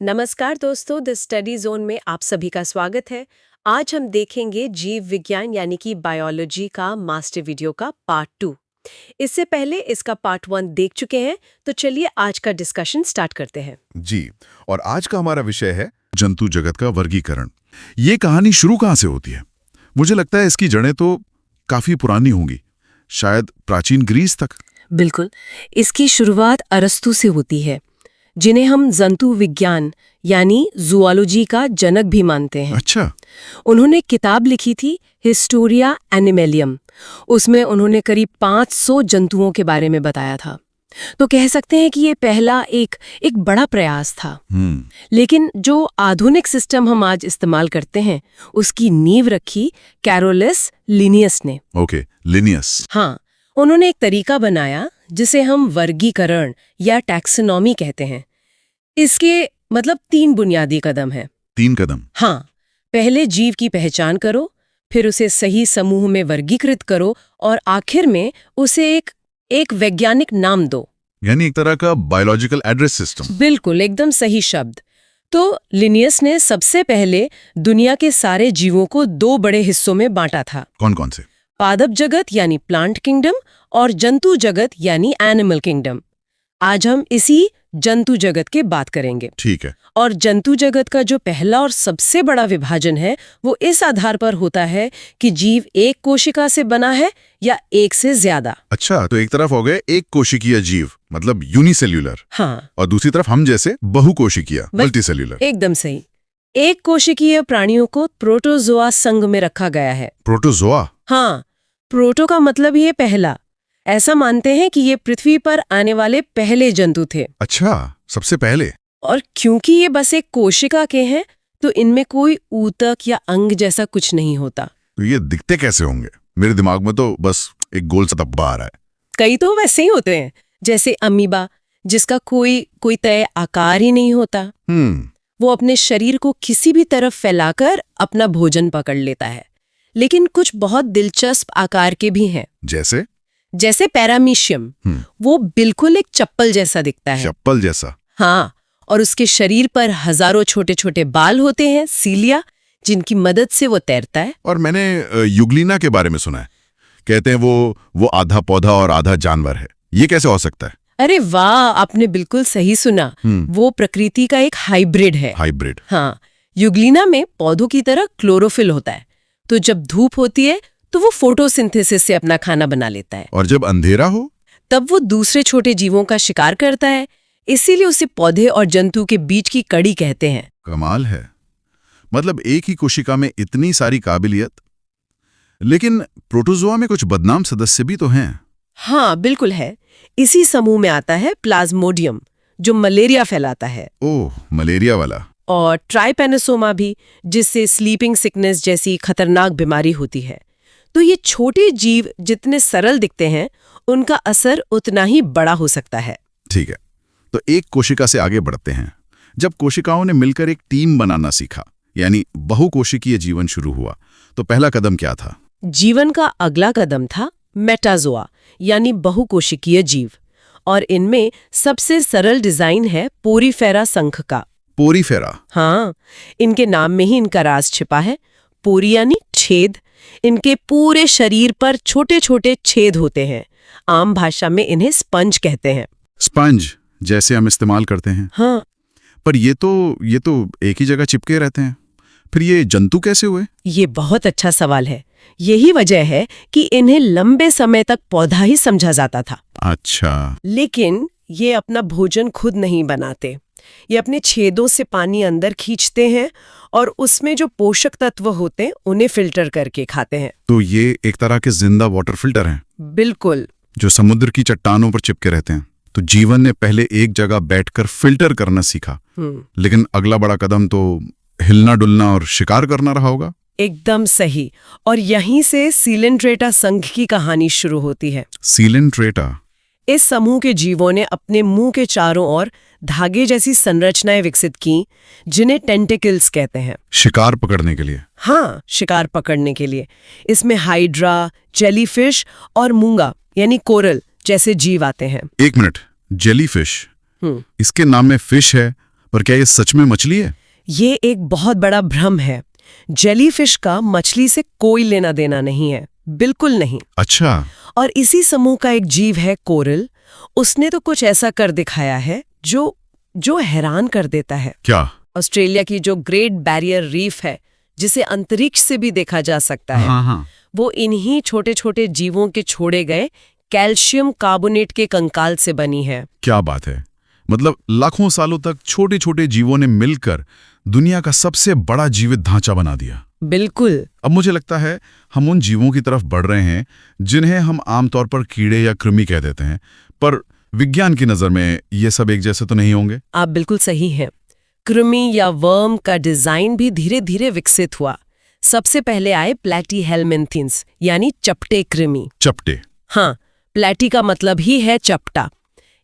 नमस्कार दोस्तों, the study zone में आप सभी का स्वागत है। आज हम देखेंगे जीव विज्ञान यानी कि बायोलॉजी का मास्टर वीडियो का पार्ट 2। इससे पहले इसका पार्ट 1 देख चुके हैं, तो चलिए आज का डिस्कशन स्टार्ट करते हैं। जी, और आज का हमारा विषय है जंतु जगत का वर्गीकरण। ये कहानी शुरू कहाँ से होती है? मुझे लगता है इसकी जड़ें तो काफी पुरानी होंगी, शायद प्राचीन ग्रीस तक। बिल्कुल, इसकी शुरुआत अरस्तु से होती है, जिन्हें हम जंतु विज्ञान यानी जूलॉजी का जनक भी मानते हैं। अच्छा। उन्होंने किताब लिखी थी हिस्टोरिया एनिमलियम। उसमें उन्होंने करीब 500 जंतुओं के बारे में बताया था। तो कह सकते हैं कि ये पहला एक बड़ा प्रयास था। लेकिन जो आधुनिक सिस्टम हम आज इस्तेमाल करते हैं, उसकी नींव रखी कैरोलस लिनियस ने। Okay, Linnaeus. हाँ, उन्होंने एक तरीका बनाया जिसे हम वर्गीकरण या टैक्सोनॉमी कहते हैं। इसके मतलब 3 बुनियादी कदम हैं। 3 कदम? हाँ, पहले जीव की पहचान करो, फिर उसे सही समूह में वर्गीकृत करो और आखिर में उसे एक वैज्ञानिक नाम दो। यानी एक तरह का बायोलॉजिकल एड्रेस सिस्टम। बिल्कुल, एकदम सही शब्द। तो लिनियस ने सबसे पहले दुनिया के सारे जीवों को 2 बड़े हिस्सों में बांटा था। कौन कौन से? पादप जगत यानी प्लांट किंगडम और जंतु जगत यानी एनिमल किंगडम। आज हम इसी जंतु जगत की बात करेंगे। ठीक है। और जंतु जगत का जो पहला और सबसे बड़ा विभाजन है, वो इस आधार पर होता है कि जीव एक कोशिका से बना है या एक से ज्यादा। अच्छा, तो एक तरफ हो गए एक कोशिकीय जीव, मतलब यूनिसेल्यूलर। हाँ, और दूसरी तरफ हम जैसे बहुकोशिकीय, मल्टीसेल्यूलर। एकदम सही। एक कोशिकीय प्राणियों को प्रोटोजोआ संघ में रखा गया है। प्रोटोजोआ? हाँ, प्रोटो का मतलब ये पहला। ऐसा मानते हैं कि ये पृथ्वी पर आने वाले पहले जंतु थे। अच्छा, सबसे पहले। और क्योंकि ये बस एक कोशिका के हैं, तो इनमें कोई ऊतक या अंग जैसा कुछ नहीं होता। तो ये दिखते कैसे होंगे? मेरे दिमाग में तो बस एक गोल सा धब्बा आ रहा है। कई तो वैसे ही होते हैं, जैसे अमीबा, जिसका कोई तय आकार ही नहीं होता। वो अपने शरीर को किसी भी तरफ फैलाकर अपना भोजन पकड़ लेता है। लेकिन कुछ बहुत दिलचस्प आकार के भी हैं। जैसे पैरामीशियम। वो बिल्कुल एक चप्पल जैसा दिखता है। चप्पल जैसा? हाँ, और उसके शरीर पर हजारों छोटे छोटे बाल होते हैं, सीलिया, जिनकी मदद से वो तैरता है। और मैंने युगलिना के बारे में सुना है, कहते हैं वो आधा पौधा और आधा जानवर है। ये कैसे हो सकता है? अरे वाह, आपने बिल्कुल सही सुना। वो प्रकृति का एक हाइब्रिड है। हाइब्रिड? हाँ, युगलिना में पौधों की तरह क्लोरोफिल होता है, तो जब धूप होती है तो वो फोटोसिंथेसिस से अपना खाना बना लेता है। और जब अंधेरा हो तब वो दूसरे छोटे जीवों का शिकार करता है। इसीलिए उसे पौधे और जंतु के बीच की कड़ी कहते हैं। कमाल है, मतलब एक ही कोशिका में इतनी सारी काबिलियत। लेकिन प्रोटोजोआ में कुछ बदनाम सदस्य भी तो हैं। हाँ, बिल्कुल है। इसी समूह में आता है प्लाज्मोडियम, जो मलेरिया फैलाता है। ओह, मलेरिया वाला। और ट्राइपेनोसोमा भी, जिससे स्लीपिंग सिकनेस जैसी खतरनाक बीमारी होती है। तो ये छोटे जीव जितने सरल दिखते हैं, उनका असर उतना ही बड़ा हो सकता है। ठीक है, तो एक कोशिका से आगे बढ़ते हैं। जब कोशिकाओं ने मिलकर एक टीम बनाना सीखा, यानी बहुकोशिकीय जीवन शुरू हुआ, तो पहला कदम क्या था? जीवन का अगला कदम था मेटाजोआ, यानी बहुकोशिकीय जीव। और इनमें सबसे सरल डिजाइन है पोरीफेरा संघ का। पोरीफेरा? हाँ, इनके नाम में ही इनका राज छिपा है। पोरी यानी छेद। इनके पूरे शरीर पर छोटे छोटे छेद होते हैं। आम भाषा में इन्हें स्पंज कहते हैं। स्पंज जैसे हम इस्तेमाल करते हैं? हाँ। पर ये तो एक ही जगह चिपके रहते हैं। फिर ये जंतु कैसे हुए? ये बहुत अच्छा सवाल है। यही वजह है कि इन्हें लंबे समय तक पौधा ही समझा जाता था। अच्छा। लेकिन ये अपना भोजन खुद नहीं बनाते। ये अपने छेदों से पानी अंदर खींचते हैं और उसमें जो पोषक तत्व होते हैं उन्हें फिल्टर करके खाते हैं। तो ये एक तरह के जिंदा वाटर फिल्टर हैं? बिल्कुल। जो समुद्र की चट्टानों पर चिपके रहते हैं। तो जीवन ने पहले एक जगह बैठकर फिल्टर करना सीखा, लेकिन अगला बड़ा कदम तो हिलना डुलना और शिकार करना रहा होगा। एकदम सही। और यहीं से सीलेंट्रेटा संघ की कहानी शुरू होती है। सीलेंट्रेटा? इस समूह के जीवों ने अपने मुंह के चारों ओर धागे जैसी संरचनाएं विकसित की, जिन्हें टेंटिकल्स कहते हैं। शिकार पकड़ने के लिए? हाँ, शिकार पकड़ने के लिए। इसमें हाइड्रा, जेलीफिश और मूंगा यानी कोरल जैसे जीव आते हैं। एक मिनट, जेलीफिश? इसके नाम में फिश है, पर क्या ये सच में मछली है? ये एक बहुत बड़ा भ्रम है। जेलीफिश का मछली से कोई लेना देना नहीं है, बिल्कुल नहीं। अच्छा। और इसी समूह का एक जीव है कोरल। उसने तो कुछ ऐसा कर दिखाया है जो हैरान कर देता है। क्या? ऑस्ट्रेलिया की जो ग्रेट बैरियर रीफ है, जिसे अंतरिक्ष से भी देखा जा सकता है, हाँ। वो इन्हीं छोटे छोटे जीवों के छोड़े गए कैल्शियम कार्बोनेट के कंकाल से बनी है। क्या बात है! मतलब लाखों सालों तक छोटे छोटे जीवों ने मिलकर दुनिया का सबसे बड़ा जीवित ढांचा बना दिया। बिल्कुल। अब मुझे लगता है हम उन जीवों की तरफ बढ़ रहे हैं जिन्हें हम आमतौर पर कीड़े या कृमि कह देते हैं, पर विज्ञान की नजर में ये सब एक जैसे तो नहीं होंगे। आप बिल्कुल सही हैं। कृमि या वर्म का डिजाइन भी धीरे धीरे विकसित हुआ। सबसे पहले आए प्लैटीहेलमिन्थीन्स, यानी चपटे कृमि। चपटे? हाँ, प्लैटी का मतलब ही है चपटा।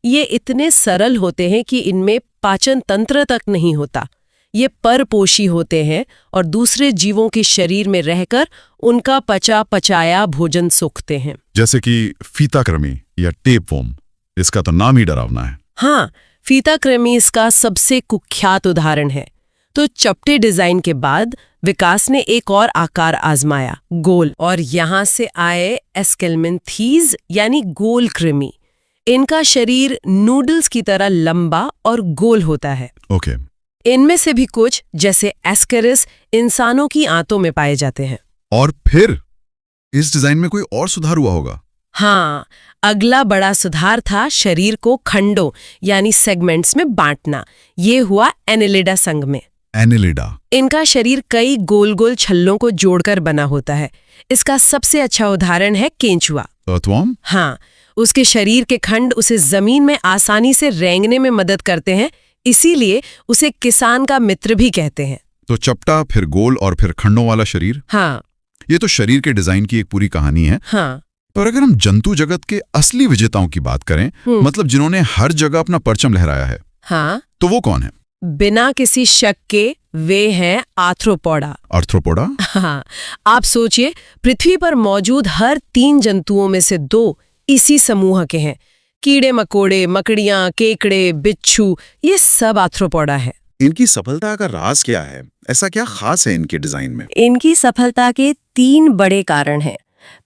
ये इतने सरल होते हैं कि इनमें पाचन तंत्र तक नहीं होता। ये परपोषी होते हैं और दूसरे जीवों के शरीर में रहकर उनका पचाया भोजन सोखते हैं। जैसे कि फीताकृमि या टेपवर्म, इसका तो नाम ही डरावना है। हाँ, फीताकृमि इसका सबसे कुख्यात उदाहरण है। तो चपटे डिजाइन के बाद विकास ने एक और आकार आजमाया, गोल, और यहां से आए एस्केल्मेंथीज यानी गोल कृमि। इनका शरीर नूडल्स की तरह लंबा और गोल होता है। ओके। इनमें से भी कुछ, जैसे एस्केरिस, इंसानों की आंतों में पाए जाते हैं। और फिर इस डिजाइन में कोई और सुधार हुआ होगा? हाँ, अगला बड़ा सुधार था शरीर को खंडों यानी सेगमेंट्स में बांटना। ये हुआ एनेलिडा संघ में। एनेलिडा? इनका शरीर कई गोल गोल छल्लों को जोड़कर बना होता है। इसका सबसे अच्छा उदाहरण है केंचुआ। अर्थवर्म? हाँ, उसके शरीर के खंड उसे जमीन में आसानी से रेंगने में मदद करते हैं, इसीलिए उसे किसान का मित्र भी कहते हैं। तो चपटा, फिर गोल और फिर खंडों वाला शरीर। हाँ, ये तो शरीर के डिजाइन की एक पूरी कहानी है। हाँ। पर अगर हम जंतु जगत के असली विजेताओं की बात करें, मतलब जिन्होंने हर जगह अपना परचम लहराया है, हाँ, तो वो कौन है? बिना किसी शक के वे हैं आर्थ्रोपोडा। आर्थ्रोपोडा? हाँ, आप सोचिए, पृथ्वी पर मौजूद हर 3 जंतुओं में से 2 इसी समूह के हैं। कीड़े मकोड़े, मकड़ियां, केकड़े, बिच्छू, ये सब आर्थ्रोपोडा है। इनकी सफलता का राज क्या है? ऐसा क्या खास है इनके डिजाइन में? इनकी सफलता के 3 बड़े कारण हैं।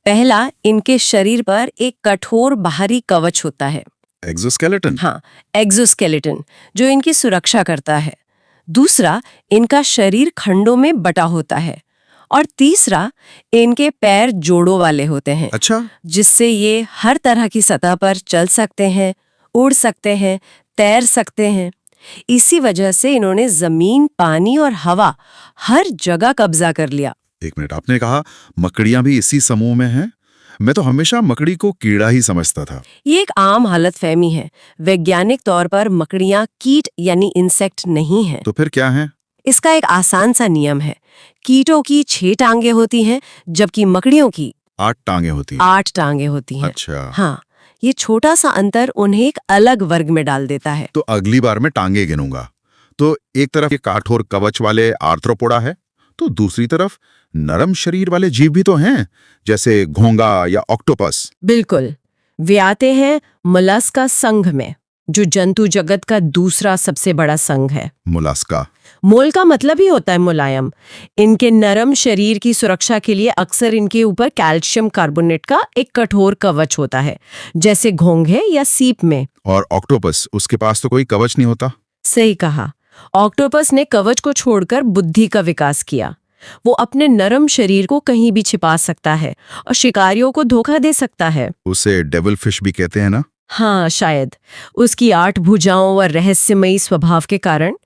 पहला, इनके शरीर पर एक कठोर बाहरी कवच होता है। एक्सोस्केलेटन? हाँ, एक्सोस्केलेटन, जो इनकी सुरक्षा करता है। दूसरा, इनका शरीर खंडों में बटा होता है। और तीसरा, इनके पैर जोड़ों वाले होते हैं। अच्छा। जिससे ये हर तरह की सतह पर चल सकते हैं, उड़ सकते हैं, तैर सकते हैं। इसी वजह से इन्होंने जमीन, पानी और हवा हर जगह कब्जा कर लिया। एक मिनट, आपने कहा मकड़ियां भी इसी समूह में हैं? मैं तो हमेशा मकड़ी को कीड़ा ही समझता था। ये एक आम हालतफहमी है। वैज्ञानिक तौर पर मकड़ियां कीट यानी इंसेक्ट नहीं हैं। तो फिर क्या है? इसका एक आसान सा नियम है। कीटों की 6 टांगे होती हैं, जबकि मकड़ियों की 8 टांगे होती हैं। 8 टांगे होती हैं। अच्छा। हाँ, ये छोटा सा अंतर उन्हें एक अलग वर्ग में डाल देता है। तो अगली बार मैं टांगे गिनूंगा। तो एक तरफ ये कठोर कवच वाले आर्थ्रोपोडा है, तो दूसरी तरफ नरम शरीर वाले जीव भी तो हैं, जैसे घोंगा या ऑक्टोपस। बिल्कुल। वे आते हैं मोलस्का संघ में, जो जंतु जगत का दूसरा सबसे बड़ा संघ है। मोलस्का? मोल का मतलब ही होता है मुलायम। इनके नरम शरीर की सुरक्षा के लिए अक्सर इनके ऊपर कैल्शियम कार्बोनेट का एक कठोर कवच होता है, जैसे घोंघे या सीप में। और ऑक्टोपस, उसके पास तो कोई कवच नहीं होता। सही कहा। ऑक्टोपस ने कवच को छोड़कर बुद्धि का विकास किया। वो अपने नरम शरीर को कहीं भी छिपा सकता है और शिकारियों को धोखा दे सकता है। उसे डेविल फिश भी कहते हैं ना? हाँ, शायद उसकी 8 भुजाओं और रहस्यमयी स्वभाव के कारण।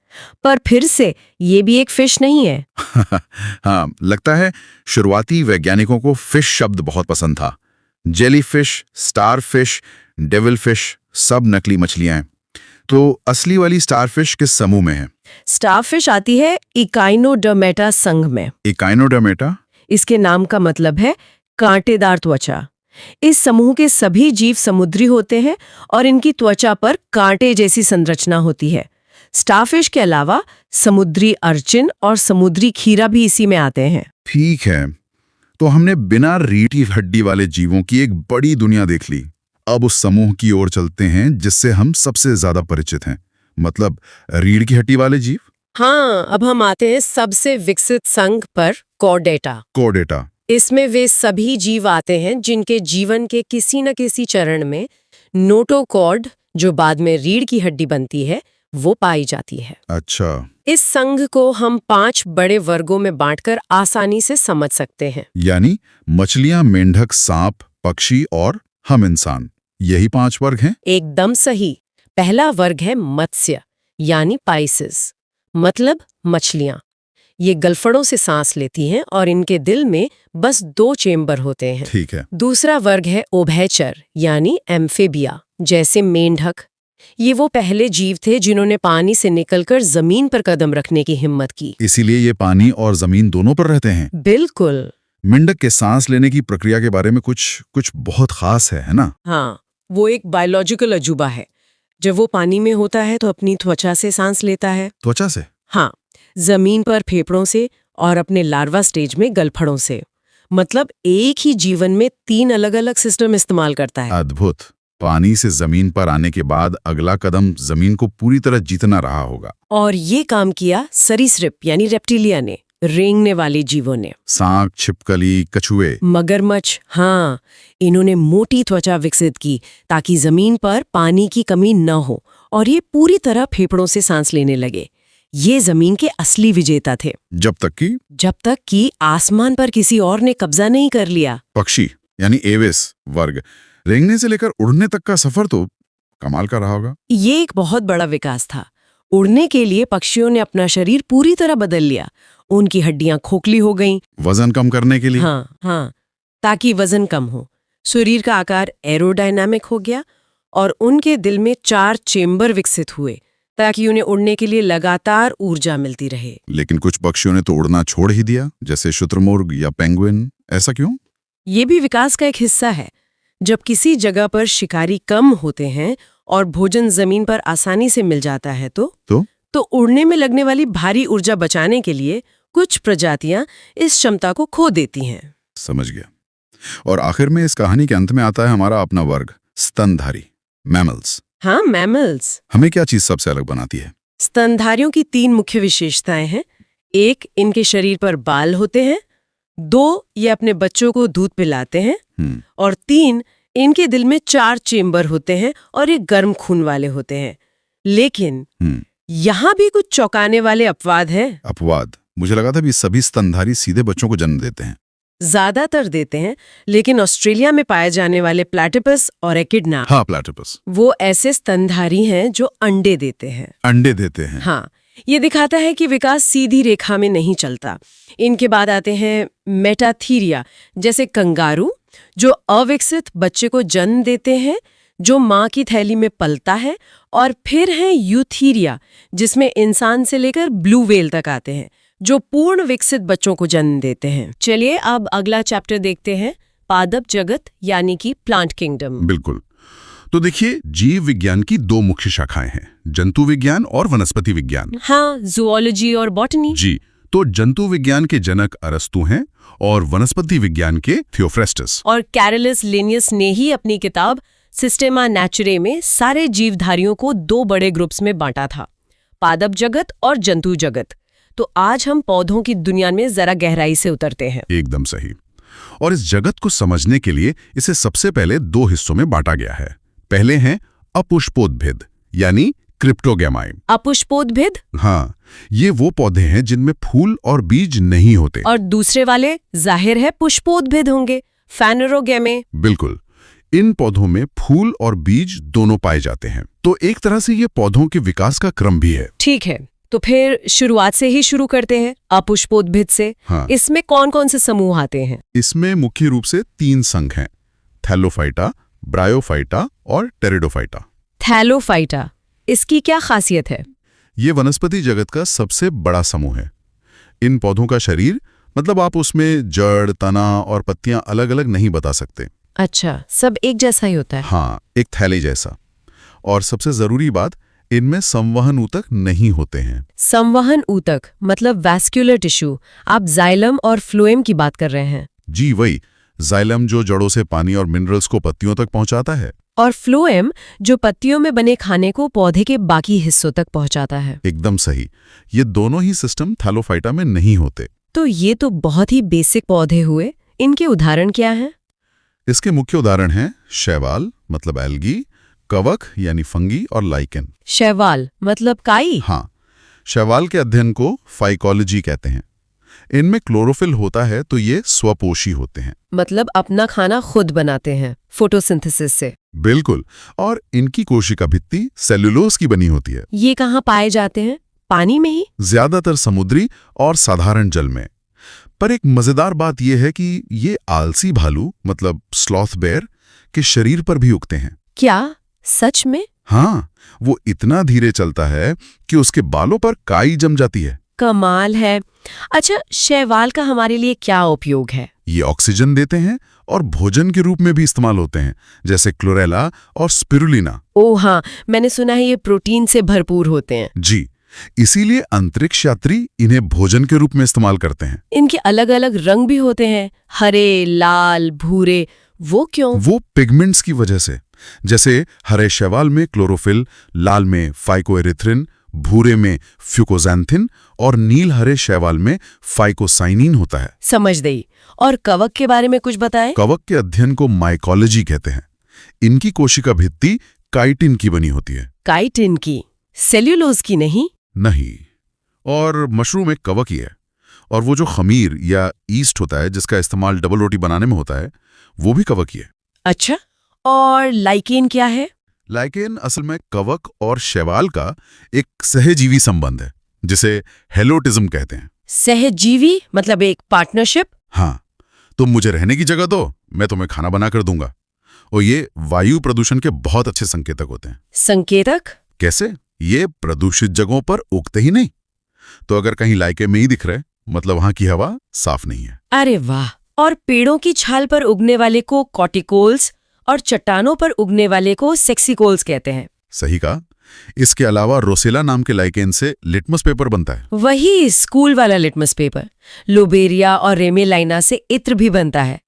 पर फिर से ये भी एक फिश नहीं है। हाँ, लगता है शुरुआती वैज्ञानिकों को फिश शब्द बहुत पसंद था। जेलीफिश, स्टारफिश, डेविल फिश, सब नकली मछलियां हैं। तो असली वाली स्टारफिश किस समूह में है? स्टारफिश आती है इकाइनोडर्मेटा संघ में। इकाइनोडर्मेटा? इसके नाम का मतलब है कांटेदार त्वचा। इस समूह के सभी जीव समुद्री होते हैं और इनकी त्वचा पर कांटे जैसी संरचना होती है। स्टारफिश के अलावा समुद्री अर्चिन और समुद्री खीरा भी इसी में आते हैं। ठीक है, तो हमने बिना रीढ़ की हड्डी वाले जीवों की एक बड़ी दुनिया देख ली। अब उस समूह की ओर चलते हैं जिससे हम सबसे ज्यादा परिचित हैं, मतलब रीढ़ की हड्डी वाले जीव? हाँ, अब हम आते हैं सबसे विकसित संघ पर, कॉर्डेटा। कोर्डेटा। इसमें वे सभी जीव आते हैं जिनके जीवन के किसी न किसी चरण में नोटोकॉर्ड, जो बाद में रीढ़ की हड्डी बनती है, वो पाई जाती है। अच्छा। इस संघ को हम 5 बड़े वर्गों में बांटकर आसानी से समझ सकते हैं। यानी मछलियां, मेंढक, सांप, पक्षी और हम इंसान, यही 5 वर्ग हैं? एकदम सही। पहला वर्ग है मत्स्य, यानी पाइसेस, मतलब मछलियां। ये गलफड़ों से सांस लेती हैं और इनके दिल में बस 2 चेम्बर होते हैं। ठीक है। दूसरा वर्ग है उभयचर, यानी एम्फेबिया, जैसे मेंढक। ये वो पहले जीव थे जिन्होंने पानी से निकलकर जमीन पर कदम रखने की हिम्मत की। इसीलिए ये पानी और जमीन दोनों पर रहते हैं। बिल्कुल। मेंढक के सांस लेने की प्रक्रिया के बारे में कुछ बहुत खास है ना? हाँ, वो एक बायोलॉजिकल अजूबा है। जब वो पानी में होता है तो अपनी त्वचा से सांस लेता है। त्वचा से? हाँ, जमीन पर फेफड़ों से और अपने लार्वा स्टेज में गलफड़ों से। मतलब एक ही जीवन में 3 अलग-अलग सिस्टम इस्तेमाल करता है। अद्भुत। पानी से जमीन पर आने के बाद अगला कदम जमीन को पूरी तरह जीतना रहा होगा। और ये काम किया सरीसृप यानी रेप्टिलिया ने, रेंगने वाले जीवों ने। सांप, छिपकली, कछुए, मगरमच्छ, हाँ, इन्होंने मोटी त्वचा विकसित की ताकि जमीन पर पानी की कमी न हो और ये पूरी तरह फेफड़ों से सांस लेने लगे। ये जमीन के असली विजेता थे। जब तक कि आसमान पर किसी और ने कब्जा नहीं कर लिया। पक्षी यानी एविस वर्ग, रेंगने से लेकर उड़ने तक का सफर तो कमाल का रहा होगा। ये एक बहुत बड़ा विकास था। उड़ने के लिए पक्षियों ने अपना शरीर पूरी तरह बदल लिया। उनकी हड्डियां खोखली हो गईं। वजन कम करने के लिए? हाँ, ताकि वजन कम हो। शरीर का आकार एरोडायनामिक हो गया और उनके दिल में 4 चेम्बर विकसित हुए ताकि उन्हें उड़ने के लिए लगातार ऊर्जा मिलती रहे। लेकिन कुछ पक्षियों ने तो उड़ना छोड़ ही दिया, जैसे शुतुरमुर्ग या पेंगुइन। ऐसा क्यों? ये भी विकास का एक हिस्सा है। जब किसी जगह पर शिकारी कम होते हैं और भोजन जमीन पर आसानी से मिल जाता है तो उड़ने में लगने वाली भारी ऊर्जा बचाने के लिए कुछ प्रजातियां इस क्षमता को खो देती हैं। समझ गया। और आखिर में इस कहानी के अंत में आता है हमारा अपना वर्ग, स्तनधारी, मैमल्स। हाँ, मैमल्स। हमें क्या चीज सबसे अलग बनाती है? स्तनधारियों की 3 मुख्य विशेषताएं हैं। 1, इनके शरीर पर बाल होते हैं। 2, ये अपने बच्चों को दूध पिलाते हैं। और 3, इनके दिल में 4 चेम्बर होते हैं और ये गर्म खून वाले होते हैं। लेकिन यहाँ भी कुछ चौंकाने वाले अपवाद हैं। अपवाद? मुझे लगा था भी सभी स्तनधारी सीधे बच्चों को जन्म देते हैं। ज्यादातर देते हैं, लेकिन ऑस्ट्रेलिया में पाए जाने वाले प्लैटिपस और एकिडना, हाँ, प्लैटिपस, वो ऐसे स्तनधारी हैं जो अंडे देते हैं। अंडे देते हैं? हाँ, ये दिखाता है कि विकास सीधी रेखा में नहीं चलता। इनके बाद आते हैं मेटाथीरिया, जैसे कंगारू, जो अविकसित बच्चे को जन्म देते हैं, जो माँ की थैली में पलता है। और फिर है यूथीरिया, जिसमें इंसान से लेकर ब्लू व्हेल तक आते हैं, जो पूर्ण विकसित बच्चों को जन्म देते हैं। चलिए अब अगला चैप्टर देखते हैं, पादप जगत यानी कि प्लांट किंगडम। बिल्कुल। तो देखिए, जीव विज्ञान की 2 मुख्य शाखाएं हैं, जंतु विज्ञान और वनस्पति विज्ञान। हाँ, जूलॉजी और बॉटनी। जी, तो जंतु विज्ञान के जनक अरस्तु हैं और वनस्पति विज्ञान के थियोफ्रेस्टस। और कैरोलस लिनियस ने ही अपनी किताब सिस्टेमा नेचुरे में सारे जीवधारियों को 2 बड़े ग्रुप्स में बांटा था, पादप जगत और जंतु जगत। तो आज हम पौधों की दुनिया में जरा गहराई से उतरते हैं। एकदम सही। और इस जगत को समझने के लिए इसे सबसे पहले 2 हिस्सों में बांटा गया है। पहले हैं अपुष्पोद्भिद यानी क्रिप्टोगैमाई। अपुष्पोद्भिद? हाँ, ये वो पौधे हैं जिनमें फूल और बीज नहीं होते। और दूसरे वाले जाहिर है पुष्पोद्भिद होंगे, फेनेरोगैमे। बिल्कुल। इन पौधों में फूल और बीज दोनों पाए जाते हैं। तो एक तरह से ये पौधों के विकास का क्रम भी है। ठीक है, तो फिर शुरुआत से ही शुरू करते हैं, अपुष्पोद्भिद से। हाँ। इसमें कौन कौन से समूह आते हैं? इसमें मुख्य रूप से 3 संघ हैं, थैलोफाइटा, ब्रायोफाइटा और टेरिडोफाइटा। थैलोफाइटा, इसकी क्या खासियत है? ये वनस्पति जगत का सबसे बड़ा समूह है। इन पौधों का शरीर, मतलब आप उसमें जड़, तना और पत्तियां अलग अलग नहीं बता सकते। अच्छा, सब एक जैसा ही होता है? हाँ, एक थैले जैसा। और सबसे जरूरी बात, इनमें संवहन ऊतक नहीं होते हैं। संवहन ऊतक मतलब वैस्कुलर टिश्यू। आप जाइलम और फ्लोएम की बात कर रहे हैं? जी वही। जाइलम जो जड़ों से पानी और मिनरल्स को पत्तियों तक पहुंचाता है। और फ्लोएम जो पत्तियों में बने खाने को पौधे के बाकी हिस्सों तक पहुंचाता है। एकदम सही। ये दोनों ही सिस्टम थैलोफाइटा में नहीं होते। तो ये तो बहुत ही बेसिक पौधे हुए। इनके उदाहरण क्या हैं? इसके मुख्य उदाहरण हैं शैवाल मतलब एल्गी, कवक यानी फंगी और लाइकेन। शैवाल मतलब काई? हाँ, शैवाल के अध्ययन को फाइकोलॉजी कहते हैं। इनमें क्लोरोफिल होता है तो ये स्वपोषी होते हैं, मतलब अपना खाना खुद बनाते हैं फोटोसिंथेसिस से। बिल्कुल। और इनकी कोशिका भित्ति सेल्यूलोज की बनी होती है। ये कहाँ पाए जाते हैं? पानी में ही? ज्यादातर समुद्री और साधारण जल में। पर एक मजेदार बात यह है कि ये आलसी भालू मतलब स्लॉथ बेयर के शरीर पर भी उगते हैं। क्या सच में? हाँ, वो इतना धीरे चलता है कि उसके बालों पर काई जम जाती है। कमाल है। अच्छा, शैवाल का हमारे लिए क्या उपयोग है? ये ऑक्सीजन देते हैं और भोजन के रूप में भी इस्तेमाल होते हैं, जैसे क्लोरेला और स्पिरुलिना। ओह हाँ, मैंने सुना है ये प्रोटीन से भरपूर होते हैं। जी, इसीलिए अंतरिक्ष यात्री इन्हें भोजन के रूप में इस्तेमाल करते हैं। इनके अलग अलग रंग भी होते हैं, हरे, लाल, भूरे। वो क्यों? वो पिगमेंट्स की वजह से। जैसे हरे शैवाल में क्लोरोफिल, लाल में फाइकोएरिथ्रिन, भूरे में फ्यूकोजैंथिन और नील हरे शैवाल में फाइकोसाइनिन होता है। समझ गई। और कवक के बारे में कुछ बताएं? कवक के अध्ययन को माइकोलॉजी कहते हैं। इनकी कोशिका भित्ति काइटिन की बनी होती है। काइटिन की? सेल्यूलोज की नहीं? नहीं। और मशरूम एक कवक ही है। और वो जो खमीर या ईस्ट होता है जिसका इस्तेमाल डबल रोटी बनाने में होता है, वो भी कवक ही है। अच्छा, और लाइकेन क्या है? लाइकेन असल में कवक और शैवाल का एक सहजीवी संबंध है, जिसे हेलोटिज्म कहते हैं। सहजीवी मतलब एक पार्टनरशिप? हाँ, तुम मुझे रहने की जगह दो, मैं तुम्हें खाना बनाकर दूंगा। और ये वायु प्रदूषण के बहुत अच्छे संकेतक होते हैं। संकेतक? कैसे? ये प्रदूषित जगहों पर उगते ही नहीं। तो अगर कहीं लाइके में ही दिख रहे, मतलब वहां की हवा साफ नहीं है। अरे वाह। और पेड़ों की छाल पर उगने वाले को कॉर्टिकोल्स और चट्टानों पर उगने वाले को सेक्सिकोल्स कहते हैं। सही कहा। इसके अलावा रोसेला नाम के लाइकेन से लिटमस पेपर बनता है। वही स्कूल वाला लिटमस पेपर। लोबेरिया और रेमेलाइना से इत्र भी बनता है।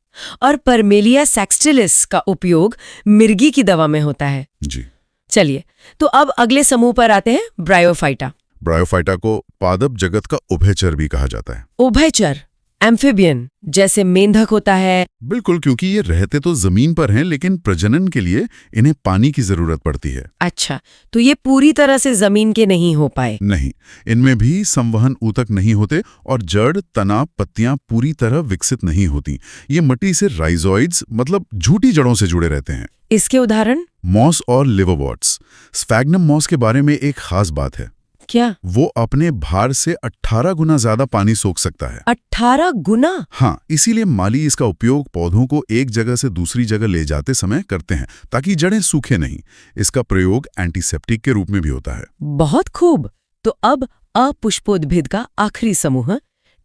और परमेलिया सैक्सटिलिस का उपयोग मिर्गी की दवा में होता है। जी। चलिए, तो अब अगले समूह पर आते हैं, ब्रायोफाइटा। ब्रायोफाइटा को पादप जगत का उभयचर भी कहा जाता है। उभयचर? एम्फिबियन जैसे मेंढक होता है? बिल्कुल, क्योंकि ये रहते तो जमीन पर हैं, लेकिन प्रजनन के लिए इन्हें पानी की जरूरत पड़ती है। अच्छा, तो ये पूरी तरह से जमीन के नहीं हो पाए? नहीं, इनमें भी संवहन ऊतक नहीं होते और जड़, तना, पत्तियां पूरी तरह विकसित नहीं होती। ये मिट्टी से राइजोइड्स मतलब झूठी जड़ों से जुड़े रहते हैं। इसके उदाहरण? मॉस और लिवरवॉर्ट्स। स्फैग्नम मॉस के बारे में एक खास बात है। क्या? वो अपने भार से 18 गुना ज्यादा पानी सोख सकता है। 18 गुना? हाँ, इसीलिए माली इसका उपयोग पौधों को एक जगह से दूसरी जगह ले जाते समय करते हैं, ताकि जड़ें सूखे नहीं। इसका प्रयोग एंटीसेप्टिक के रूप में भी होता है। बहुत खूब। तो अब अपुष्पोद्भिद का आखिरी समूह,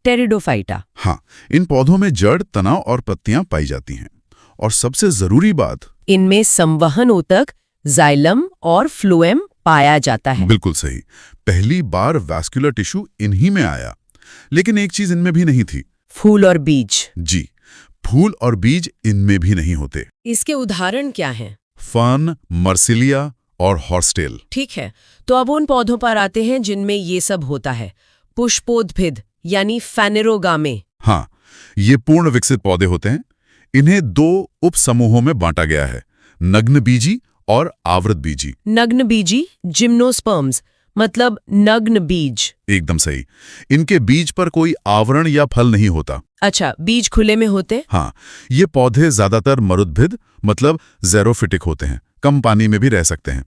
टेरिडोफाइटा। हाँ, इन पौधों में जड़, तना और पत्तियां पाई जाती हैं। और सबसे जरूरी बात, इनमें संवहन ऊतक, जाइलम और फ्लोएम पाया जाता है। बिल्कुल सही। पहली बार वैस्कुलर टिश्यू इन्हीं में आया। लेकिन एक चीज इनमें भी नहीं थी। फूल और बीज? जी, फूल और बीज इनमें भी नहीं होते। इसके उदाहरण क्या हैं? फर्न, मर्सिलिया और हॉर्सटेल। ठीक है, तो अब उन पौधों पर आते हैं जिनमें ये सब होता है। पुष्पोद्भिद यानी फेनेरोगामे। हाँ, ये पूर्ण विकसित पौधे होते हैं। इन्हें 2 उप समूहों में बांटा गया है, नग्न बीजी और आवृत बीजी। नग्न बीजी जिम्नोस्पर्म्स मतलब नग्न बीज। एकदम सही। इनके बीज पर कोई आवरण या फल नहीं होता। अच्छा, बीज खुले में होते? हाँ, ये पौधे ज्यादातर मरुद्भिद मतलब ज़ेरोफिटिक होते हैं, कम पानी में भी रह सकते हैं।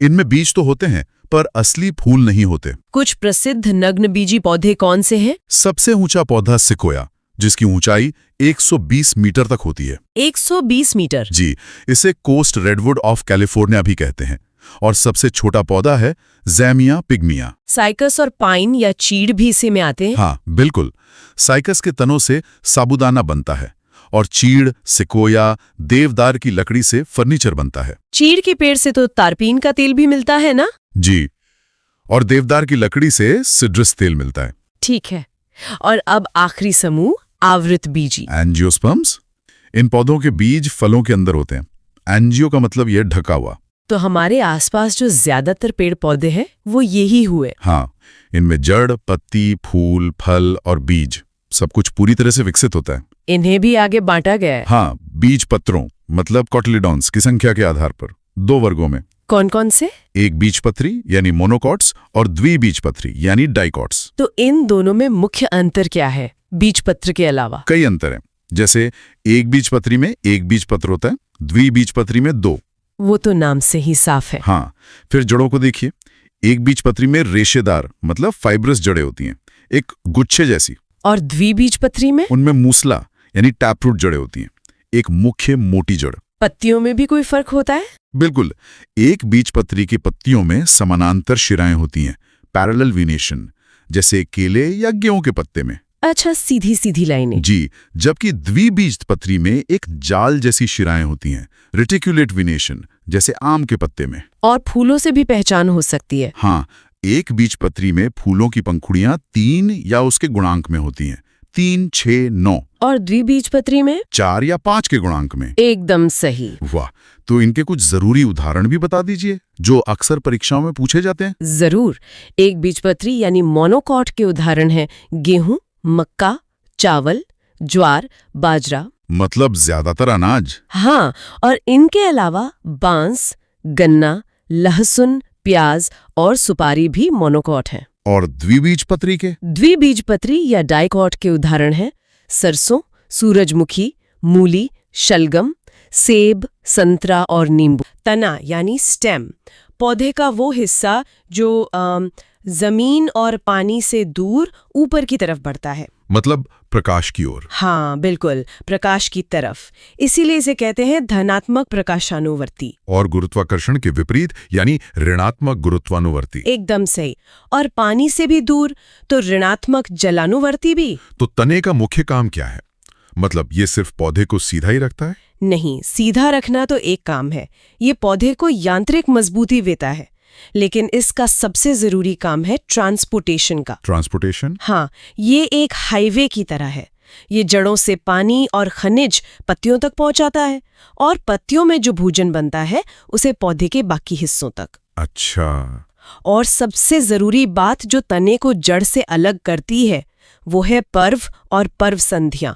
इनमें बीज तो होते हैं पर असली फूल नहीं होते। कुछ प्रसिद्ध नग्न बीजी पौधे कौन से हैं? सबसे ऊंचा पौधा सिकोया, जिसकी ऊंचाई 120 मीटर तक होती है। 120 मीटर? जी, इसे कोस्ट रेडवुड ऑफ कैलिफोर्निया भी कहते हैं। और सबसे छोटा पौधा है ज़ैमिया पिग्मिया। साइकस और पाइन या चीड़ भी इसी में आते हैं? हाँ, बिल्कुल। साइकस के तनों से साबूदाना बनता है और चीड़, सिकोया, देवदार की लकड़ी से फर्नीचर बनता है। चीड़ के पेड़ से तो तारपीन का तेल भी मिलता है ना? जी, और देवदार की लकड़ी से सिड्रस तेल मिलता है। ठीक है। और अब आखिरी समूह, आवृत बीजी। एंजियोस्पर्म्स। इन पौधों के बीज फलों के अंदर होते हैं। एंजियो का मतलब यह ढका हुआ। तो हमारे आसपास जो ज्यादातर पेड़ पौधे हैं वो यही हुए। हाँ, इनमें जड़, पत्ती, फूल, फल और बीज सब कुछ पूरी तरह से विकसित होता है। इन्हें भी आगे बांटा गया है। हाँ, बीज पत्रों मतलब कोटिलेडॉन्स की संख्या के आधार पर 2 वर्गों में। कौन कौन से? एक बीजपत्री यानी मोनोकॉट्स और द्विबीजपत्री यानी डाइकॉट्स। तो इन दोनों में मुख्य अंतर क्या है बीजपत्र के अलावा? कई अंतर हैं। जैसे एक बीजपत्री में एक बीजपत्र होता है, द्विबीजपत्री में 2। वो तो नाम से ही साफ है। हाँ, फिर जड़ों को देखिए। एक बीजपत्री में रेशेदार मतलब फाइब्रस जड़ें होती हैं, एक गुच्छे जैसी। और द्विबीजपत्री में? उनमें मूसला यानी टैपरूट जड़ें होती हैं, एक मुख्य मोटी जड़। पत्तियों में भी कोई फर्क होता है? बिल्कुल। एक बीजपत्री की पत्तियों में समानांतर शिराएं होती हैं, पैरेलल वीनेशन, जैसे केले या गेहूं के पत्ते में। अच्छा, सीधी सीधी लाइनें। जी, जबकि द्विबीजपत्री में एक जाल जैसी शिराएं होती हैं, रेटिकुलेट वीनेशन, जैसे आम के पत्ते में। और फूलों से भी पहचान हो सकती है। हाँ, एक बीजपत्री में फूलों की पंखुड़ियां 3 या उसके गुणांक में होती हैं, 3, 6, 9। और द्विबीजपत्री में 4 या 5 के गुणांक में। एकदम सही। वाह, तो इनके कुछ जरूरी उदाहरण भी बता दीजिए जो अक्सर परीक्षाओं में पूछे जाते हैं। जरूर। एक बीजपत्री यानी मोनोकॉट के उदाहरण हैं गेहूं, मक्का, चावल, ज्वार, बाजरा। मतलब ज्यादातर अनाज। हाँ, और इनके अलावा बांस, गन्ना, लहसुन, प्याज और सुपारी भी मोनोकॉट हैं। और द्विबीजपत्री के? द्विबीजपत्री या डाइकॉट के उदाहरण हैं सरसों, सूरजमुखी, मूली, शलगम, सेब, संतरा और नींबू। तना यानी स्टेम, पौधे का वो हिस्सा जो जमीन और पानी से दूर ऊपर की तरफ बढ़ता है। मतलब प्रकाश की ओर। हाँ बिल्कुल, प्रकाश की तरफ। इसीलिए इसे कहते हैं धनात्मक प्रकाशानुवर्ती। और गुरुत्वाकर्षण के विपरीत यानी ऋणात्मक गुरुत्वानुवर्ती। एकदम सही। और पानी से भी दूर तो ऋणात्मक जलानुवर्ती भी। तो तने का मुख्य काम क्या है? मतलब ये सिर्फ पौधे को सीधा ही रखता है? नहीं, सीधा रखना तो एक काम है, ये पौधे को यांत्रिक मजबूती देता है, लेकिन इसका सबसे जरूरी काम है ट्रांसपोर्टेशन का। ट्रांसपोर्टेशन? हाँ, ये एक हाईवे की तरह है। ये जड़ों से पानी और खनिज पत्तियों तक पहुंचाता है और पत्तियों में जो भोजन बनता है उसे पौधे के बाकी हिस्सों तक। अच्छा। और सबसे जरूरी बात जो तने को जड़ से अलग करती है वो है पर्व और पर्व संधियां,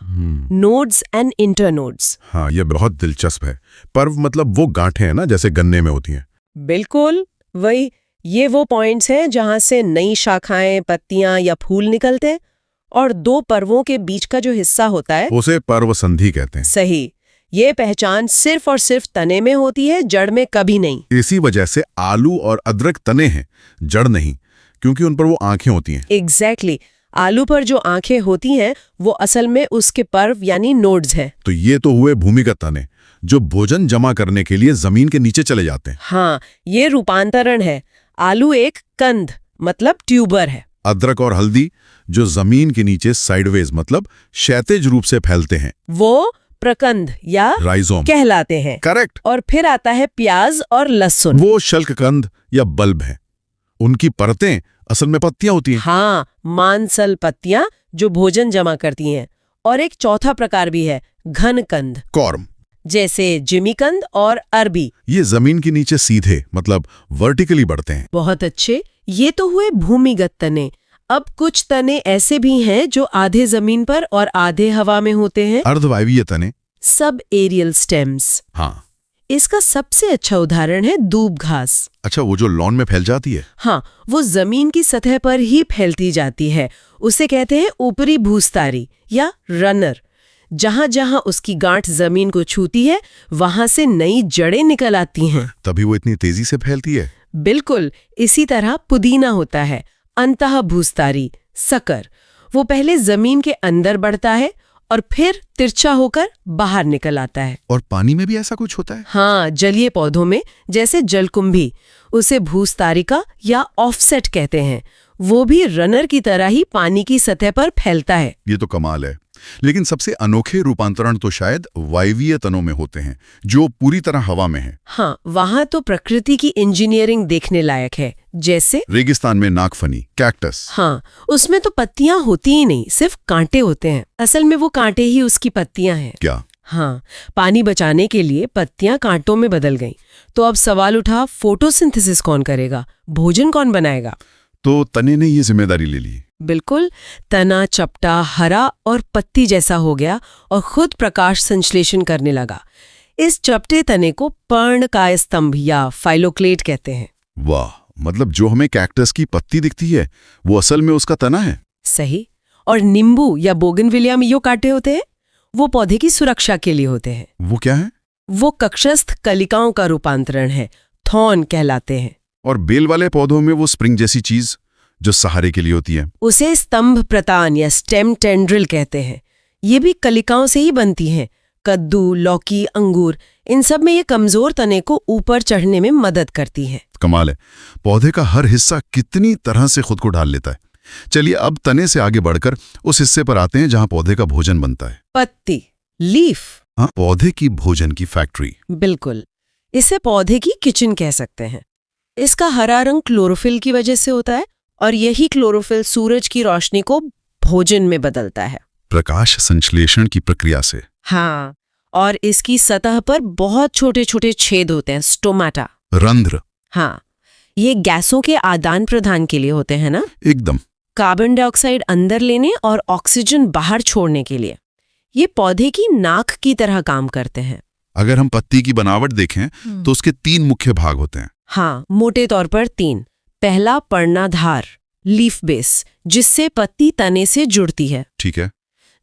नोड्स एंड इंटरनोड्स। हाँ, ये बहुत दिलचस्प है। पर्व मतलब वो गांठें हैं ना, जैसे गन्ने में होती हैं। बिल्कुल वही। ये वो पॉइंट्स हैं जहां से नई शाखाएं, पत्तियां या फूल निकलते हैं, और 2 पर्वों के बीच का जो हिस्सा होता है उसे पर्व संधि कहते हैं। सही। ये पहचान सिर्फ और सिर्फ तने में होती है, जड़ में कभी नहीं। इसी वजह से आलू और अदरक तने हैं, जड़ नहीं, क्योंकि उन पर वो आंखें होती हैं। एग्जैक्टली। आलू पर जो आंखें होती हैं वो असल में उसके पर्व यानी नोड्स हैं। तो ये तो हुए भूमिगत तने जो भोजन जमा करने के लिए जमीन के नीचे चले जाते हैं। हाँ, ये रूपांतरण है। आलू एक कंद मतलब ट्यूबर है। अदरक और हल्दी जो जमीन के नीचे साइडवेज मतलब क्षैतिज रूप से फैलते हैं, वो प्रकंद या राइजोम कहलाते हैं। करेक्ट। और फिर आता है प्याज और लहसुन, वो शल्ककंद या बल्ब है। उनकी परतें असल में पत्तियां होती हैं। हाँ, मांसल पत्तियां जो भोजन जमा करती हैं। और एक चौथा प्रकार भी है, घन कंद, कॉर्म, जैसे जिमीकंद और अरबी। ये जमीन के नीचे सीधे मतलब वर्टिकली बढ़ते हैं। बहुत अच्छे। ये तो हुए भूमिगत तने। अब कुछ तने ऐसे भी हैं जो आधे जमीन पर और आधे हवा में होते हैं, अर्धवायवीय तने, सब एरियल स्टेम्स। हाँ। इसका सबसे अच्छा उदाहरण है दूब घास। अच्छा, वो जो लॉन में फैल जाती है? हाँ, वो जमीन की सतह पर ही फैलती जाती है। उसे कहते हैं ऊपरी भूस्तारी या रनर। जहां जहां उसकी गांठ जमीन को छूती है वहां से नई जड़ें निकल आती हैं। तभी वो इतनी तेजी से फैलती है। बिल्कुल। इसी तरह पुदीना होता है अंतः भूस्तारी, सकर। वो पहले जमीन के अंदर बढ़ता है और फिर तिरछा होकर बाहर निकल आता है। और पानी में भी ऐसा कुछ होता है? हाँ, जलीय पौधों में, जैसे जलकुंभी, उसे भूस्तारिका या ऑफसेट कहते हैं। वो भी रनर की तरह ही पानी की सतह पर फैलता है। ये तो कमाल है। लेकिन सबसे अनोखे रूपांतरण तो शायद वायवीय तनों में होते हैं, जो पूरी तरह हवा में है। हाँ, वहां तो प्रकृति की इंजीनियरिंग देखने लायक है। जैसे रेगिस्तान में नागफनी, कैक्टस। हाँ, उसमें तो पत्तियां होती ही नहीं, सिर्फ कांटे होते हैं। असल में वो कांटे ही उसकी पत्तियां हैं। क्या? हाँ, पानी बचाने के लिए पत्तियां कांटों में बदल गईं। तो अब सवाल उठा, फोटोसिंथेसिस कौन करेगा, भोजन कौन बनाएगा? तो तने ने ये जिम्मेदारी ले ली। बिल्कुल, तना चपटा, हरा और पत्ती जैसा हो गया और खुद प्रकाश संश्लेषण करने लगा। इस चपटे तने को पर्णकाय स्तंभ या फाइलोक्लेट कहते हैं। वाह, मतलब जो हमें कैक्टस की पत्ती दिखती है वो असल में उसका तना है। सही। और नींबू या बोगनविलिया में जो कांटे होते हैं वो पौधे की सुरक्षा के लिए होते हैं। वो क्या है? वो कक्षस्थ कलिकाओं का रूपांतरण है, थॉर्न कहलाते हैं। और बेल वाले पौधों में वो स्प्रिंग जैसी चीज जो सहारे के लिए होती है, उसे स्तंभ प्रतान या स्टेम टेंड्रिल कहते हैं। ये भी कलिकाओं से ही बनती हैं। कद्दू, लौकी, अंगूर, इन सब में ये कमजोर तने को ऊपर चढ़ने में मदद करती हैं। कमाल है, पौधे का हर हिस्सा कितनी तरह से खुद को ढाल लेता है। चलिए अब तने से आगे बढ़कर उस हिस्से पर आते हैं जहां पौधे का भोजन बनता है। पत्ती, लीफ। हाँ, पौधे की भोजन की फैक्ट्री। बिल्कुल, इसे पौधे की किचन कह सकते हैं। इसका हरा रंग क्लोरोफिल की वजह से होता है और यही क्लोरोफिल सूरज की रोशनी को भोजन में बदलता है, प्रकाश संश्लेषण की प्रक्रिया से। हाँ, और इसकी सतह पर बहुत छोटे छोटे छेद होते हैं, स्टोमाटा, रंध्र। हाँ, ये गैसों के आदान प्रदान के लिए होते हैं ना, एकदम। कार्बन डाइऑक्साइड अंदर लेने और ऑक्सीजन बाहर छोड़ने के लिए। ये पौधे की नाक की तरह काम करते हैं। अगर हम पत्ती की बनावट देखें तो उसके 3 मुख्य भाग होते हैं। हाँ, मोटे तौर पर 3। पहला पर्णाधार, लीफ बेस, जिससे पत्ती तने से जुड़ती है। ठीक है।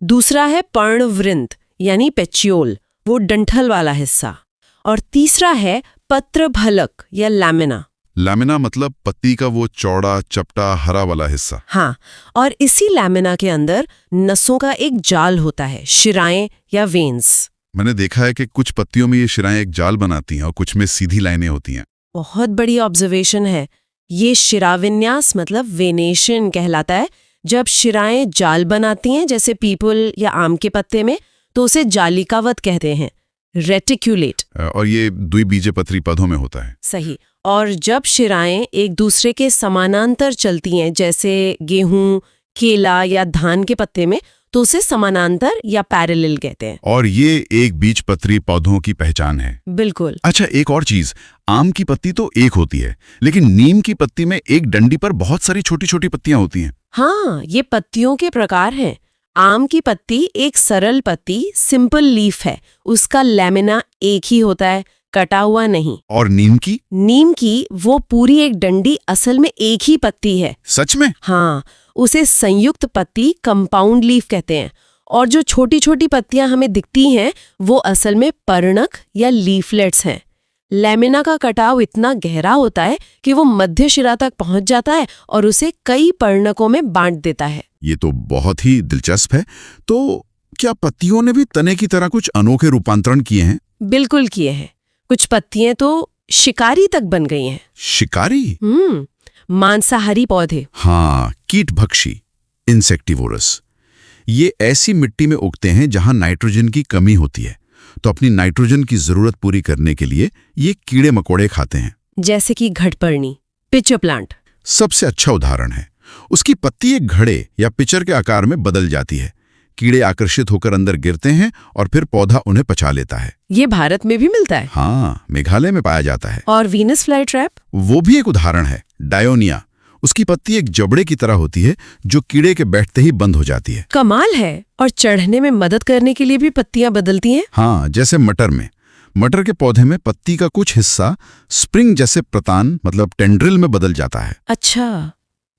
दूसरा है पर्णवृंत यानी पेच्योल, वो डंठल वाला हिस्सा। और तीसरा है पत्रफलक या लैमिना। लैमिना मतलब पत्ती का वो चौड़ा चपटा हरा वाला हिस्सा। हाँ, और इसी लैमिना के अंदर नसों का एक जाल होता है, शिराएं या वेन्स। मैंने देखा है कि कुछ पत्तियों में ये शिराएं एक जाल बनाती हैं और कुछ में सीधी लाइनें होती हैं। बहुत बड़ी ऑब्जर्वेशन है। ये शिराविन्यास मतलब वेनेशन कहलाता है। जब शिराएं जाल बनाती हैं जैसे पीपल या आम के पत्ते में, तो उसे जालिकावत कहते हैं, रेटिक्यूलेट। और ये द्विबीजपत्री पौधों में होता है। सही। और जब शिराएं एक दूसरे के समानांतर चलती हैं जैसे गेहूं, केला या धान के पत्ते में, तो उसे समानांतर या पैरेलल कहते हैं। और ये एक बीजपत्री पौधों की पहचान है। बिल्कुल। अच्छा, एक और चीज, आम की पत्ती तो एक होती है, लेकिन नीम की पत्ती में एक डंडी पर बहुत सारी छोटी छोटी पत्तियां होती हैं। हाँ, ये पत्तियों के प्रकार हैं। आम की पत्ती एक सरल पत्ती, सिंपल लीफ है, उसका लैमिना एक ही होता है, कटा हुआ नहीं। और नीम की? नीम की वो पूरी एक डंडी, असल में एक ही पत्ती है। सच में? हाँ, उसे संयुक्त पत्ती, कंपाउंड लीफ कहते हैं। और जो छोटी छोटी पत्तियां हमें दिखती हैं वो असल में पर्णक या लीफलेट्स हैं। लैमिना का कटाव इतना गहरा होता है कि वो मध्य शिरा तक पहुंच जाता है और उसे कई पर्णकों में बांट देता है। ये तो बहुत ही दिलचस्प है। तो क्या पत्तियों ने भी तने की तरह कुछ अनोखे रूपांतरण किए हैं? बिल्कुल किए हैं। कुछ पत्तियां तो शिकारी तक बन गई हैं। शिकारी? मांसाहारी पौधे। हाँ, कीटभक्षी, इंसेक्टिवोरस। ये ऐसी मिट्टी में उगते हैं जहां नाइट्रोजन की कमी होती है, तो अपनी नाइट्रोजन की जरूरत पूरी करने के लिए ये कीड़े मकोड़े खाते हैं। जैसे कि घटपर्णी, पिचर प्लांट सबसे अच्छा उदाहरण है। उसकी पत्ती एक घड़े या पिचर के आकार में बदल जाती है। कीड़े आकर्षित होकर अंदर गिरते हैं और फिर पौधा उन्हें पचा लेता है। ये भारत में भी मिलता है। हाँ, मेघालय में पाया जाता है। और वीनस फ्लाई ट्रैप? वो भी एक उदाहरण है। डायोनिया, उसकी पत्ती एक जबड़े की तरह होती है जो कीड़े के बैठते ही बंद हो जाती है। कमाल है। और चढ़ने में मदद करने के लिए भी पत्तियां बदलती हैं? हाँ, जैसे मटर में। मटर के पौधे में पत्ती का कुछ हिस्सा स्प्रिंग जैसे प्रतान मतलब टेंड्रिल में बदल जाता है। अच्छा,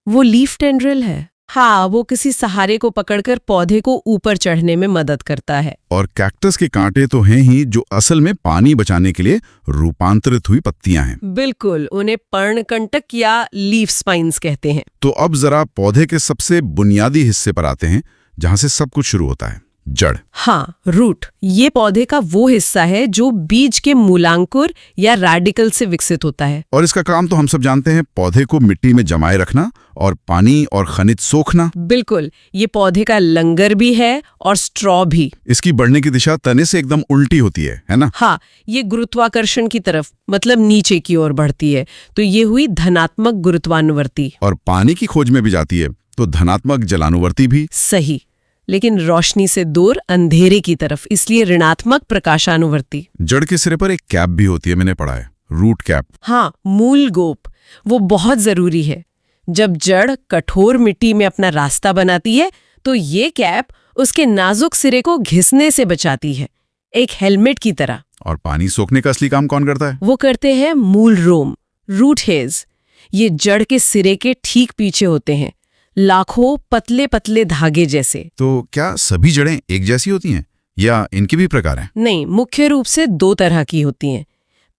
वो लीफ टेंड्रिल है। हाँ, वो किसी सहारे को पकड़कर पौधे को ऊपर चढ़ने में मदद करता है। और कैक्टस के कांटे तो हैं ही जो असल में पानी बचाने के लिए रूपांतरित हुई पत्तियां हैं। बिल्कुल, उन्हें पर्णकंटक या लीफ स्पाइन्स कहते हैं। तो अब जरा पौधे के सबसे बुनियादी हिस्से पर आते हैं जहां से सब कुछ शुरू होता है, जड़। हाँ, रूट। ये पौधे का वो हिस्सा है जो बीज के मूलांकुर या रेडिकल से विकसित होता है। और इसका काम तो हम सब जानते हैं, पौधे को मिट्टी में जमाए रखना और पानी और खनिज सोखना। बिल्कुल, ये पौधे का लंगर भी है और स्ट्रॉ भी। इसकी बढ़ने की दिशा तने से एकदम उल्टी होती है ना? हाँ, ये गुरुत्वाकर्षण की तरफ मतलब नीचे की ओर बढ़ती है, तो ये हुई धनात्मक गुरुत्वानुवर्ती। और पानी की खोज में भी जाती है तो धनात्मक जलानुवर्ती भी। सही। लेकिन रोशनी से दूर अंधेरे की तरफ, इसलिए ऋणात्मक प्रकाशानुवर्ती। जड़ के सिरे पर एक कैप भी होती है, मैंने पढ़ा है, रूट कैप। हाँ, मूल गोप, वो बहुत जरूरी है। जब जड़ कठोर मिट्टी में अपना रास्ता बनाती है तो ये कैप उसके नाजुक सिरे को घिसने से बचाती है, एक हेलमेट की तरह। और पानी सोखने का असली काम कौन करता है? वो करते हैं मूल रोम, रूट हेयर्स। ये जड़ के सिरे के ठीक पीछे होते हैं, लाखों पतले पतले धागे जैसे। तो क्या सभी जड़ें एक जैसी होती हैं या इनके भी प्रकार हैं? नहीं, मुख्य रूप से 2 तरह की होती हैं।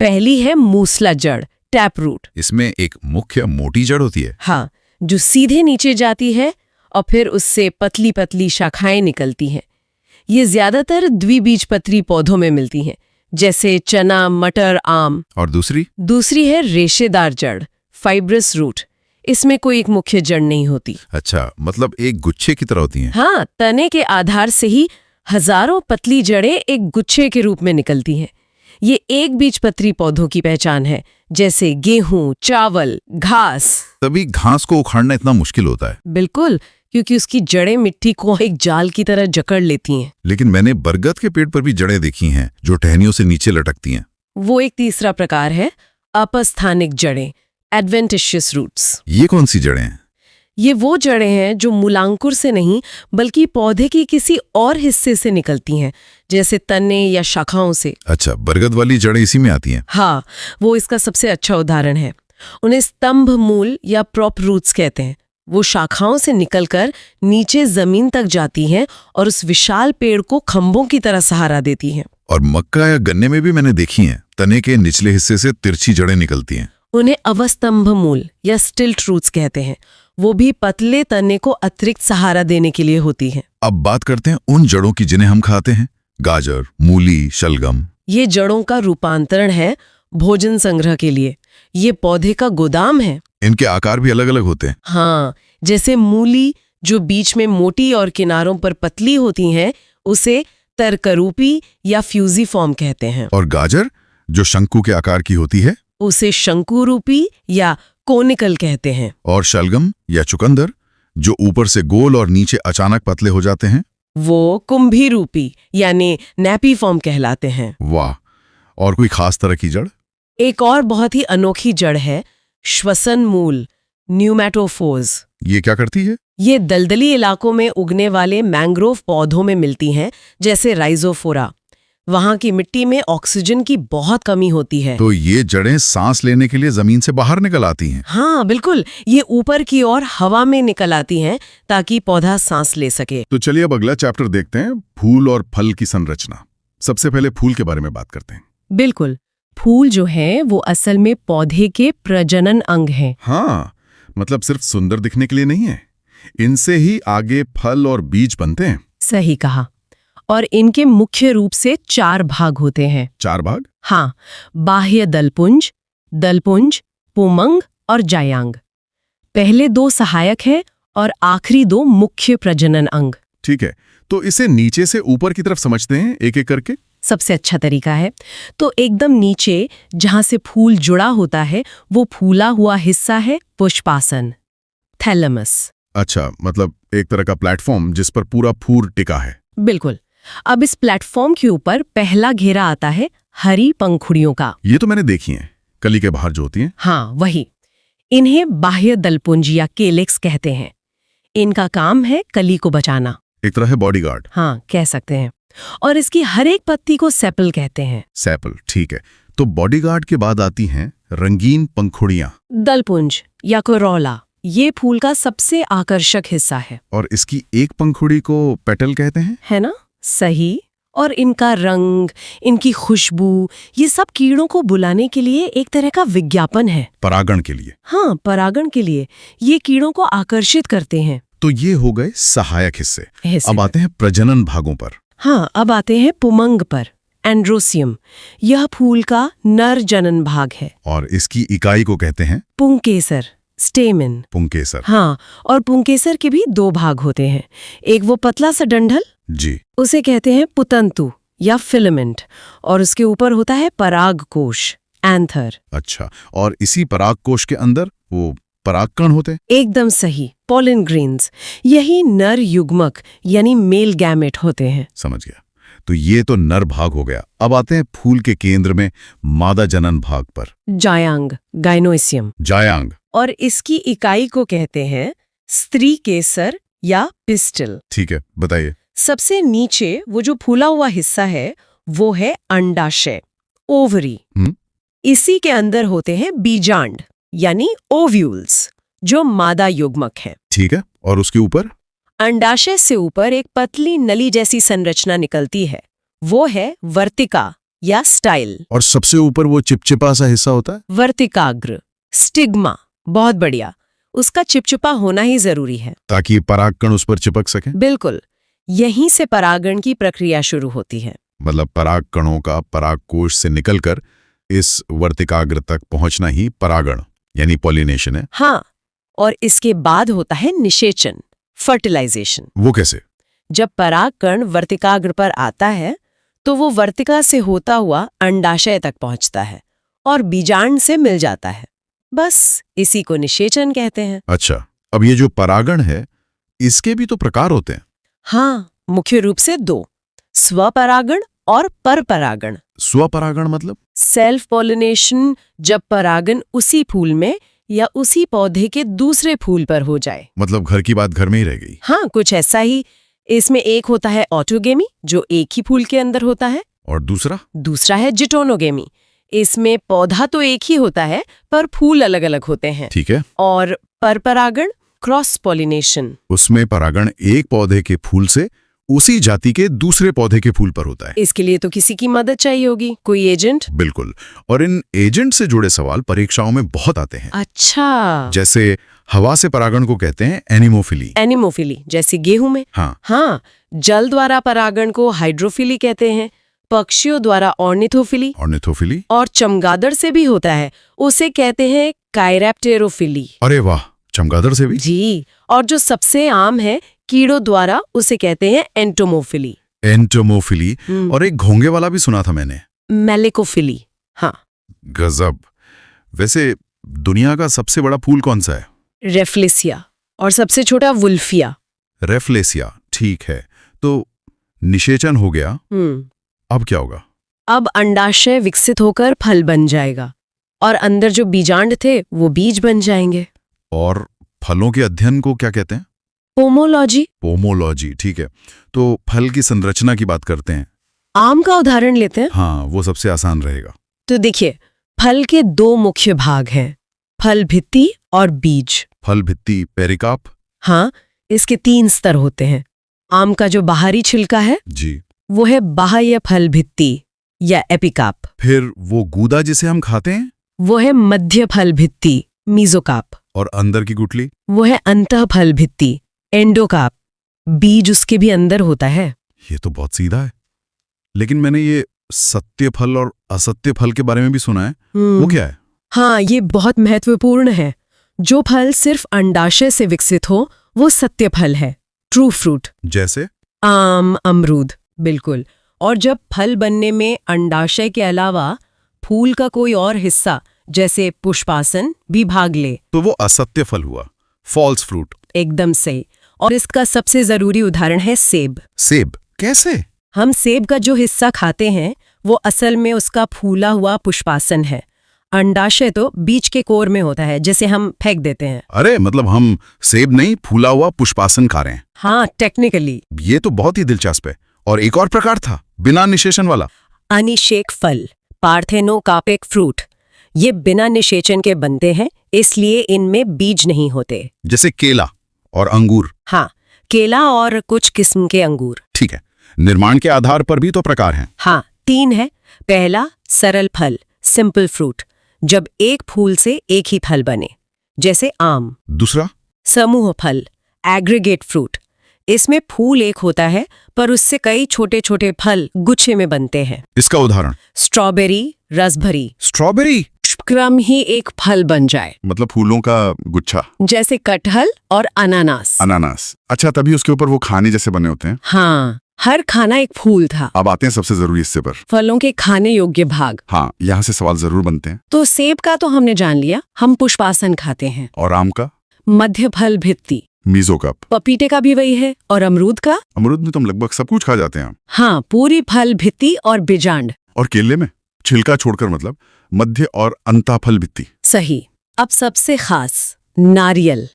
पहली है मूसला जड़, टैप रूट। इसमें एक मुख्य मोटी जड़ होती है। हाँ, जो सीधे नीचे जाती है और फिर उससे पतली पतली शाखाएं निकलती हैं। ये ज्यादातर द्विबीजपत्री पौधों में मिलती हैं, जैसे चना, मटर, आम। और दूसरी है रेशेदार जड़, फाइब्रस रूट। इसमें कोई एक मुख्य जड़ नहीं होती। अच्छा, मतलब एक गुच्छे की तरह होती हैं। हाँ, तने के आधार से ही हजारों पतली जड़ें एक गुच्छे के रूप में निकलती हैं। ये एक बीजपत्री पौधों की पहचान है, जैसे गेहूं, चावल, घास। तभी घास को उखाड़ना इतना मुश्किल होता है। बिल्कुल, क्योंकि उसकी जड़ें मिट्टी को एक जाल की तरह जकड़ लेती हैं। लेकिन मैंने बरगद के पेड़ पर भी जड़ें देखी हैं जो टहनियों से नीचे लटकती हैं। वो एक तीसरा प्रकार है, अपस्थानिक जड़ें, एडवेंटिशियस रूट्स। ये कौन सी जड़ें हैं? ये वो जड़ें हैं जो मूलांकुर से नहीं बल्कि पौधे की किसी और हिस्से से निकलती हैं, जैसे तने या शाखाओं से। अच्छा, बरगद वाली जड़ें इसी में आती हैं। हाँ, वो इसका सबसे अच्छा उदाहरण है। उन्हें स्तंभ मूल या प्रॉप रूट्स कहते हैं। वो शाखाओं से निकलकर नीचे जमीन तक जाती हैं और उस विशाल पेड़ को खंभों की तरह सहारा देती हैं। और मक्का या गन्ने में भी मैंने देखी हैं, तने के निचले हिस्से से तिरछी जड़ें निकलती हैं। उन्हें अवस्तंभ मूल या स्टिल्ट रूट्स कहते हैं। वो भी पतले तने को अतिरिक्त सहारा देने के लिए होती हैं। अब बात करते हैं उन जड़ों की जिन्हें हम खाते हैं, गाजर, मूली, शलगम। ये जड़ों का रूपांतरण है भोजन संग्रह के लिए। ये पौधे का गोदाम है। इनके आकार भी अलग अलग होते हैं। हाँ, जैसे मूली जो बीच में मोटी और किनारों पर पतली होती हैं, उसे तरकरूपी या फ्यूजिफॉर्म कहते हैं। और गाजर जो शंकु के आकार की होती है, उसे शंकुरूपी या कोनिकल कहते हैं। और शलगम या चुकंदर जो ऊपर से गोल और नीचे अचानक पतले हो जाते हैं, वो कुंभी रूपी यानी नैपीफॉर्म कहलाते हैं। वाह! और कोई खास तरह की जड़? एक और बहुत ही अनोखी जड़ है, श्वसन मूल, न्यूमैटोफोर्स। ये क्या करती है? ये दलदली इलाकों में उगने वाले मैंग्रोव पौधों में मिलती हैं, जैसे राइजोफोरा। वहां की मिट्टी में ऑक्सीजन की बहुत कमी होती है। तो ये जड़ें सांस लेने के लिए जमीन से बाहर निकल आती हैं। हाँ, बिल्कुल। ये ऊपर की ओर हवा में निकल आती हैं ताकि पौधा सांस ले सके। तो चलिए अब अगला चैप्टर देखते हैं, फूल और फल की संरचना। सबसे पहले फूल के बारे में बात करते हैं। बिल्कुल। फूल जो है वो असल में पौधे के प्रजनन अंग हैं। हाँ, मतलब सिर्फ सुंदर दिखने के लिए नहीं है। इनसे ही आगे फल और बीज बनते हैं। सही कहा। और इनके मुख्य रूप से 4 भाग होते हैं। 4 भाग? हाँ, बाह्य दलपुंज, पुमंग और जायांग। पहले 2 सहायक हैं और आखिरी 2 मुख्य प्रजनन अंग। ठीक है, तो इसे नीचे से ऊपर की तरफ समझते हैं एक एक करके। सबसे अच्छा तरीका है। तो एकदम नीचे जहां से फूल जुड़ा होता है वो फूला हुआ हिस्सा है पुष्पासन, थैलेमस। अच्छा, मतलब एक तरह का प्लेटफॉर्म जिस पर पूरा फूल टिका है। बिल्कुल। अब इस प्लेटफॉर्म के ऊपर पहला घेरा आता है हरी पंखुड़ियों का। ये तो मैंने देखी हैं, कली के बाहर जो होती हैं। हाँ, वही। इन्हें बाह्य दलपुंज या केलेक्स कहते हैं। इनका काम है कली को बचाना। एक तरह है बॉडीगार्ड। हाँ, कह सकते हैं। और इसकी हर एक पत्ती को सेपल कहते हैं। सेपल, ठीक है। तो बॉडीगार्ड के बाद आती हैं रंगीन पंखुड़ियां, दलपुंज या कोरोला। ये फूल का सबसे आकर्षक हिस्सा है। और इसकी एक पंखुड़ी को पेटल कहते हैं, है ना? सही। और इनका रंग, इनकी खुशबू, ये सब कीड़ों को बुलाने के लिए एक तरह का विज्ञापन है। परागण के लिए। हाँ, परागण के लिए ये कीड़ों को आकर्षित करते हैं। तो ये हो गए सहायक हिस्से। अब आते हैं प्रजनन भागों पर। हाँ, अब आते हैं पुमंग पर, एंड्रोसियम। यह फूल का नर जनन भाग है। और इसकी इकाई को कहते हैं पुंकेसर, स्टेमन। पुंकेसर। हाँ, और पुंकेसर के भी 2 भाग होते हैं। एक वो पतला सा डंठल, जी, उसे कहते हैं पुतंतु या फिलामेंट, और उसके ऊपर होता है परागकोश, एंथर। अच्छा, और इसी परागकोश के अंदर वो परागकण होते हैं। एकदम सही। पॉलन ग्रेन्स, यही नर युग्मक यानी मेल गैमेट होते हैं। समझ गया। तो ये तो नर भाग हो गया। अब आते हैं फूल के केंद्र में मादा जनन भाग पर। जायांग, गाइनोसियम। जायांग। और इसकी इकाई को कहते हैं स्त्री केसर या पिस्टल। ठीक है, बताइए। सबसे नीचे वो जो फूला हुआ हिस्सा है वो है अंडाशय, ओवरी। इसी के अंदर होते हैं बीजांड यानी ओव्यूल्स, जो मादा युग्मक है। ठीक है, और उसके ऊपर? अंडाशय से ऊपर एक पतली नली जैसी संरचना निकलती है, वो है वर्तिका या स्टाइल। और सबसे ऊपर वो चिपचिपा सा हिस्सा होता है? वर्तिकाग्र, स्टिग्मा। बहुत बढ़िया, उसका चिपचिपा होना ही जरूरी है ताकि परागकण उस पर चिपक सके। बिल्कुल, यहीं से परागण की प्रक्रिया शुरू होती है। मतलब परागकणों का परागकोश से निकलकर इस वर्तिकाग्र तक पहुंचना ही परागण यानी पॉलिनेशन है। हाँ, और इसके बाद होता है निषेचन, फर्टिलाइजेशन। वो कैसे? जब परागकण वर्तिकाग्र पर आता है तो वो वर्तिका से होता हुआ अंडाशय तक पहुंचता है और बीजांड से मिल जाता है। बस इसी को निषेचन कहते हैं। अच्छा, अब ये जो परागण है इसके भी तो प्रकार होते हैं? हाँ, मुख्य रूप से दो, स्वपरागण और परपरागण। स्वपरागण मतलब? सेल्फ पॉलिनेशन, जब परागण उसी फूल में या उसी पौधे के दूसरे फूल पर हो जाए। मतलब घर की बात घर में ही रह गई। हाँ, कुछ ऐसा ही। इसमें एक होता है ऑटोगेमी, जो एक ही फूल के अंदर होता है, और दूसरा है जिटोनोगेमी। इसमें पौधा तो एक ही होता है पर फूल अलग अलग होते हैं। ठीक है। और परपरागण, क्रॉस पॉलिनेशन। उसमें परागण एक पौधे के फूल से उसी जाति के दूसरे पौधे के फूल पर होता है। इसके लिए तो किसी की मदद चाहिए होगी, कोई एजेंट। बिल्कुल, और इन एजेंट से जुड़े सवाल परीक्षाओं में बहुत आते हैं। अच्छा। जैसे हवा से परागण को कहते हैं एनिमोफिली। एनिमोफिली, जैसे गेहूं में। हाँ, जल द्वारा परागण को हाइड्रोफिली कहते हैं, पक्षियों द्वारा ऑर्निथोफिली, और चमगादड़ से भी होता है, उसे कहते हैं कायरैप्टेरोफिली। अरे वाह, चमगादड़ से भी? जी, और जो सबसे आम है कीड़ों द्वारा, उसे कहते हैं एंटोमोफिली। और एक घोंगे वाला भी सुना था मैंने, मेलेकोफिली। हाँ, गजब। वैसे दुनिया का सबसे बड़ा फूल कौन सा है? रेफ्लेसिया, और सबसे छोटा वुल्फिया। रेफ्लेसिया, ठीक है। तो निषेचन हो गया, अब क्या होगा? अब अंडाशय विकसित होकर फल बन जाएगा और अंदर जो बीजांड थे वो बीज बन जाएंगे। और फलों के अध्ययन को क्या कहते हैं? पोमोलॉजी, ठीक है। तो फल की संरचना की बात करते हैं। आम का उदाहरण लेते हैं। हाँ, वो सबसे आसान रहेगा। तो देखिए, फल के दो मुख्य भाग हैं, फल भित्ति और बीज। फल भित्ति, पेरिकाप। हाँ, इसके 3 स्तर होते हैं। आम का जो बाहरी छिलका है जी, वो है बाह्य फल भित्ति या एपिकाप। फिर वो गूदा जिसे हम खाते हैं वो है मध्य फल भित्ति, मीजोकाप। और अंदर की गुठली वो है अंतः फल भित्ति, एंडोकाप। बीज उसके भी अंदर होता है। ये तो बहुत सीधा है। लेकिन मैंने ये सत्य फल और असत्य फल के बारे में भी सुना है, वो क्या है? हाँ, ये बहुत महत्वपूर्ण है। जो फल सिर्फ अंडाशय से विकसित हो वो सत्य फल है, ट्रू फ्रूट। जैसे आम, अमरूद। बिल्कुल। और जब फल बनने में अंडाशय के अलावा फूल का कोई और हिस्सा जैसे पुष्पासन भी भाग ले तो वो असत्य फल हुआ, फॉल्स फ्रूट। एकदम सही। और इसका सबसे जरूरी उदाहरण है सेब। सेब कैसे? हम सेब का जो हिस्सा खाते हैं वो असल में उसका फूला हुआ पुष्पासन है। अंडाशय तो बीज के कोर में होता है, जिसे हम फेंक देते हैं। अरे मतलब हम सेब नहीं, फूला हुआ पुष्पासन खा रहे हैं। हाँ, टेक्निकली। ये तो बहुत ही दिलचस्प है। और एक और प्रकार था बिना निषेचन वाला, अनिषेक फल, पार्थेनोकार्पिक फ्रूट। ये बिना निषेचन के बनते हैं, इसलिए इनमें बीज नहीं होते। जैसे केला और अंगूर। हाँ, केला और कुछ किस्म के अंगूर। ठीक है। निर्माण के आधार पर भी तो प्रकार हैं। हाँ, 3 है। पहला, सरल फल, सिंपल फ्रूट, जब एक फूल से एक ही फल बने, जैसे आम। दूसरा, समूह फल, एग्रीगेट फ्रूट। इसमें फूल एक होता है पर उससे कई छोटे छोटे फल गुच्छे में बनते हैं। इसका उदाहरण? स्ट्रॉबेरी, रसभरी। स्ट्रॉबेरी क्रम ही एक फल बन जाए, मतलब फूलों का गुच्छा। जैसे कटहल और अनानास। अच्छा, तभी उसके ऊपर वो खाने जैसे बने होते हैं। हाँ, हर खाना एक फूल था। अब आते हैं सबसे जरूरी हिस्से पर, फलों के खाने योग्य भाग। हाँ, यहाँ से सवाल जरूर बनते हैं। तो सेब का तो हमने जान लिया, हम पुष्पासन खाते हैं। और आम का? मध्य फल भित्ति, मीजोकाप। पपीते का भी वही है। और अमरूद का? अमरूद में तो हम लगभग सब कुछ खा जाते हैं। हाँ, पूरी फल भित्ति और बीजांड। और केले में छिलका छोड़कर, मतलब मध्य और अंताफल भित्ति। सही। अब सबसे खास नारियल,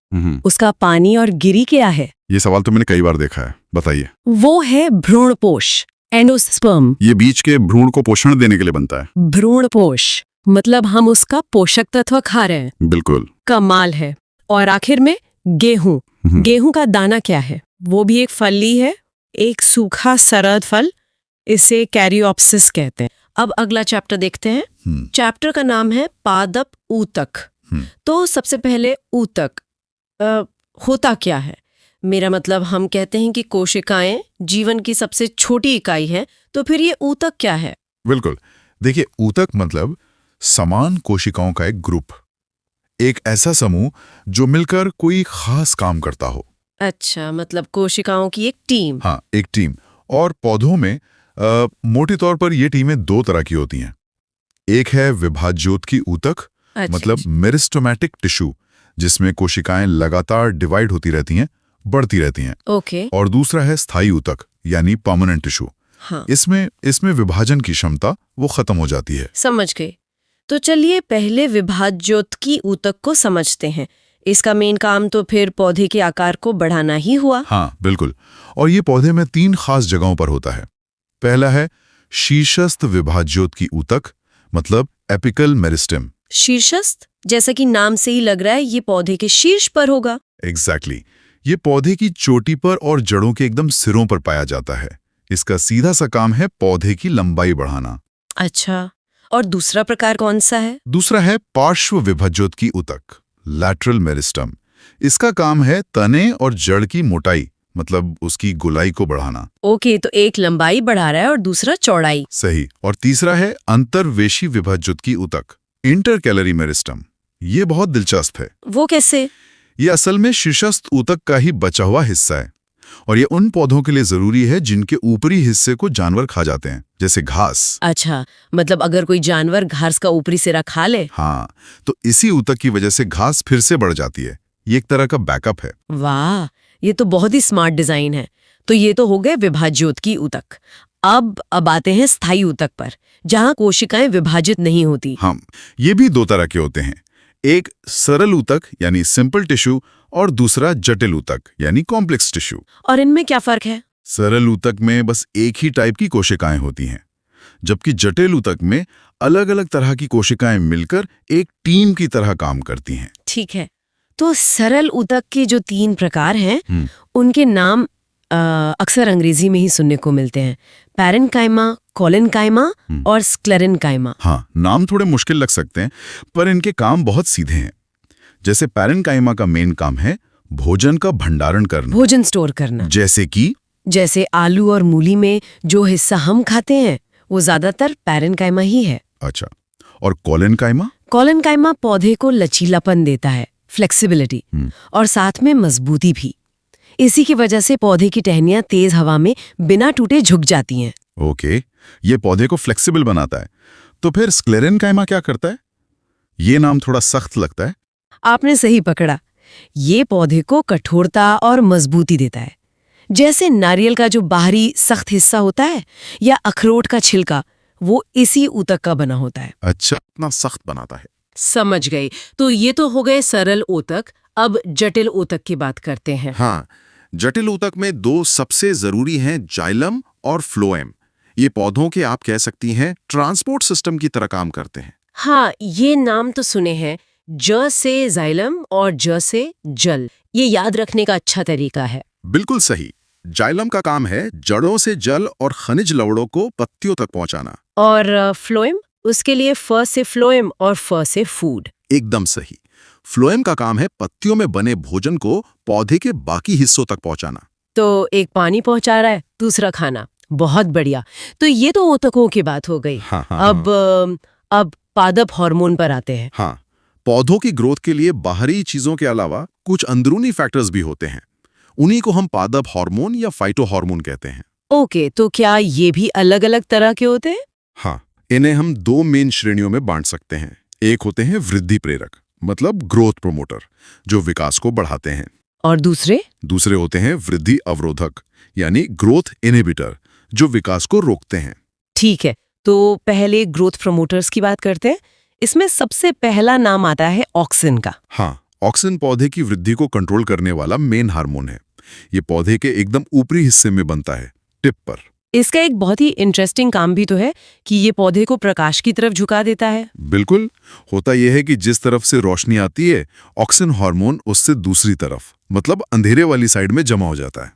उसका पानी और गिरी क्या है? ये सवाल तो मैंने कई बार देखा है, बताइए। वो है भ्रूणपोष, एंडोस्पर्म। ये बीज के भ्रूण को पोषण देने के लिए बनता है। भ्रूणपोष मतलब हम उसका पोषक तत्व खा रहे हैं। बिल्कुल। कमाल है। और आखिर में गेहूं। गेहूं का दाना क्या है? वो भी एक फली है, एक सूखा सरद फल। इसे कैरियोप्सिस कहते हैं। अब अगला चैप्टर देखते हैं। चैप्टर का नाम है पादप ऊतक। तो सबसे पहले ऊतक होता क्या है? मेरा मतलब, हम कहते हैं कि कोशिकाएं जीवन की सबसे छोटी इकाई है, तो फिर ये ऊतक क्या है? बिल्कुल। देखिए, ऊतक मतलब समान कोशिकाओं का एक ग्रुप, एक ऐसा समूह जो मिलकर कोई खास काम करता हो। अच्छा, मतलब कोशिकाओं की एक टीम। हाँ, एक टीम। और पौधों में मोटे तौर पर ये टीमें दो तरह की होती हैं। एक है विभाज्योतकी ऊतक, मतलब मेरिस्टेमेटिक टिश्यू, जिसमें कोशिकाएं लगातार डिवाइड होती रहती हैं, बढ़ती रहती हैं। ओके। और दूसरा है स्थायी ऊतक, यानी परमानेंट टिश्यू। हाँ। इसमें विभाजन की क्षमता वो खत्म हो जाती है। समझ गए। तो चलिए पहले विभाज्योतकी ऊतक को समझते हैं। इसका मेन काम तो फिर पौधे के आकार को बढ़ाना ही हुआ। हाँ, बिल्कुल। और ये पौधे में 3 खास जगहों पर होता है। पहला है शीर्षस्थ विभाज्योतकी ऊतक, मतलब एपिकल मेरिस्टेम। शीर्षस्थ, जैसा कि नाम से ही लग रहा है, ये पौधे के शीर्ष पर होगा। एग्जैक्टली। ये पौधे की चोटी पर और जड़ों के एकदम सिरों पर पाया जाता है। इसका सीधा सा काम है पौधे की लंबाई बढ़ाना। अच्छा, और दूसरा प्रकार कौन सा है? दूसरा है पार्श्व विभाज्योतकी ऊतक, लैटरल मेरिस्टम। इसका काम है तने और जड़ की मोटाई, मतलब उसकी गोलाई को बढ़ाना। ओके, तो एक लंबाई बढ़ा रहा है और दूसरा चौड़ाई। सही। और तीसरा है अंतर्वेशी विभाज्योतकी ऊतक, इंटरकैलरी मेरिस्टम। ये बहुत दिलचस्प है। वो कैसे? ये असल में शीर्षस्थ ऊतक का ही बचा हुआ हिस्सा है, और ये उन पौधों के लिए जरूरी है जिनके ऊपरी हिस्से को जानवर खा जाते हैं, जैसे घास। अच्छा, मतलब अगर कोई जानवर घास का ऊपरी सिरा खा ले? हाँ, तो इसी ऊतक की वजह से घास फिर से बढ़ जाती है। ये एक तरह का बैकअप है। वाह, ये तो बहुत ही स्मार्ट डिजाइन है। तो ये तो हो गए विभाज्योतकी ऊतक। अब आते हैं स्थायी ऊतक पर, जहां कोशिकाएं विभाजित नहीं होती। हाँ, ये भी 2 तरह के होते हैं। एक सरल ऊतक यानी सिंपल टिश्यू, और दूसरा जटिल ऊतक यानी कॉम्प्लेक्स टिश्यू। और इनमें क्या फर्क है? सरल ऊतक में बस एक ही टाइप की कोशिकाएं होती हैं, जबकि जटिल ऊतक में अलग अलग तरह की कोशिकाएं मिलकर एक टीम की तरह काम करती हैं। ठीक है, तो सरल ऊतक के जो 3 प्रकार हैं, उनके नाम अक्सर अंग्रेजी में ही सुनने को मिलते हैं। पैरेन्काइमा, कोलेन्काइमा और स्क्लेरेन्काइमा। हाँ, नाम थोड़े मुश्किल लग सकते हैं, पर इनके काम बहुत सीधे हैं। जैसे पैरेन्काइमा का मेन काम है भोजन का भंडारण करना, भोजन स्टोर करना। जैसे आलू और मूली में जो हिस्सा हम खाते हैं, वो ज्यादातर पैरेन्काइमा ही है। अच्छा, और कोलेन्काइमा? कोलेन्काइमा पौधे को लचीलापन देता है, फ्लेक्सिबिलिटी, और साथ में मजबूती भी। इसी की वजह से पौधे की टहनियां तेज हवा में बिना टूटे झुक जाती हैं। ओके, ये पौधे को फ्लेक्सिबल बनाता है। तो फिर स्क्लेरेन्काइमा क्या करता है? ये नाम थोड़ा सख्त लगता है। आपने सही पकड़ा। ये पौधे को कठोरता और मजबूती देता है। जैसे नारियल का जो बाहरी सख्त हिस्सा होता है, या अखरोट का छिलका, वो इसी ऊतक का बना होता है। अच्छा, इतना सख्त बनाता है। समझ गई। तो ये तो हो गए सरल ऊतक। अब जटिल ऊतक की बात करते हैं। हाँ, जटिल ऊतक में 2 सबसे जरूरी हैं, जाइलम और फ्लोएम। ये पौधों के, आप कह सकती हैं, ट्रांसपोर्ट सिस्टम की तरह काम करते हैं। हाँ, ये नाम तो सुने हैं। ज से जाइलम और ज से जल। ये याद रखने का अच्छा तरीका है। बिल्कुल सही। जाइलम का काम है जड़ों से जल और खनिज लवणों को पत्तियों तक पहुंचाना। और फ्लोएम, उसके लिए फ से फ्लोएम और फ से फूड। एकदम सही। फ्लोएम का काम है पत्तियों में बने भोजन को पौधे के बाकी हिस्सों तक पहुंचाना। तो एक पानी पहुंचा रहा है, दूसरा खाना। बहुत बढ़िया। तो ये तो ऊतकों की बात हो गई। हाँ, अब पादप हार्मोन पर आते हैं। हाँ, पौधों की ग्रोथ के लिए बाहरी चीजों के अलावा कुछ अंदरूनी फैक्टर्स भी होते हैं। उन्हीं को हम पादप हार्मोन या फाइटो हार्मोन कहते हैं। ओके, तो क्या ये भी अलग अलग तरह के होते हैं? हाँ, इन्हें हम 2 मेन श्रेणियों में बांट सकते हैं। एक होते हैं वृद्धि प्रेरक, मतलब ग्रोथ प्रोमोटर, जो विकास को बढ़ाते हैं। और दूसरे होते हैं वृद्धि अवरोधक यानी ग्रोथ इनहिबिटर, जो विकास को रोकते हैं। ठीक है, तो पहले ग्रोथ प्रमोटर्स की बात करते हैं। इसमें सबसे पहला नाम आता है ऑक्सिन का। हाँ, ऑक्सिन पौधे की वृद्धि को कंट्रोल करने वाला मेन हार्मोन है। ये पौधे के एकदम ऊपरी हिस्से में बनता है, टिप पर। इसका एक बहुत ही इंटरेस्टिंग काम भी तो है कि ये पौधे को प्रकाश की तरफ झुका देता है। बिल्कुल, होता यह है कि जिस तरफ से रोशनी आती है, ऑक्सिन हार्मोन उससे दूसरी तरफ, मतलब अंधेरे वाली साइड में जमा हो जाता है।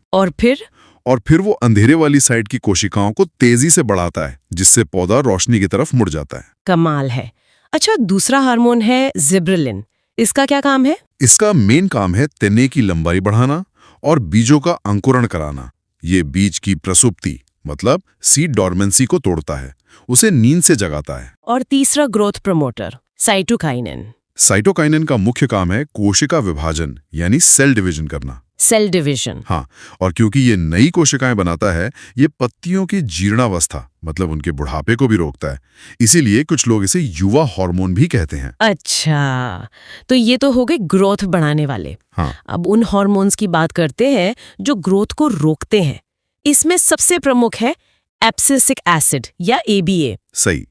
और फिर वो अंधेरे वाली साइड की कोशिकाओं को तेजी से बढ़ाता है, जिससे पौधा रोशनी की तरफ मुड़ जाता है। कमाल है। अच्छा, दूसरा हार्मोन है जिब्रेलिन। इसका क्या काम है? इसका मेन काम है तने की लंबाई बढ़ाना और बीजों का अंकुरण कराना। ये बीज की प्रसुप्ति मतलब सीड डॉर्मेंसी को तोड़ता है, उसे नींद से जगाता है। और तीसरा ग्रोथ प्रमोटर साइटोकाइनिन। साइटोकाइनिन का मुख्य काम है कोशिका विभाजन यानी सेल डिवीजन करना। Cell division. हाँ, और क्योंकि ये नई कोशिकाएं बनाता है, ये पत्तियों की जीर्णावस्था मतलब उनके बुढ़ापे को भी रोकता है। इसीलिए कुछ लोग इसे युवा हार्मोन भी कहते हैं। अच्छा, तो ये तो हो गए ग्रोथ बढ़ाने वाले। हाँ। अब उन हार्मोन्स की बात करते हैं जो ग्रोथ को रोकते हैं। इसमें सबसे प्रमुख है एब्सिसिक एसिड या ABA। सही,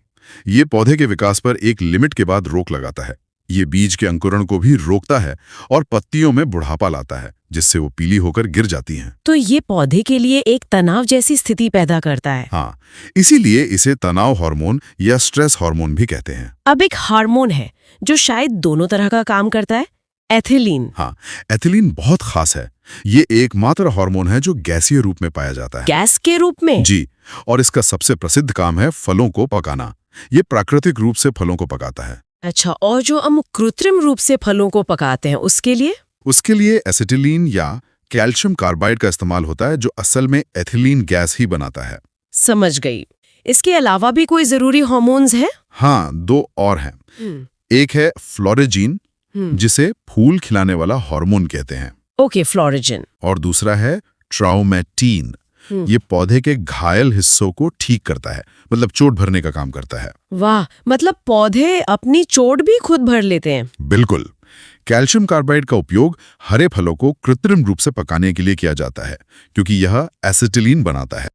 ये पौधे के विकास पर एक लिमिट के बाद रोक लगाता है। ये बीज के अंकुरण को भी रोकता है और पत्तियों में बुढ़ापा लाता है, जिससे वो पीली होकर गिर जाती हैं। तो ये पौधे के लिए एक तनाव जैसी स्थिति पैदा करता है। हाँ, इसीलिए इसे तनाव हार्मोन या स्ट्रेस हार्मोन भी कहते हैं। अब एक हार्मोन है जो शायद दोनों तरह का काम करता है, एथिलीन। हाँ, एथिलीन बहुत खास है। ये एकमात्र हार्मोन है जो गैसीय रूप में पाया जाता है। गैस के रूप में? जी, और इसका सबसे प्रसिद्ध काम है फलों को पकाना। ये प्राकृतिक रूप से फलों को पकाता है। अच्छा, और जो हम कृत्रिम रूप से फलों को पकाते हैं उसके लिए एसिटिलीन या कैल्शियम कार्बाइड का इस्तेमाल होता है, जो असल में एथिलीन गैस ही बनाता है। समझ गई। इसके अलावा भी कोई जरूरी हार्मोन्स हैं? हाँ, 2 और हैं। एक है फ्लोरेजीन, जिसे फूल खिलाने वाला हार्मोन कहते हैं। ओके, फ्लोरेजिन। और दूसरा है ट्राउमेटीन। ये पौधे के घायल हिस्सों को ठीक करता है, मतलब चोट भरने का काम करता है। वाह, मतलब पौधे अपनी चोट भी खुद भर लेते हैं। बिल्कुल। कैल्शियम कार्बाइड का उपयोग हरे फलों को कृत्रिम रूप से पकाने के लिए किया जाता है, क्योंकि यह एसिटिलीन बनाता है।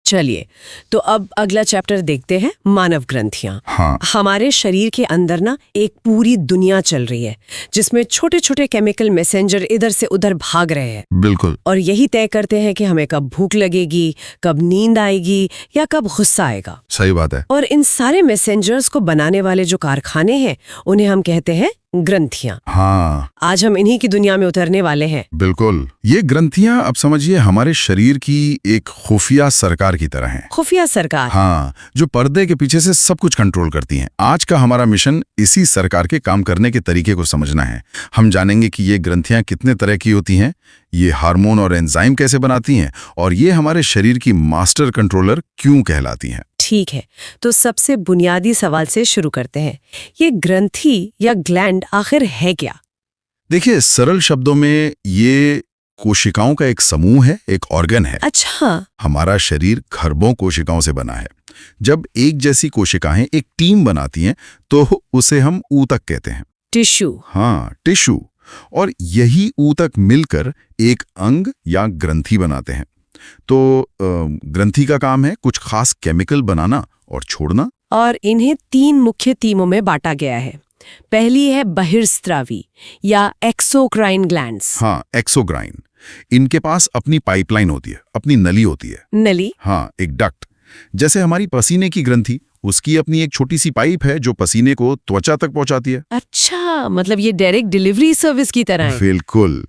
चलिए, तो अब अगला चैप्टर देखते हैं, मानव ग्रंथियां। हाँ। हमारे शरीर के अंदर ना एक पूरी दुनिया चल रही है, जिसमें छोटे छोटे केमिकल मैसेंजर इधर से उधर भाग रहे हैं। बिल्कुल। और यही तय करते हैं कि हमें कब भूख लगेगी, कब नींद आएगी या कब गुस्सा आएगा। सही बात है। और इन सारे मैसेंजर्स को बनाने वाले जो कारखाने हैं, उन्हें हम कहते हैं ग्रंथियां। हाँ, आज हम इन्हीं की दुनिया में उतरने वाले हैं। बिल्कुल। ये ग्रंथियां अब समझिए हमारे शरीर की एक खुफिया सरकार की तरह हैं। खुफिया सरकार? हाँ, जो पर्दे के पीछे से सब कुछ कंट्रोल करती हैं। आज का हमारा मिशन इसी सरकार के काम करने के तरीके को समझना है। हम जानेंगे कि ये ग्रंथियां कितने तरह की होती हैं, ये हार्मोन और एंजाइम कैसे बनाती हैं, और ये हमारे शरीर की मास्टर कंट्रोलर क्यों कहलाती हैं। ठीक है, तो सबसे बुनियादी सवाल से शुरू करते हैं। ये ग्रंथि या ग्लैंड आखिर है क्या? देखिए, सरल शब्दों में ये कोशिकाओं का एक समूह है, एक ऑर्गन है। अच्छा। हमारा शरीर खरबों कोशिकाओं से बना है। जब एक जैसी कोशिकाएं एक टीम बनाती हैं, तो उसे हम ऊतक कहते हैं। टिश्यू? हाँ, टिश्यू। और यही ऊतक मिलकर एक अंग या ग्रंथि बनाते हैं। तो ग्रंथि का काम है कुछ खास केमिकल बनाना और छोड़ना। और इन्हें 3 मुख्य टीमों में बांटा गया है। पहली है बहिर्स्त्रावी या एक्सोक्राइन ग्लैंड्स। हाँ, एक्सोक्राइन। इनके पास अपनी पाइपलाइन होती है, अपनी नली होती है। नली? हाँ, एक डक्ट। जैसे हमारी पसीने की ग्रंथि, उसकी अपनी एक छोटी सी पाइप है जो पसीने को त्वचा तक पहुंचाती है। अच्छा, मतलब ये डायरेक्ट डिलीवरी सर्विस की तरह है। बिल्कुल।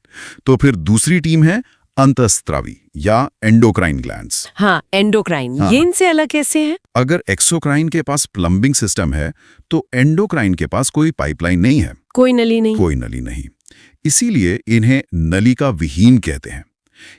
तो फिर दूसरी टीम है अंतःस्त्रावी या एंडोक्राइन ग्लैंड्स। हाँ, एंडोक्राइन। हाँ। ये इनसे अलग कैसे है? अगर एक्सोक्राइन के पास प्लम्बिंग सिस्टम है, तो एंडोक्राइन के पास कोई पाइपलाइन नहीं है। कोई नली नहीं? कोई नली नहीं। इसीलिए इन्हें नलिका विहीन कहते हैं।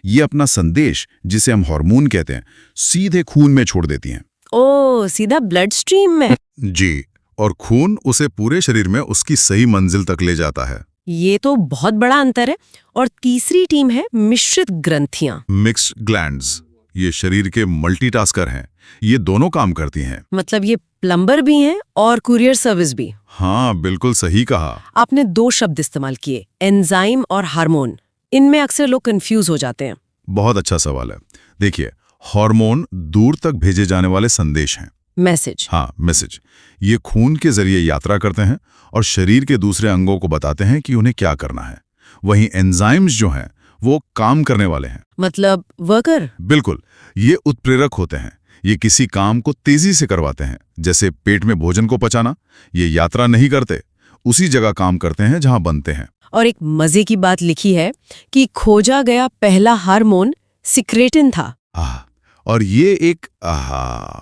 ये अपना संदेश, जिसे हम हार्मोन कहते हैं, सीधे खून में छोड़ देती हैं। ओ, सीधा ब्लड स्ट्रीम में? जी, और खून उसे पूरे शरीर में उसकी सही मंजिल तक ले जाता है। ये तो बहुत बड़ा अंतर है। और तीसरी टीम है मिश्रित ग्रंथियां। मिक्स्ड ग्लैंड्स ये शरीर के मल्टीटास्कर हैं। ये दोनों काम करती हैं। मतलब ये प्लम्बर भी हैं और कुरियर सर्विस भी। हाँ, बिल्कुल सही कहा। आपने 2 शब्द इस्तेमाल किए, एंजाइम और हार्मोन। इनमें अक्सर लोग कंफ्यूज हो जाते हैं। बहुत अच्छा सवाल है। देखिए, हार्मोन दूर तक भेजे जाने वाले संदेश हैं। मैसेज। हाँ, मैसेज। ये खून के जरिए यात्रा करते हैं और शरीर के दूसरे अंगों को बताते हैं कि उन्हें क्या करना है। वहीं एंजाइम्स जो हैं वो काम करने वाले हैं। मतलब वर्कर। बिल्कुल, ये उत्प्रेरक होते हैं। ये किसी काम को तेजी से करवाते हैं, जैसे पेट में भोजन को पचाना। ये यात्रा नहीं करते, उसी जगह काम करते हैं जहां बनते हैं। और एक मजे की बात लिखी है कि खोजा गया पहला हार्मोन सिक्रेटिन था। और ये एक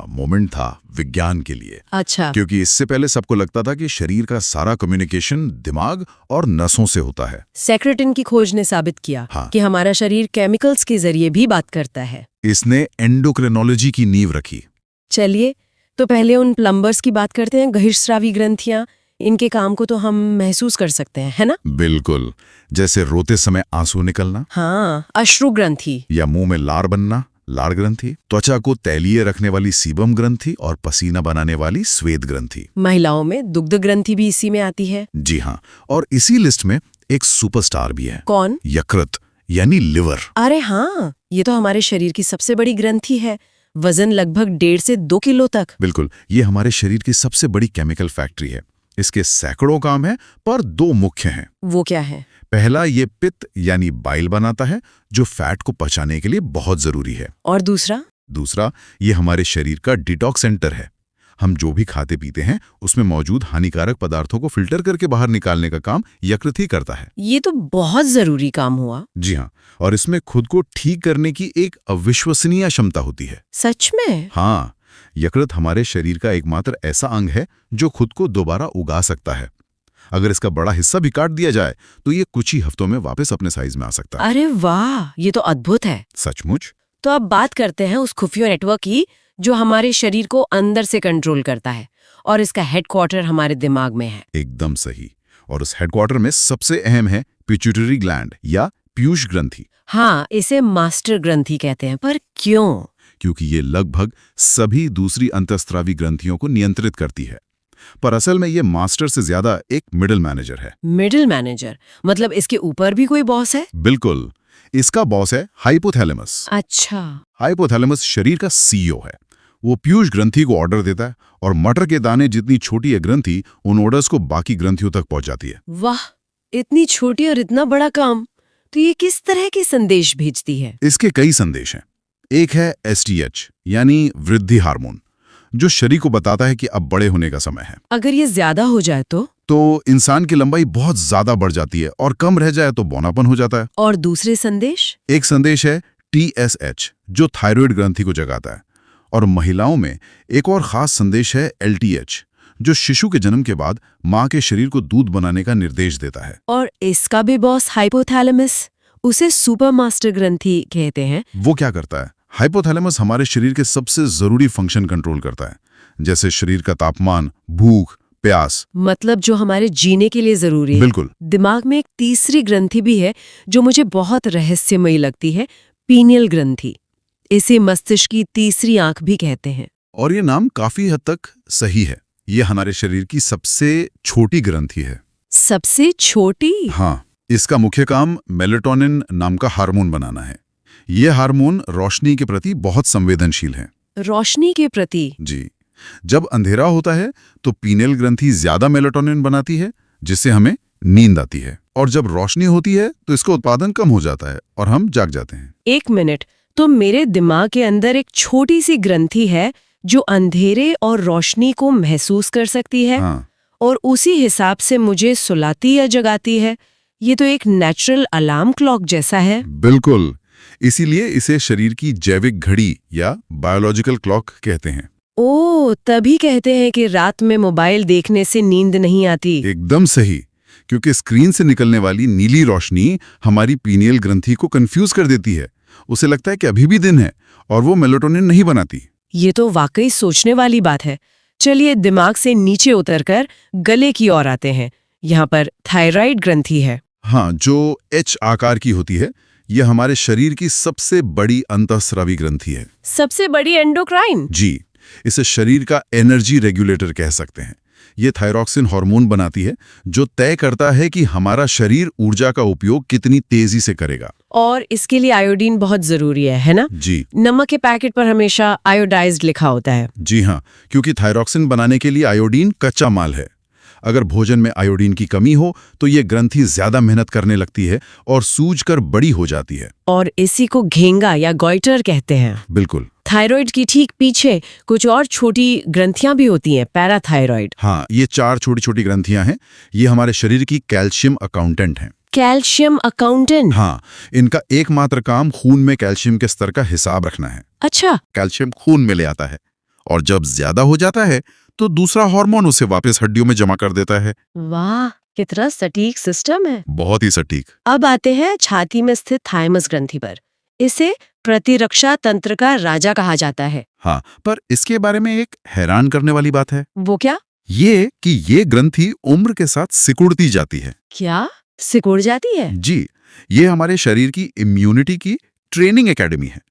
मोमेंट था विज्ञान के लिए। अच्छा। क्योंकि इससे पहले सबको लगता था कि शरीर का सारा कम्युनिकेशन दिमाग और नसों से होता है। सेक्रेटिन की खोज ने साबित किया कि हमारा शरीर केमिकल्स के जरिए भी बात करता है। इसने एंडोक्रिनोलॉजी की नींव रखी। चलिए, तो पहले उन प्लम्बर्स की बात करते हैं। बहिर्स्रावी ग्रंथियां, इनके काम को तो हम महसूस कर सकते हैं, है ना? बिल्कुल, जैसे रोते समय आंसू निकलना। हाँ, अश्रु ग्रंथि। या मुंह में लार बनना, लार ग्रंथि। त्वचा को तैलीय रखने वाली सीबम ग्रंथि और पसीना बनाने वाली श्वेत ग्रंथि। महिलाओं में दुग्ध ग्रंथि भी इसी में आती है। जी हाँ, और इसी लिस्ट में एक सुपरस्टार भी है। कौन? यकृत, यानी लिवर। अरे हाँ, ये तो हमारे शरीर की सबसे बड़ी ग्रंथि है। वजन लगभग 1.5 से 2 किलो तक। बिल्कुल, ये हमारे शरीर की सबसे बड़ी केमिकल फैक्ट्री है। इसके सैकड़ों काम हैं, पर 2 मुख्य हैं। वो क्या है? पहला, ये पित्त यानी बाइल बनाता है, जो फैट को पचाने के लिए बहुत जरूरी है। और दूसरा? दूसरा, ये हमारे शरीर का डिटॉक्स सेंटर है। हम जो भी खाते पीते हैं उसमें मौजूद हानिकारक पदार्थों को फिल्टर करके बाहर निकालने का काम यकृत ही करता है। ये तो बहुत जरूरी काम हुआ। जी हाँ, और इसमें खुद को ठीक करने की एक अविश्वसनीय क्षमता होती है। सच में? हाँ, यकृत हमारे शरीर का एकमात्र ऐसा अंग है जो खुद को दोबारा उगा सकता है। अगर इसका बड़ा हिस्सा भी काट दिया जाए तो ये कुछ ही हफ्तों में वापस अपने साइज में आ सकता है। अरे वाह, ये तो अद्भुत है। सचमुच। तो अब बात करते हैं उस खुफिया नेटवर्क की जो हमारे शरीर को अंदर से कंट्रोल करता है, और इसका हेडक्वार्टर हमारे दिमाग में है। एकदम सही। और उस हेडक्वार्टर में सबसे अहम है पिट्यूटरी ग्लैंड या पीयूष ग्रंथि। हाँ, इसे मास्टर ग्रंथि कहते हैं। पर क्यों? क्योंकि ये लगभग सभी दूसरी अंतःस्रावी ग्रंथियों को नियंत्रित करती है। पर असल में ये मास्टर से ज्यादा एक मिडिल मैनेजर है। मिडिल मैनेजर मतलब इसके ऊपर भी कोई बॉस है? बिल्कुल, इसका बॉस है हाइपोथैलेमस। अच्छा। हाइपोथैलेमस शरीर का सीईओ है। वो पीयूष ग्रंथि को ऑर्डर देता है और मटर के दाने जितनी छोटी है ग्रंथि उन ऑर्डर्स को बाकी ग्रंथियों तक पहुंचाती है। वाह, इतनी छोटी और इतना बड़ा काम। तो ये किस तरह के संदेश भेजती है? इसके कई संदेश हैं। एक है एसटीएच यानी वृद्धि हार्मोन, जो शरीर को बताता है कि अब बड़े होने का समय है। अगर ये ज्यादा हो जाए तो इंसान की लंबाई बहुत ज्यादा बढ़ जाती है, और कम रह जाए तो बौनापन हो जाता है। और दूसरे संदेश? एक संदेश है टीएसएच, जो थायराइड ग्रंथि को जगाता है। और महिलाओं में एक और खास संदेश है एलटीएच, जो शिशु के जन्म के बाद मां के शरीर को दूध बनाने का निर्देश देता है। और इसका भी बॉस हाइपोथैलेमस, उसे सुपर मास्टर ग्रंथि कहते हैं। वो क्या करता है? हाइपोथैलेमस हमारे शरीर के सबसे जरूरी फंक्शन कंट्रोल करता है, जैसे शरीर का तापमान, भूख, प्यास। मतलब जो हमारे जीने के लिए जरूरी है। बिल्कुल। दिमाग में एक तीसरी ग्रंथि भी है जो मुझे बहुत रहस्यमयी लगती है, पीनियल ग्रंथि। इसे मस्तिष्क की तीसरी आंख भी कहते हैं। और ये नाम काफी हद तक सही है। ये हमारे शरीर की सबसे छोटी ग्रंथि है। सबसे छोटी? हाँ, इसका मुख्य काम मेलेटोनिन नाम का हार्मोन बनाना है। ये हार्मोन रोशनी के प्रति बहुत संवेदनशील है। रोशनी के प्रति? जी। जब अंधेरा होता है तो पीनियल ग्रंथि ज्यादा मेलेटोनिन बनाती है, जिससे हमें नींद आती है। और जब रोशनी होती है तो इसका उत्पादन कम हो जाता है और हम जाग जाते हैं। 1 मिनट, तो मेरे दिमाग के अंदर एक छोटी सी ग्रंथि है जो अंधेरे और रोशनी को महसूस कर सकती है। हाँ। और उसी हिसाब से मुझे सुलाती या जगाती है। ये तो एक नेचुरल अलार्म क्लॉक जैसा है। बिल्कुल, इसीलिए इसे शरीर की जैविक घड़ी या बायोलॉजिकल क्लॉक कहते हैं। ओह, तभी कहते हैं कि रात में मोबाइल देखने से नींद नहीं आती। एकदम सही, क्योंकि स्क्रीन से निकलने वाली नीली रोशनी हमारी पीनियल ग्रंथि को कंफ्यूज कर देती है। उसे लगता है कि अभी भी दिन है और वो मेलेटोनिन नहीं बनाती। ये तो वाकई सोचने वाली बात है। चलिए दिमाग से नीचे उतरकर गले की ओर आते हैं। यहाँ पर थायराइड ग्रंथि है। हाँ, जो एच आकार की होती है। ये हमारे शरीर की सबसे बड़ी अंतःस्रावी ग्रंथि है। सबसे बड़ी एंडोक्राइन? जी, इसे शरीर का एनर्जी रेगुलेटर कह सकते हैं। ये थायरॉक्सिन हार्मोन बनाती है जो तय करता है कि हमारा शरीर ऊर्जा का उपयोग कितनी तेजी से करेगा। और इसके लिए आयोडीन बहुत जरूरी है ना? जी। नमक के पैकेट पर हमेशा आयोडाइज्ड लिखा होता है। जी हाँ, क्योंकि थायरॉक्सिन बनाने के लिए आयोडीन कच्चा माल है। अगर भोजन में आयोडीन की कमी हो तो ये ग्रंथि ज्यादा मेहनत करने लगती है और सूजकर बड़ी हो जाती है। और इसी को घेंगा या गॉइटर कहते हैं। बिल्कुल। थायराइड की ठीक पीछे कुछ और छोटी ग्रंथियां भी होती हैं, पैराथायराइड। हाँ, ये 4 छोटी छोटी ग्रंथियां हैं। ये हमारे शरीर की कैल्शियम अकाउंटेंट हैं। Calcium accountant? हाँ, इनका एकमात्र काम खून में कैल्शियम के स्तर का हिसाब रखना है। अच्छा। कैल्शियम खून में ले आता है और जब ज्यादा हो जाता है तो दूसरा हार्मोन उसे वापस हड्डियों में जमा कर देता है। वाह, कितना सटीक सिस्टम है। बहुत ही सटीक। अब आते हैं छाती में स्थित थाइमस ग्रंथि पर। इसे प्रतिरक्षा तंत्र का राजा कहा जाता है। हाँ, पर इसके बारे में एक हैरान करने वाली बात है। वो क्या? ये कि ये ग्रंथि उम्र के साथ सिकुड़ती जाती है। क्या सिकुड़ जाती है? जी, ये हमारे शरीर की इम्यूनिटी की ट्रेनिंग एकेडमी है।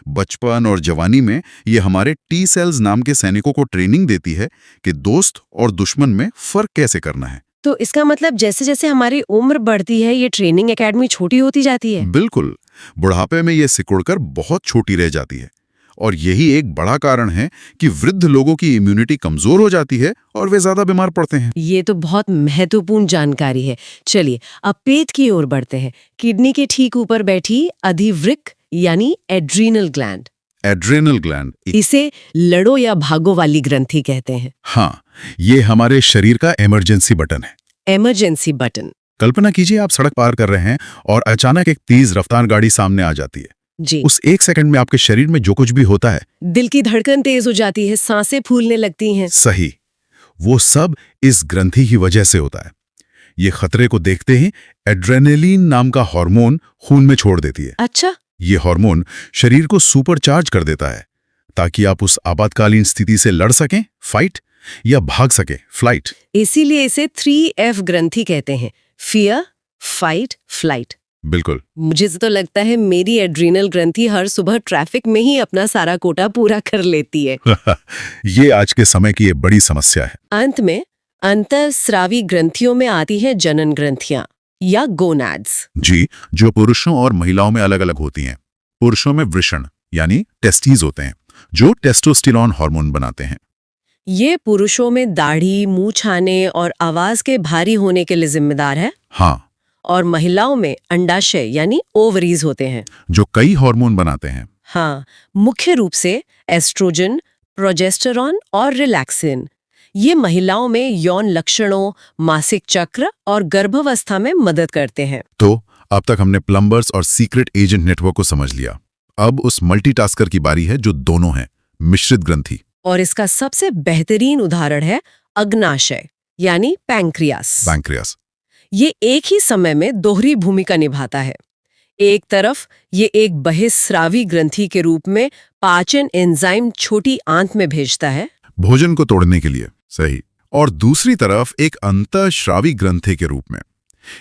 बचपन और जवानी में ये हमारे टी सेल्स नाम के सैनिकों को ट्रेनिंग देती है कि दोस्त और दुश्मन में फर्क कैसे करना है। तो इसका मतलब जैसे जैसे हमारी उम्र बढ़ती है ये ट्रेनिंग एकेडमी छोटी होती जाती है। बिल्कुल। बुढ़ापे में ये सिकुड़कर बहुत छोटी रह जाती है और यही एक बड़ा कारण है कि वृद्ध लोगों की इम्यूनिटी कमजोर हो जाती है और वे ज्यादा बीमार पड़ते हैं। ये तो बहुत महत्वपूर्ण जानकारी है। चलिए अब पेट की ओर बढ़ते हैं। किडनी के ठीक ऊपर बैठी अधिवृक्क यानी एड्रीनल ग्लैंड। एड्रेनल ग्लैंड, इसे लड़ो या भागो वाली ग्रंथि कहते हैं। हाँ, ये हमारे शरीर का इमरजेंसी बटन है। Emergency button. कल्पना कीजिए आप सड़क पार कर रहे हैं और अचानक एक तेज रफ्तार गाड़ी सामने आ जाती है। जी। उस 1 सेकंड में आपके शरीर में जो कुछ भी होता है, दिल की धड़कन तेज हो जाती है, सांसें फूलने लगती हैं। सही, वो सब इस ग्रंथि की वजह से होता है। ये खतरे को देखते ही एड्रेनलिन नाम का हार्मोन खून में छोड़ देती है। अच्छा। ये हार्मोन शरीर को सुपरचार्ज कर देता है ताकि आप उस आपातकालीन स्थिति से लड़ सकें, फाइट, या भाग सके, फ्लाइट। इसीलिए इसे 3F ग्रंथि कहते हैं, फियर, फाइट, फ्लाइट। बिल्कुल। मुझे तो लगता है मेरी एड्रीनल ग्रंथि हर सुबह ट्रैफिक में ही अपना सारा कोटा पूरा कर लेती है। ये आज के समय की एक बड़ी समस्या है। अंत में अंतःस्रावी ग्रंथियों में आती हैं जनन ग्रंथियां या गोनाड्स। जी, जो पुरुषों और महिलाओं में अलग अलग होती हैं। पुरुषों में वृषण यानी टेस्टीज होते हैं जो टेस्टोस्टेरोन हार्मोन बनाते हैं। ये पुरुषों में दाढ़ी, मूंछ आने और आवाज के भारी होने के लिए जिम्मेदार है। हाँ। और महिलाओं में अंडाशय यानी ओवरीज होते हैं जो कई हार्मोन बनाते हैं। हाँ, मुख्य रूप से एस्ट्रोजन, प्रोजेस्टेरॉन और रिलैक्सिन। ये महिलाओं में यौन लक्षणों, मासिक चक्र और गर्भावस्था में मदद करते हैं। तो अब तक हमने प्लम्बर्स और सीक्रेट एजेंट नेटवर्क को समझ लिया। अब उस मल्टीटास्कर की बारी है जो दोनों है, मिश्रित ग्रंथि। और इसका सबसे बेहतरीन उदाहरण है अग्नाशय यानी पैंक्रियास। पैंक्रियास। ये एक ही समय में दोहरी भूमिका निभाता है। एक तरफ ये एक बहिस्रावी ग्रंथि के रूप में पाचन एंजाइम छोटी आंत में भेजता है भोजन को तोड़ने के लिए, सही, और दूसरी तरफ एक अंतःस्रावी ग्रंथि के रूप में।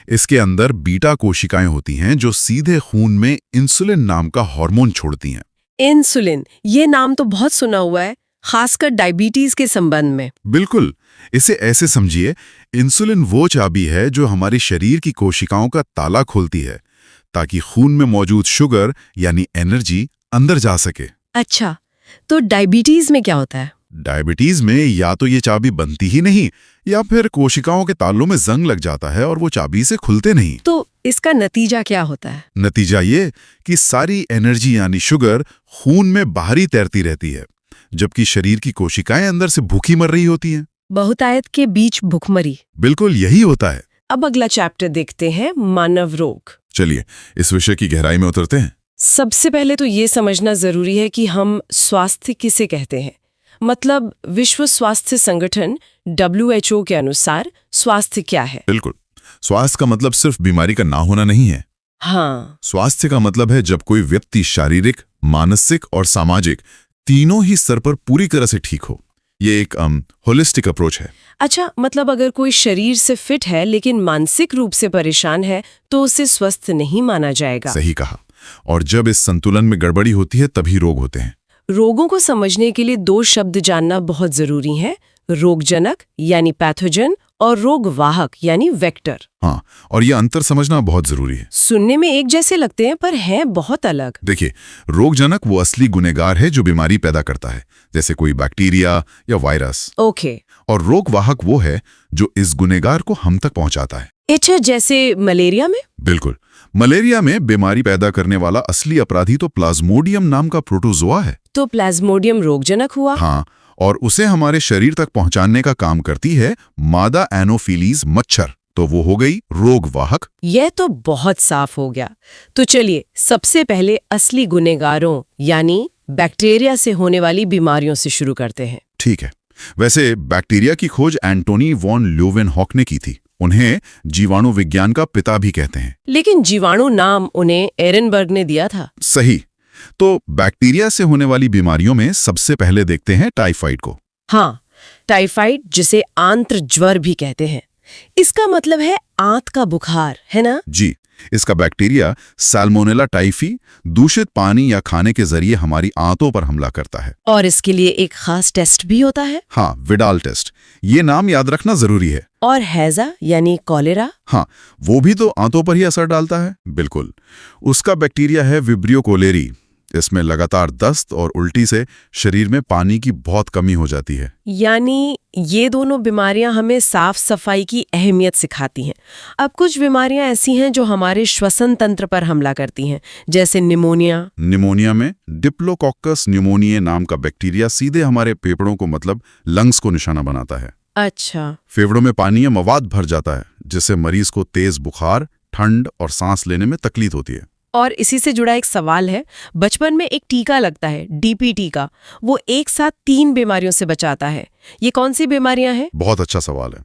इसके अंदर बीटा कोशिकाएं होती हैं जो सीधे खून में इंसुलिन नाम का हार्मोन छोड़ती हैं। इंसुलिन, ये नाम तो बहुत सुना हुआ है, खासकर डायबिटीज के संबंध में। बिल्कुल। इसे ऐसे समझिए, इंसुलिन वो चाबी है जो हमारी शरीर की कोशिकाओं का ताला खोलती है ताकि खून में मौजूद शुगर यानी एनर्जी अंदर जा सके। अच्छा, तो डायबिटीज में क्या होता है? डायबिटीज में या तो ये चाबी बनती ही नहीं या फिर कोशिकाओं के तालों में जंग लग जाता है और वो चाबी से खुलते नहीं। तो इसका नतीजा क्या होता है? नतीजा ये कि सारी एनर्जी यानी शुगर खून में बाहरी तैरती रहती है जबकि शरीर की कोशिकाएं अंदर से भूखी मर रही होती हैं। बहुतायत के बीच भुखमरी। बिल्कुल यही होता है। अब अगला चैप्टर देखते हैं, मानव रोग। चलिए इस विषय की गहराई में उतरते हैं। सबसे पहले तो ये समझना जरूरी है कि हम स्वास्थ्य किसे कहते हैं। मतलब विश्व स्वास्थ्य संगठन WHO के अनुसार स्वास्थ्य क्या है? बिल्कुल, स्वास्थ्य का मतलब सिर्फ बीमारी का ना होना नहीं है। हाँ, स्वास्थ्य का मतलब है जब कोई व्यक्ति शारीरिक, मानसिक और सामाजिक तीनों ही स्तर पर पूरी तरह से ठीक हो। ये एक होलिस्टिक अप्रोच है। अच्छा, मतलब अगर कोई शरीर से फिट है लेकिन मानसिक रूप से परेशान है तो उसे स्वस्थ नहीं माना जाएगा। सही कहा। और जब इस संतुलन में गड़बड़ी होती है तभी रोग होते हैं। रोगों को समझने के लिए 2 शब्द जानना बहुत जरूरी है, रोगजनक यानी पैथोजन और रोगवाहक यानी वेक्टर। हाँ, और ये अंतर समझना बहुत जरूरी है। सुनने में एक जैसे लगते हैं पर हैं बहुत अलग। देखिए, रोगजनक वो असली गुनहगार है जो बीमारी पैदा करता है, जैसे कोई बैक्टीरिया या वायरस। ओके। और रोगवाहक वो है जो इस गुनहगार को हम तक पहुंचाता है। अच्छा, जैसे मलेरिया में? बिल्कुल। मलेरिया में बीमारी पैदा करने वाला असली अपराधी तो प्लाज्मोडियम नाम का प्रोटोजोआ है। तो प्लाज्मोडियम रोगजनक हुआ? हाँ, और उसे हमारे शरीर तक पहुंचाने का काम करती है मादा एनोफिलीज मच्छर, तो वो हो गई रोगवाहक। यह तो बहुत साफ हो गया। तो चलिए सबसे पहले असली गुनहगारों यानी बैक्टीरिया से होने वाली बीमारियों से शुरू करते हैं। ठीक है। वैसे बैक्टीरिया की खोज एंटोनी वॉन ल्यूवेनहॉक ने की थी। उन्हें जीवाणु विज्ञान का पिता भी कहते हैं। लेकिन जीवाणु नाम उन्हें एरेनबर्ग ने दिया था। सही। तो बैक्टीरिया से होने वाली बीमारियों में सबसे पहले देखते हैं टाइफाइड को। हाँ, टाइफाइड जिसे आंत्र ज्वर भी कहते हैं। इसका मतलब है आंत का बुखार, है ना? जी। इसका बैक्टीरिया सैल्मोनेला टाइफी दूषित पानी या खाने के जरिए हमारी आंतों पर हमला करता है। और इसके लिए एक खास टेस्ट भी होता है। हाँ, विडाल टेस्ट। ये नाम याद रखना जरूरी है। और हैजा यानी कॉलेरा? हाँ, वो भी तो आंतों पर ही असर डालता है। बिल्कुल। उसका बैक्टीरिया है विब्रियो कोलेरी। इसमें लगातार दस्त और उल्टी से शरीर में पानी की बहुत कमी हो जाती है। यानी ये दोनों बीमारियां हमें साफ सफाई की अहमियत सिखाती हैं। अब कुछ बीमारियां ऐसी हैं जो हमारे श्वसन तंत्र पर हमला करती हैं, जैसे निमोनिया। निमोनिया में डिप्लोकोकस न्यूमोनिये नाम का बैक्टीरिया सीधे हमारे फेफड़ों को मतलब लंग्स को निशाना बनाता है। अच्छा। फेफड़ों में पानी या मवाद भर जाता है, जिससे मरीज को तेज बुखार, ठंड और सांस लेने में तकलीफ होती है। और इसी से जुड़ा एक सवाल है, बचपन में एक टीका लगता है डीपीटी का, वो एक साथ 3 बीमारियों से बचाता है। ये कौन सी बीमारियां हैं? बहुत अच्छा सवाल है।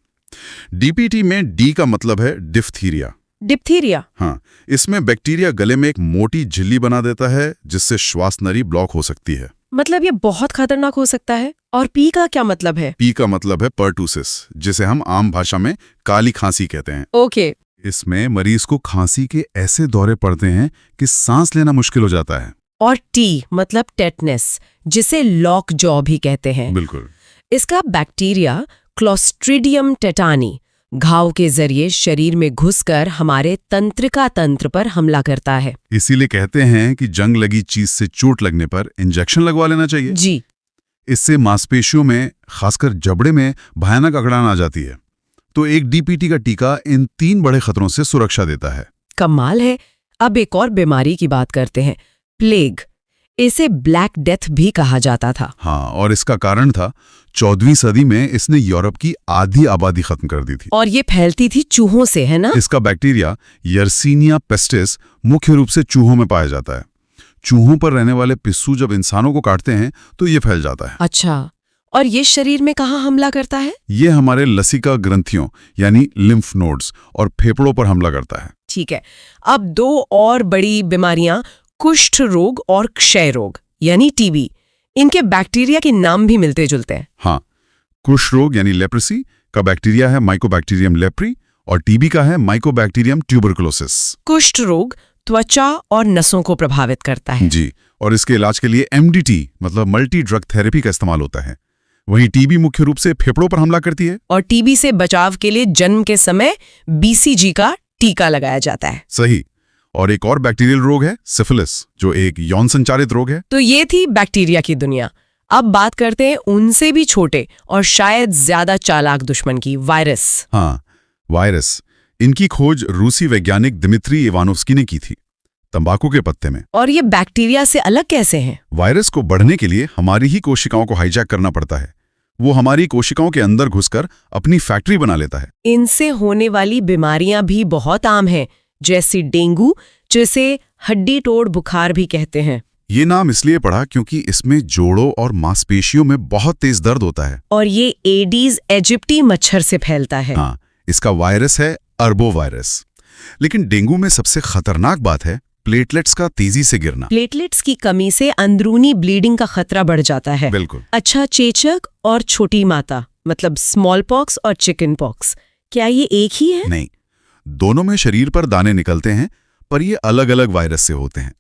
डीपीटी में डी का मतलब है डिप्थीरिया। डिप्थीरिया? हाँ, इसमें बैक्टीरिया गले में एक मोटी झिल्ली बना देता है, जिससे श्वास नली ब्लॉक हो सकती है। मतलब ये बहुत खतरनाक हो सकता है। और पी का क्या मतलब है? पी का मतलब है पर्टूसिस, जिसे हम आम भाषा में काली खांसी कहते हैं। ओके। इसमें मरीज को खांसी के ऐसे दौरे पड़ते हैं कि सांस लेना मुश्किल हो जाता है। और टी मतलब टेटनस, जिसे लॉक जॉ भी कहते हैं। बिल्कुल। इसका बैक्टीरिया क्लोस्ट्रीडियम टेटानी घाव के जरिए शरीर में घुसकर हमारे तंत्रिका तंत्र पर हमला करता है। इसीलिए कहते हैं कि जंग लगी चीज से चोट लगने पर इंजेक्शन लगवा लेना चाहिए। जी। इससे मांसपेशियों में, खासकर जबड़े में भयानक अकड़ान आ जाती है। तो एक डीपीटी का टीका इन 3 बड़े खतरों से सुरक्षा देता है। कमाल है। अब एक और बीमारी की बात करते हैं, प्लेग। इसे ब्लैक डेथ भी कहा जाता था। हाँ, और इसका कारण था 14वीं सदी में इसने यूरोप की आधी आबादी खत्म कर दी थी। और ये फैलती थी चूहों से, है ना? इसका बैक्टीरिया यर्सीनिया पेस्टिस मुख्य रूप से चूहों में पाया जाता है। चूहों पर रहने वाले पिस्सू जब इंसानों को काटते हैं तो ये फैल जाता है। अच्छा। और ये शरीर में कहाँ हमला करता है? ये हमारे लसिका ग्रंथियों यानी लिम्फ नोड्स और फेफड़ों पर हमला करता है। ठीक है। अब 2 और बड़ी बीमारियां, कुष्ठ रोग और क्षय रोग यानी टीबी। इनके बैक्टीरिया के नाम भी मिलते जुलते हैं। हाँ, कुष्ठ रोग यानी लेप्रेसी का बैक्टीरिया है माइकोबैक्टीरियम लेप्री और टीबी का है माइकोबैक्टीरियम ट्यूबरकुलोसिस। कुष्ठ रोग त्वचा और नसों को प्रभावित करता है। जी, और इसके इलाज के लिए MDT मतलब मल्टी ड्रग थेरेपी का इस्तेमाल होता है। वहीं टीबी मुख्य रूप से फेफड़ों पर हमला करती है। और टीबी से बचाव के लिए जन्म के समय BCG का टीका लगाया जाता है। सही। और एक और बैक्टीरियल रोग है सिफिलिस, जो एक यौन संचारित रोग है। तो ये थी बैक्टीरिया की दुनिया। अब बात करते हैं उनसे भी छोटे और शायद ज्यादा चालाक दुश्मन की, वायरस। हाँ, वायरस। इनकी खोज रूसी वैज्ञानिक दिमित्री इवानोव्स्की ने की थी, तंबाकू के पत्ते में। और ये बैक्टीरिया से अलग कैसे हैं? वायरस को बढ़ने के लिए हमारी ही कोशिकाओं को हाईजैक करना पड़ता है। वो हमारी कोशिकाओं के अंदर घुसकर अपनी फैक्ट्री बना लेता है। इनसे होने वाली बीमारियां भी बहुत आम हैं, जैसे डेंगू, जिसे हड्डी तोड़ बुखार भी कहते हैं। ये नाम इसलिए पड़ा क्योंकि इसमें जोड़ों और मांसपेशियों में बहुत तेज दर्द होता है। और ये एडीज इजिप्टी मच्छर से फैलता है। हाँ, इसका वायरस है अर्बोवायरस। लेकिन डेंगू में सबसे खतरनाक बात है प्लेटलेट्स का तेजी से गिरना। प्लेटलेट्स की कमी से अंदरूनी ब्लीडिंग का खतरा बढ़ जाता है। बिल्कुल। अच्छा, चेचक और छोटी माता मतलब स्मॉल पॉक्स और चिकन पॉक्स, क्या ये एक ही है? नहीं, दोनों में शरीर पर दाने निकलते हैं, पर ये अलग अलग वायरस से होते हैं।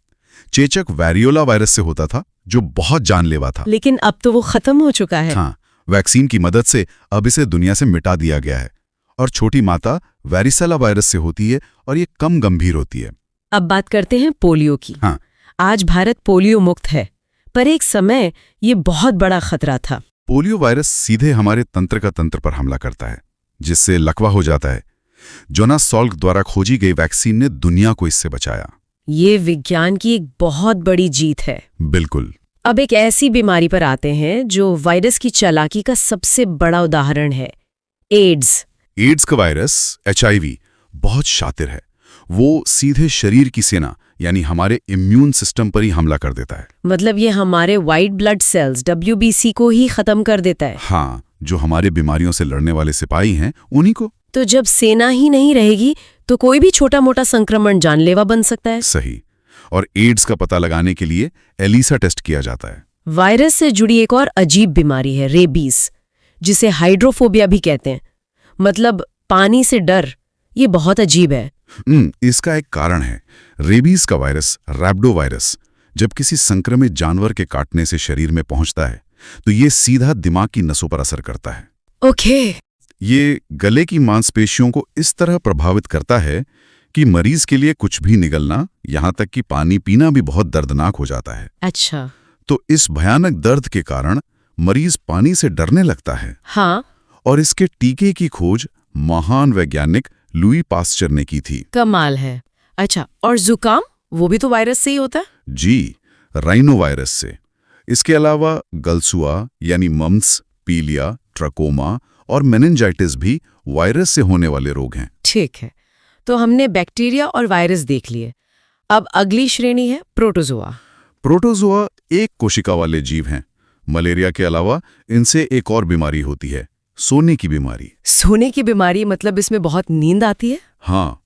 चेचक वैरियोला वायरस से होता था, जो बहुत जानलेवा था। लेकिन अब तो वो खत्म हो चुका है। हाँ, वैक्सीन की मदद से अब इसे दुनिया से मिटा दिया गया है। और छोटी माता वैरिसेला वायरस से होती है और ये कम गंभीर होती है। अब बात करते हैं पोलियो की। हाँ। आज भारत पोलियो मुक्त है, पर एक समय ये बहुत बड़ा खतरा था। पोलियो वायरस सीधे हमारे तंत्र का तंत्र पर हमला करता है, जिससे लकवा हो जाता है। जोनास सॉल्क द्वारा खोजी गई वैक्सीन ने दुनिया को इससे बचाया। ये विज्ञान की एक बहुत बड़ी जीत है। बिल्कुल। अब एक ऐसी बीमारी पर आते हैं जो वायरस की चालाकी का सबसे बड़ा उदाहरण है, एड्स। एड्स का वायरस HIV बहुत शातिर है। वो सीधे शरीर की सेना यानी हमारे इम्यून सिस्टम पर ही हमला कर देता है। मतलब ये हमारे वाइट ब्लड सेल्स WBC को ही खत्म कर देता है। हाँ, जो हमारे बीमारियों से लड़ने वाले सिपाही हैं उन्हीं को। तो जब सेना ही नहीं रहेगी तो कोई भी छोटा मोटा संक्रमण जानलेवा बन सकता है। सही। और एड्स का पता लगाने के लिए एलिसा टेस्ट किया जाता है। वायरस से जुड़ी एक और अजीब बीमारी है, रेबीज, जिसे हाइड्रोफोबिया भी कहते हैं, मतलब पानी से डर। ये बहुत अजीब है। इसका एक कारण है। रेबीज का वायरस, रैब्डो वायरस, जब किसी संक्रमित जानवर के काटने से शरीर में पहुंचता है तो ये सीधा दिमाग की नसों पर असर करता है। ओके। ये गले की मांसपेशियों को इस तरह प्रभावित करता है कि मरीज के लिए कुछ भी निगलना, यहां तक कि पानी पीना भी बहुत दर्दनाक हो जाता है। अच्छा। तो इस भयानक दर्द के कारण मरीज पानी से डरने लगता है। हाँ। और इसके टीके की खोज महान वैज्ञानिक लुई पास्चर ने की थी। कमाल है। अच्छा, और जुकाम, वो भी तो वायरस से ही होता है? जी, राइनो वायरस से। इसके अलावा गलसुआ यानी मम्स, पीलिया, ट्रकोमा और मेनिंजाइटिस भी वायरस से होने वाले रोग हैं। ठीक है, तो हमने बैक्टीरिया और वायरस देख लिए। अब अगली श्रेणी है प्रोटोजोआ। प्रोटोजोआ एक कोशिका वाले जीव हैं। मलेरिया के अलावा इनसे एक और बीमारी होती है, सोने की बीमारी। सोने की बीमारी मतलब इसमें बहुत नींद आती है? हाँ,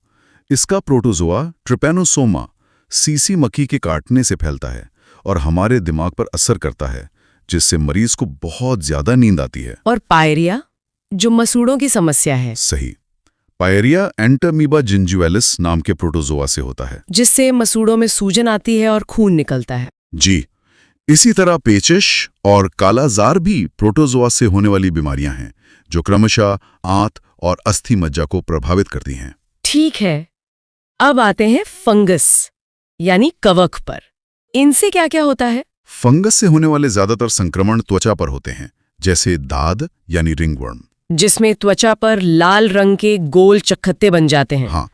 इसका प्रोटोजोआ ट्रिपैनोसोमा सीसी मक्खी के काटने से फैलता है और हमारे दिमाग पर असर करता है, जिससे मरीज को बहुत ज्यादा नींद आती है। और पायरिया, जो मसूड़ों की समस्या है। सही। पायरिया एंटरमीबा जिंजुएलिस नाम के प्रोटोजोआ से होता है, जिससे मसूड़ों में सूजन आती है और खून निकलता है। जी। इसी तरह पेचिश और कालाजार भी प्रोटोजोआ से होने वाली बीमारियां हैं, जो क्रमशः आंत और अस्थि मज्जा को प्रभावित करती हैं। ठीक है, अब आते हैं फंगस यानी कवक पर। इनसे क्या क्या होता है? फंगस से होने वाले ज्यादातर संक्रमण त्वचा पर होते हैं, जैसे दाद यानी रिंगवर्म, जिसमें त्वचा पर लाल रंग के गोल चक्खते बन जाते हैं। हाँ,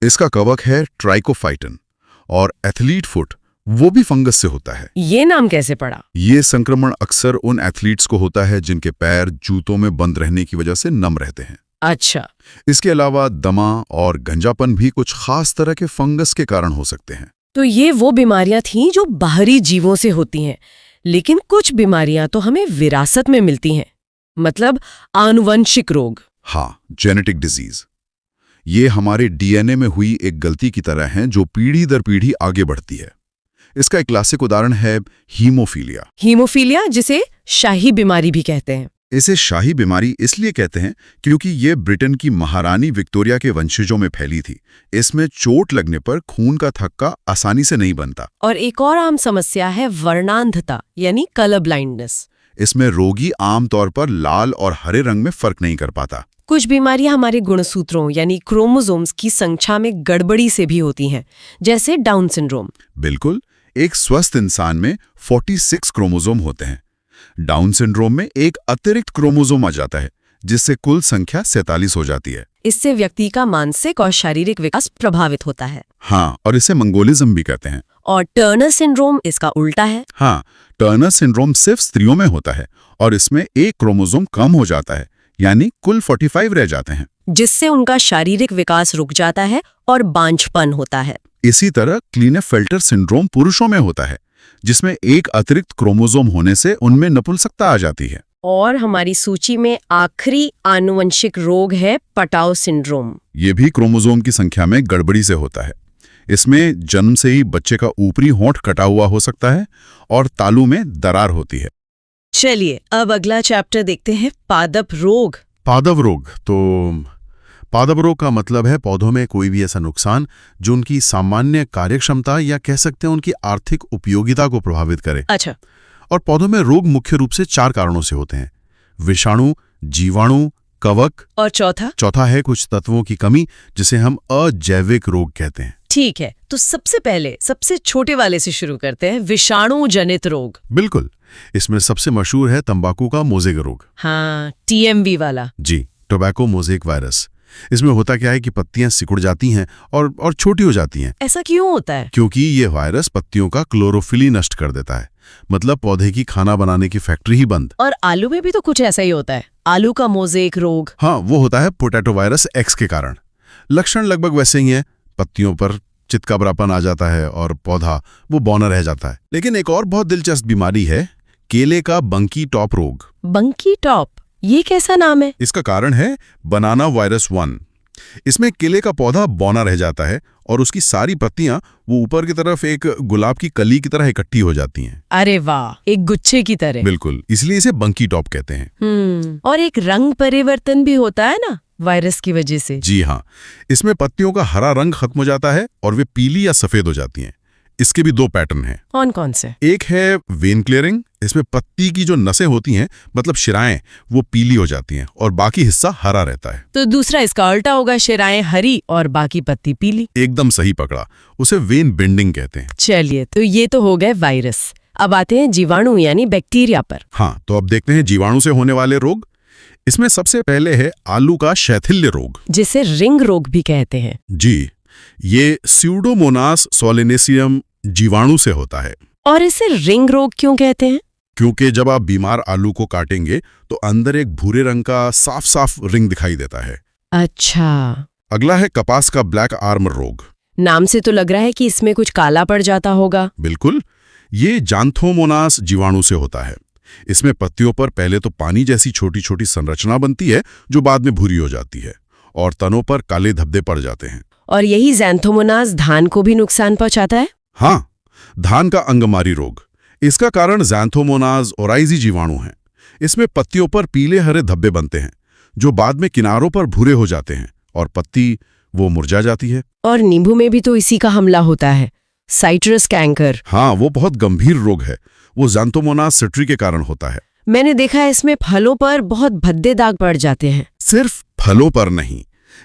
इसका कवक है ट्राइकोफाइटन। और एथलीट फुट, वो भी फंगस से होता है। ये नाम कैसे पड़ा? ये संक्रमण अक्सर उन एथलीट्स को होता है जिनके पैर जूतों में बंद रहने की वजह से नम रहते हैं। अच्छा। इसके अलावा दमा और गंजापन भी कुछ खास तरह के फंगस के कारण हो सकते हैं। तो ये वो बीमारियां थीं जो बाहरी जीवों से होती हैं, लेकिन कुछ बीमारियां तो हमें विरासत में मिलती हैं, मतलब आनुवंशिक रोग। हाँ, जेनेटिक डिजीज। ये हमारे DNA में हुई एक गलती की तरह हैं जो पीढ़ी दर पीढ़ी आगे बढ़ती है। इसका एक क्लासिक उदाहरण है हीमोफीलिया। हीमोफीलिया, जिसे शाही बीमारी भी कहते हैं। इसे शाही बीमारी इसलिए कहते हैं क्योंकि ये ब्रिटेन की महारानी विक्टोरिया के वंशजों में फैली थी। इसमें चोट लगने पर खून का थक्का आसानी से नहीं बनता। और एक और आम समस्या है वर्णांधता यानी कलर ब्लाइंडनेस। इसमें रोगी आमतौर पर लाल और हरे रंग में फर्क नहीं कर पाता। कुछ बीमारियां हमारे गुणसूत्रों यानी क्रोमोसोम्स की संख्या में गड़बड़ी से भी होती हैं, जैसे डाउन सिंड्रोम। बिल्कुल, एक स्वस्थ इंसान में 46 क्रोमोसोम होते हैं। डाउन सिंड्रोम में एक अतिरिक्त क्रोमोसोम आ जाता है, जिससे कुल संख्या 47 हो जाती है। इससे व्यक्ति का मानसिक और शारीरिक विकास प्रभावित होता है। हाँ, और इसे मंगोलिज्म भी कहते हैं। और टर्नर सिंड्रोम इसका उल्टा है। हाँ, टर्नर सिंड्रोम सिर्फ स्त्रियों में होता है और इसमें एक क्रोमोसोम कम हो जाता है, यानी कुल 45 रह जाते हैं, जिससे उनका शारीरिक विकास रुक जाता है और बांझपन होता है। इसी तरह क्लीनेफेल्टर सिंड्रोम पुरुषों में होता है, जिसमें एक अतिरिक्त क्रोमोसोम होने से उनमें नपुंसकता आ जाती है। और हमारी सूची में आखिरी आनुवंशिक रोग है पटाउ सिंड्रोम। ये भी क्रोमोसोम की संख्या में गड़बड़ी से होता है। इसमें जन्म से ही बच्चे का ऊपरी होंठ कटा हुआ हो सकता है और तालू में दरार होती है। चलिए अब अगला चैप्टर देखते हैं, पादप रोग। पादप रोग। तो पादप रोग का मतलब है पौधों में कोई भी ऐसा नुकसान जो उनकी सामान्य कार्यक्षमता या कह सकते हैं उनकी आर्थिक उपयोगिता को प्रभावित करे। अच्छा। और पौधों में रोग मुख्य रूप से 4 कारणों से होते हैं: विषाणु, जीवाणु, कवक और चौथा है कुछ तत्वों की कमी, जिसे हम अजैविक रोग कहते हैं। ठीक है, तो सबसे पहले सबसे छोटे वाले से शुरू करते हैं, विषाणु जनित रोग। बिल्कुल, इसमें सबसे मशहूर है तंबाकू का मोज़ेक रोग। हाँ, TMV वाला। जी, टोबैको मोज़ेक वायरस। इसमें होता क्या है कि पत्तियां सिकुड़ जाती हैं और छोटी हो जाती हैं। ऐसा क्यों होता है? क्योंकि ये वायरस पत्तियों का क्लोरोफिल नष्ट कर देता है, मतलब पौधे की खाना बनाने की फैक्ट्री ही बंद। और आलू में भी तो कुछ ऐसा ही होता है, आलू का मोज़ेक रोग। हाँ, वो होता है पोटैटो वायरस एक्स के कारण। लक्षण लगभग वैसे ही है, पत्तियों पर चितकबरापन आ जाता है और पौधा वो बौना रह जाता है। लेकिन एक और बहुत दिलचस्प बीमारी है, केले का बंकी टॉप रोग। बंकी टॉप, ये कैसा नाम है? इसका कारण है बनाना वायरस 1। इसमें केले का पौधा बौना रह जाता है और उसकी सारी पत्तियां वो ऊपर की तरफ एक गुलाब की कली की तरह इकट्ठी हो जाती हैं। अरे वाह, एक गुच्छे की तरह। बिल्कुल, इसलिए इसे बंकी टॉप कहते हैं। और एक रंग परिवर्तन भी होता है ना वायरस की वजह से? जी हाँ, इसमें पत्तियों का हरा रंग खत्म हो जाता है और वे पीली या सफेद हो जाती हैं। इसके भी 2 पैटर्न हैं। कौन कौन से? एक है वेन क्लियरिंग। इसमें पत्ती की जो नसें होती हैं, मतलब शिराएं, वो पीली हो जाती हैं और बाकी हिस्सा हरा रहता है। तो दूसरा इसका उल्टा होगा, शिराएं हरी और बाकी पत्ती पीली। एकदम सही पकड़ा, उसे वेन बेंडिंग कहते हैं। चलिए, तो ये तो हो गए वायरस। अब आते हैं जीवाणु यानी बैक्टीरिया पर। हाँ, तो अब देखते हैं जीवाणु से होने वाले रोग। इसमें सबसे पहले है आलू का शैथिल्य रोग, जिसे रिंग रोग भी कहते हैं। जी, ये स्यूडोमोनास सोलेनेसियम जीवाणु से होता है। और इसे रिंग रोग क्यों कहते हैं? क्योंकि जब आप बीमार आलू को काटेंगे तो अंदर एक भूरे रंग का साफ साफ रिंग दिखाई देता है। अच्छा। अगला है कपास का ब्लैक आर्म रोग। नाम से तो लग रहा है कि इसमें कुछ काला पड़ जाता होगा। बिल्कुल, ये जांथोमोनास जीवाणु से होता है। इसमें पत्तियों पर पहले तो पानी जैसी छोटी छोटी संरचना बनती है जो बाद में भूरी हो जाती है और तनों पर काले धब्बे पड़ जाते हैं। और यही ज़ैंथोमोनास धान को भी नुकसान पहुंचाता है? हाँ, धान का अंगमारी रोग। इसका कारण ज़ैंथोमोनास ओराइजी जीवाणु है। इसमें पत्तियों पर पीले हरे धब्बे बनते हैं जो बाद में किनारों पर भूरे हो जाते हैं और पत्ती वो मुरझा जाती है। और नींबू में भी तो इसी का हमला होता है, साइट्रस कैंकर। हाँ, वो बहुत गंभीर रोग है। वो ज़ैंथोमोनास सिट्री के कारण होता है। मैंने देखा है इसमें फलों पर बहुत भद्दे दाग पड़ जाते हैं। सिर्फ फलों पर नहीं,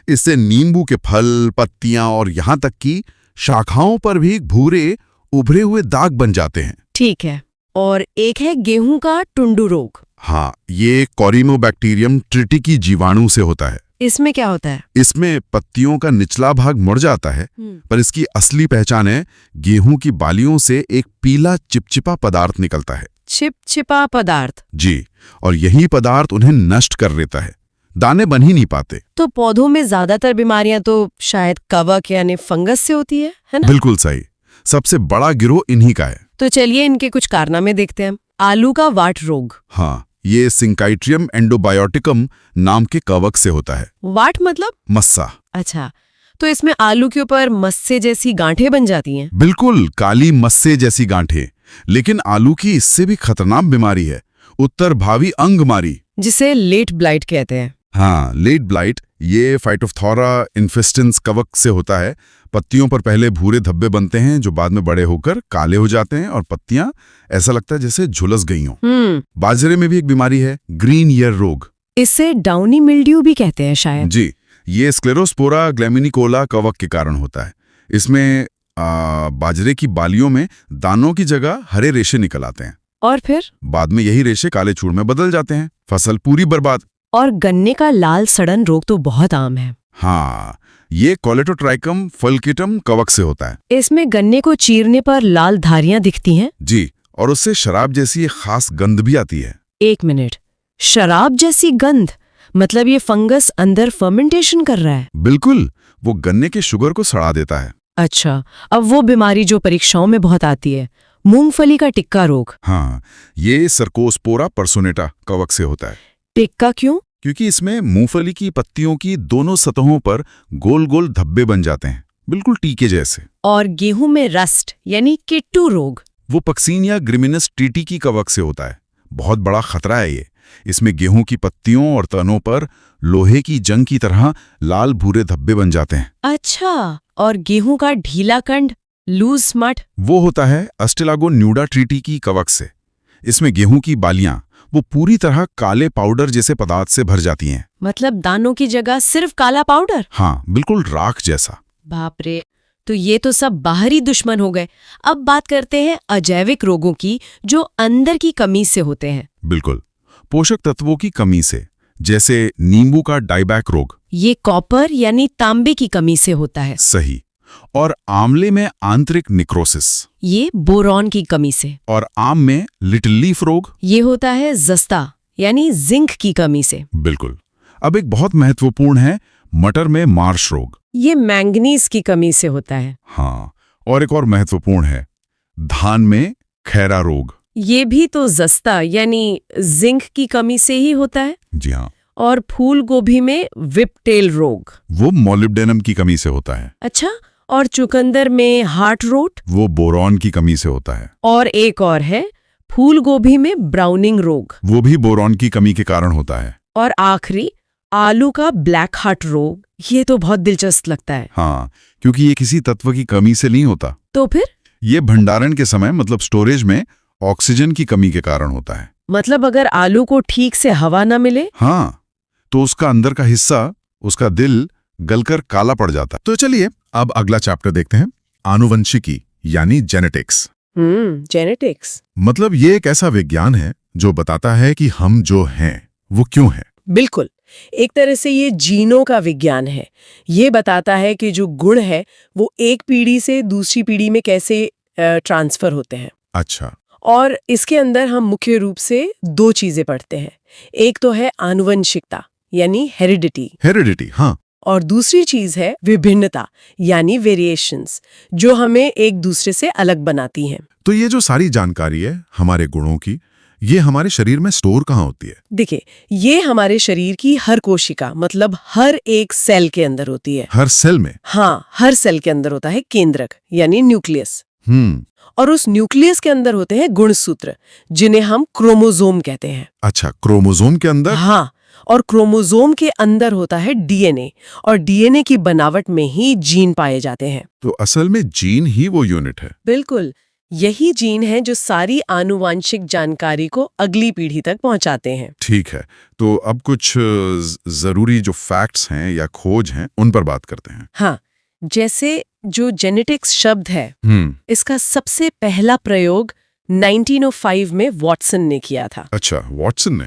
इससे नींबू के फल, पत्तियां और यहाँ तक कि शाखाओं पर भी भूरे उभरे हुए दाग बन जाते हैं। ठीक है। और एक है गेहूं का टुंडू रोग। हाँ, ये कोरिमोबैक्टीरियम ट्रिटिकी जीवाणु से होता है। इसमें क्या होता है? इसमें पत्तियों का निचला भाग मुड़ जाता है, पर इसकी असली पहचान है गेहूं की बालियों से एक पीला चिपचिपा पदार्थ निकलता है। चिपचिपा पदार्थ? जी, और यही पदार्थ उन्हें नष्ट कर देता है, दाने बन ही नहीं पाते। तो पौधों में ज्यादातर बीमारियां तो शायद कवक यानी फंगस से होती है ना? बिल्कुल सही, सबसे बड़ा गिरोह इन्हीं का है। तो चलिए इनके कुछ कारनामे देखते हैं। आलू का वाट रोग। हाँ, ये सिंकाइट्रियम एंडोबायोटिकम नाम के कवक से होता है। वाट मतलब? मस्सा। अच्छा, तो इसमें आलू के ऊपर मस्से जैसी गांठें बन जाती हैं? बिल्कुल, काली मस्से जैसी गांठें। लेकिन आलू की इससे भी खतरनाक बीमारी है, उत्तर भावी अंगमारी, जिसे लेट ब्लाइट कहते हैं। हाँ, लेट ब्लाइट। ये फाइटोप्थोरा इन्फेस्टेंस कवक से होता है। पत्तियों पर पहले भूरे धब्बे बनते हैं जो बाद में बड़े होकर काले हो जाते हैं और पत्तियां ऐसा लगता है जैसे झुलस गई हों। बाजरे में भी एक बीमारी है, ग्रीन ईयर रोग। इससे डाउनी मिल्ड्यू भी कहते हैं शायद। जी, ये स्क्लेरोस्पोरा ग्लैमिनिकोला कवक के कारण होता है। इसमें बाजरे की बालियों में दानों की जगह हरे रेशे निकल आते हैं और फिर बाद में यही रेशे काले चूर्ण में बदल जाते हैं, फसल पूरी बर्बाद। और गन्ने का लाल सड़न रोग तो बहुत आम है। हाँ, ये कोलेटोट्राइकम फल्किटम कवक से होता है। इसमें गन्ने को चीरने पर लाल धारियां दिखती हैं। जी, और उससे शराब जैसी एक खास गंध भी आती है। एक मिनट, शराब जैसी गंध? मतलब ये फंगस अंदर फर्मेंटेशन कर रहा है? बिल्कुल, वो गन्ने के शुगर को सड़ा देता है। अच्छा, अब वो बीमारी जो परीक्षाओं में बहुत आती है, मूंगफली का टिक्का रोग। हाँ, ये सर्कोस्पोरा पर्सोनेटा कवक से होता है। टिक्का क्यों? क्योंकि इसमें मूंगफली की पत्तियों की दोनों सतहों पर गोल गोल धब्बे बन जाते हैं, बिल्कुल टीके जैसे। और गेहूं में रस्ट यानी किट्टू रोग। वो पक्सीन या ग्रिमिनस ट्रीटी कवक से होता है। बहुत बड़ा खतरा है ये। इसमें गेहूं की पत्तियों और तनों पर लोहे की जंग की तरह लाल भूरे धब्बे बन जाते हैं। अच्छा, और गेहूं का ढीला कंड, लूज स्मट? वो होता है अस्टेलागो न्यूडा ट्रीटी की कवक से। इसमें गेहूं की बालियां वो पूरी तरह काले पाउडर जैसे पदार्थ से भर जाती हैं। मतलब दानों की जगह सिर्फ काला पाउडर? हाँ, बिल्कुल राख जैसा। बाप रे, तो ये तो सब बाहरी दुश्मन हो गए। अब बात करते हैं अजैविक रोगों की, जो अंदर की कमी से होते हैं। बिल्कुल, पोषक तत्वों की कमी से, जैसे नींबू का डाइबैक रोग। ये कॉपर यानी तांबे की कमी से होता है। सही। और आंवले में आंतरिक निक्रोसिस। ये बोरॉन की कमी से। और आम में लिटिल लीफ रोग। ये होता है जस्ता यानी जिंक की कमी से। बिल्कुल। अब एक बहुत महत्वपूर्ण है, मटर में मार्श रोग। ये मैंगनीज की कमी से होता है। हाँ, और एक और महत्वपूर्ण है, धान में खैरा रोग। ये भी तो जस्ता यानी जिंक की कमी से ही होता है। जी हाँ। और फूल गोभी में विपटेल रोग। वो मोलिब्डेनम की कमी से होता है। अच्छा, और चुकंदर में हार्ट रोट? वो बोरॉन की कमी से होता है। और एक और है, फूल गोभी में ब्राउनिंग रोग। वो भी बोरॉन की कमी के कारण होता है। और आखिरी, आलू का ब्लैक हार्ट रोग। ये तो बहुत दिलचस्प लगता है। हाँ, क्योंकि ये किसी तत्व की कमी से नहीं होता। तो फिर? ये भंडारण के समय मतलब स्टोरेज में ऑक्सीजन की कमी के कारण होता है। मतलब अगर आलू को ठीक से हवा ना मिले? हाँ, तो उसका अंदर का हिस्सा, उसका दिल गलकर काला पड़ जाता है। तो चलिए अब अगला चैप्टर देखते हैं, आनुवंशिकी यानी जेनेटिक्स। जेनेटिक्स मतलब ये एक ऐसा विज्ञान है जो बताता है कि हम जो हैं वो क्यों हैं। बिल्कुल, एक तरह से ये जीनों का विज्ञान है। ये बताता है कि जो गुण है वो एक पीढ़ी से दूसरी पीढ़ी में कैसे ट्रांसफर होते हैं। अच्छा। और इसके अंदर हम मुख्य रूप से दो चीजें पढ़ते हैं। एक तो है आनुवंशिकता यानी हेरिडिटी, हाँ। और दूसरी चीज है विभिन्नता यानी वेरिएशंस, जो हमें एक दूसरे से अलग बनाती हैं। तो ये जो सारी जानकारी है हमारे गुणों की, ये हमारे शरीर में स्टोर कहाँ होती है? देखिए, ये हमारे शरीर की हर कोशिका मतलब हर एक सेल के अंदर होती है। हर सेल में? हाँ, हर सेल के अंदर होता है केंद्रक यानी न्यूक्लियस। और उस न्यूक्लियस के अंदर होते हैं गुणसूत्र, जिन्हें हम क्रोमोसोम कहते हैं। अच्छा, क्रोमोसोम के अंदर? हाँ, और क्रोमोसोम के अंदर होता है डीएनए, और डीएनए की बनावट में ही जीन पाए जाते हैं। तो असल में जीन ही वो यूनिट है। बिल्कुल, यही जीन है जो सारी आनुवांशिक जानकारी को अगली पीढ़ी तक पहुंचाते हैं। ठीक है, तो अब कुछ जरूरी जो फैक्ट्स हैं या खोज हैं उन पर बात करते हैं। हाँ, जैसे जो जेनेटिक्स शब्द है, इसका सबसे पहला प्रयोग 1905 में वॉटसन ने किया था। अच्छा, वॉटसन ने।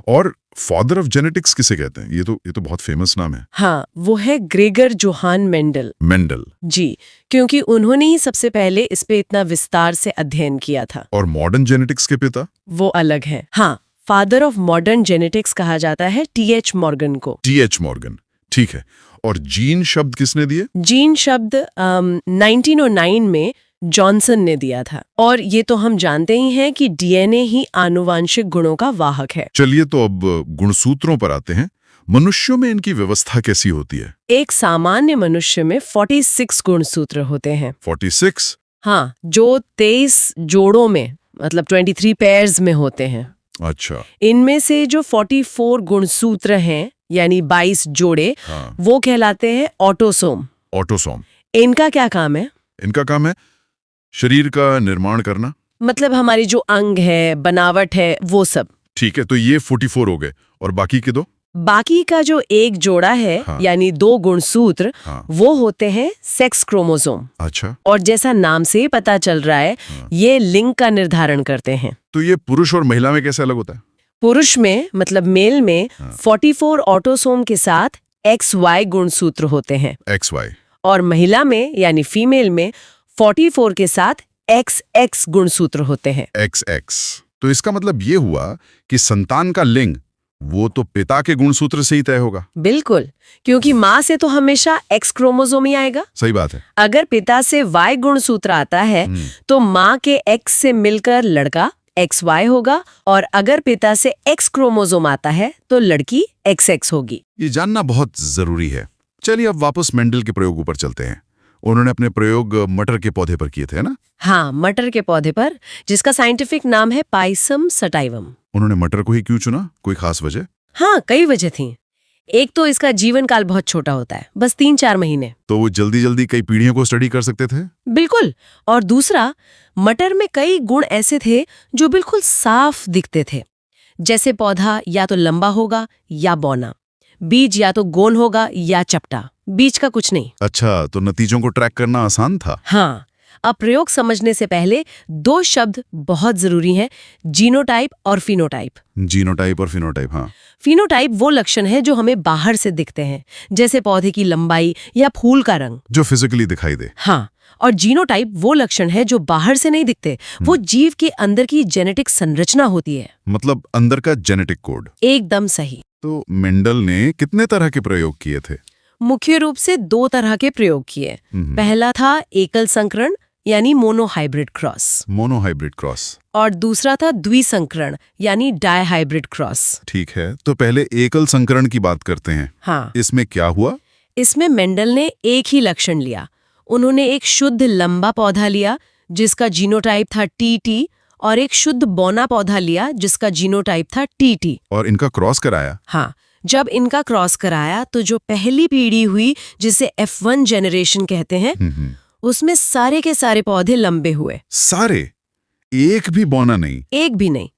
और फादर ऑफ जेनेटिक्स किसे कहते हैं? ये तो बहुत फेमस नाम है। हाँ, वो है ग्रेगर जोहान मेंडल। जी, क्योंकि उन्होंने ही सबसे पहले इस पे इतना विस्तार से अध्ययन किया था। और मॉडर्न जेनेटिक्स के पिता? वो अलग है। हाँ, फादर ऑफ मॉडर्न जेनेटिक्स कहा जाता है टीएच मॉर्गन को। टीएच मॉर्गन, ठीक है। और जीन शब्द किसने दिए? जीन शब्द 1909 में जॉनसन ने दिया था। और ये तो हम जानते ही हैं कि डीएनए ही आनुवांशिक गुणों का वाहक है। चलिए तो अब गुणसूत्रों पर आते हैं। मनुष्यों में इनकी व्यवस्था कैसी होती है? एक सामान्य मनुष्य में 46 गुणसूत्र होते हैं। 46? हाँ, जो 23 जोड़ों में मतलब 23 पेयर्स में होते हैं। अच्छा। इनमें से जो 44 गुणसूत्र हैं यानी 22 जोड़े, हाँ। वो कहलाते हैं ऑटोसोम। इनका क्या काम है? इनका काम है शरीर का निर्माण करना। मतलब हमारी जो अंग है, बनावट है, वो सब। ठीक है, तो ये 44 हो गए। और बाकी के दो? बाकी का जो एक जोड़ा है, हाँ। यानी 2 गुणसूत्र, हाँ। वो होते हैं सेक्स क्रोमोसोम। अच्छा। और जैसा नाम से ही पता चल रहा है, हाँ। ये लिंग का निर्धारण करते हैं। तो ये पुरुष और महिला में कैसे अलग होता है? पुरुष में मतलब मेल में 44 ऑटोसोम के साथ XY गुणसूत्र होते हैं। XY। और महिला में यानी फीमेल में 44 के साथ XX गुणसूत्र होते हैं। XX। तो इसका मतलब ये हुआ कि संतान का लिंग वो तो पिता के गुणसूत्र से ही तय होगा। बिल्कुल, क्योंकि माँ से तो हमेशा X क्रोमोसोम ही आएगा। सही बात है। अगर पिता से Y गुणसूत्र आता है तो माँ के X से मिलकर लड़का XY होगा, और अगर पिता से X क्रोमोसोम आता है तो लड़की XX होगी। ये जानना बहुत जरूरी है। चलिए अब वापस मेंडल के प्रयोगों पर चलते हैं। उन्होंने अपने प्रयोग मटर के पौधे पर किए थे, है ना? हाँ, मटर के पौधे पर, जिसका साइंटिफिक नाम है पाइसम सटाइवम। उन्होंने मटर को ही क्यों चुना? कोई खास वजह? हाँ, कई वजह थी। एक तो इसका जीवन काल बहुत छोटा होता है, बस 3-4 महीने। तो वो जल्दी जल्दी कई पीढ़ियों को स्टडी कर सकते थे? बिल्कुल। और दूसरा, मटर में कई गुण ऐसे थे जो बिल्कुल साफ दिखते थे, जैसे पौधा या तो लंबा होगा या बौना, बीज या तो गोल होगा या चपटा, बीज का कुछ नहीं। अच्छा, तो नतीजों को ट्रैक करना आसान था? हाँ। अब प्रयोग समझने से पहले 2 शब्द बहुत जरूरी हैं, जीनोटाइप और फिनोटाइप। जीनोटाइप और फिनोटाइप, हाँ। फिनोटाइप वो लक्षण है जो हमें बाहर से दिखते हैं, जैसे पौधे की लंबाई या फूल का रंग, जो फिजिकली दिखाई दे। हाँ। और जीनोटाइप वो लक्षण है जो बाहर से नहीं दिखते, वो जीव के अंदर की जेनेटिक संरचना होती है। मतलब अंदर का जेनेटिक कोड। एकदम सही। तो मेंडल ने कितने तरह के प्रयोग किए थे? मुख्य रूप से 2 तरह के प्रयोग किए। पहला था एकल संकरण यानी मोनोहाइब्रिड क्रॉस। Monohybrid cross. और दूसरा था द्विसंकरण यानी डायहाइब्रिड क्रॉस। ठीक है, तो पहले एकल संकरण की बात करते हैं। हाँ। इसमें क्या हुआ? इसमें मेंडल ने एक ही लक्षण लिया। उन्होंने एक शुद्ध लंबा पौधा लिया जिसका जीनोटाइप था टीटी, और एक शुद्ध बौना पौधा लिया जिसका जीनोटाइप था टीटी। और इनका क्रॉस कराया? हाँ। जब इनका क्रॉस कराया तो जो पहली पीढ़ी हुई, जिसे F1 जनरेशन कहते हैं, उसमें सारे के सारे पौधे लंबे हुए। सारे? एक भी बौना नहीं? एक भी नहीं।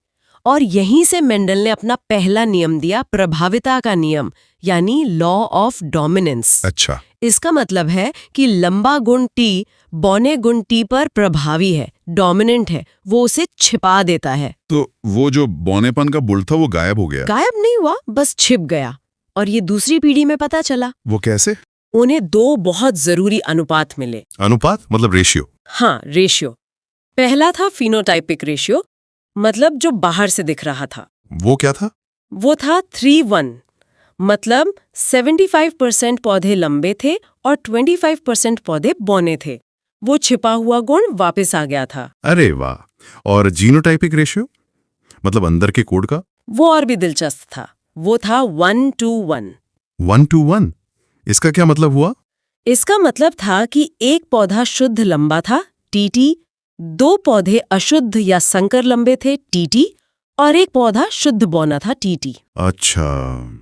और यहीं से मेंडल ने अपना पहला नियम दिया, प्रभाविता का नियम, यानी लॉ ऑफ डोमिनेंस। अच्छा। इसका मतलब है कि लंबा गुण टी बौने गुण टी पर प्रभावी है, डोमिनेंट है, वो उसे छिपा देता है। तो वो जो बौनेपन का बुल था वो गायब हो गया? गायब नहीं हुआ, बस छिप गया। और ये दूसरी पीढ़ी में पता चला। वो कैसे? उन्हें 2 बहुत जरूरी अनुपात मिले। अनुपात मतलब रेशियो? हाँ, रेशियो। पहला था फिनोटाइपिक रेशियो, मतलब जो बाहर से दिख रहा था। वो क्या था? वो था 3:1, मतलब 75% पौधे लंबे थे और 25% पौधे बौने थे। वो छिपा हुआ गुण वापस आ गया था। अरे वाह! और जीनोटाइपिक रेशियो मतलब अंदर के कोड का? वो और भी दिलचस्प था। वो था 1:1। 1:1? इसका क्या मतलब हुआ? इसका मतलब था कि एक पौधा शुद्ध लंबा था, टीटी, 2 पौधे अशुद्ध या संकर लंबे थे, टीटी, और एक पौधा शुद्ध बौना था, टीटी। अच्छा,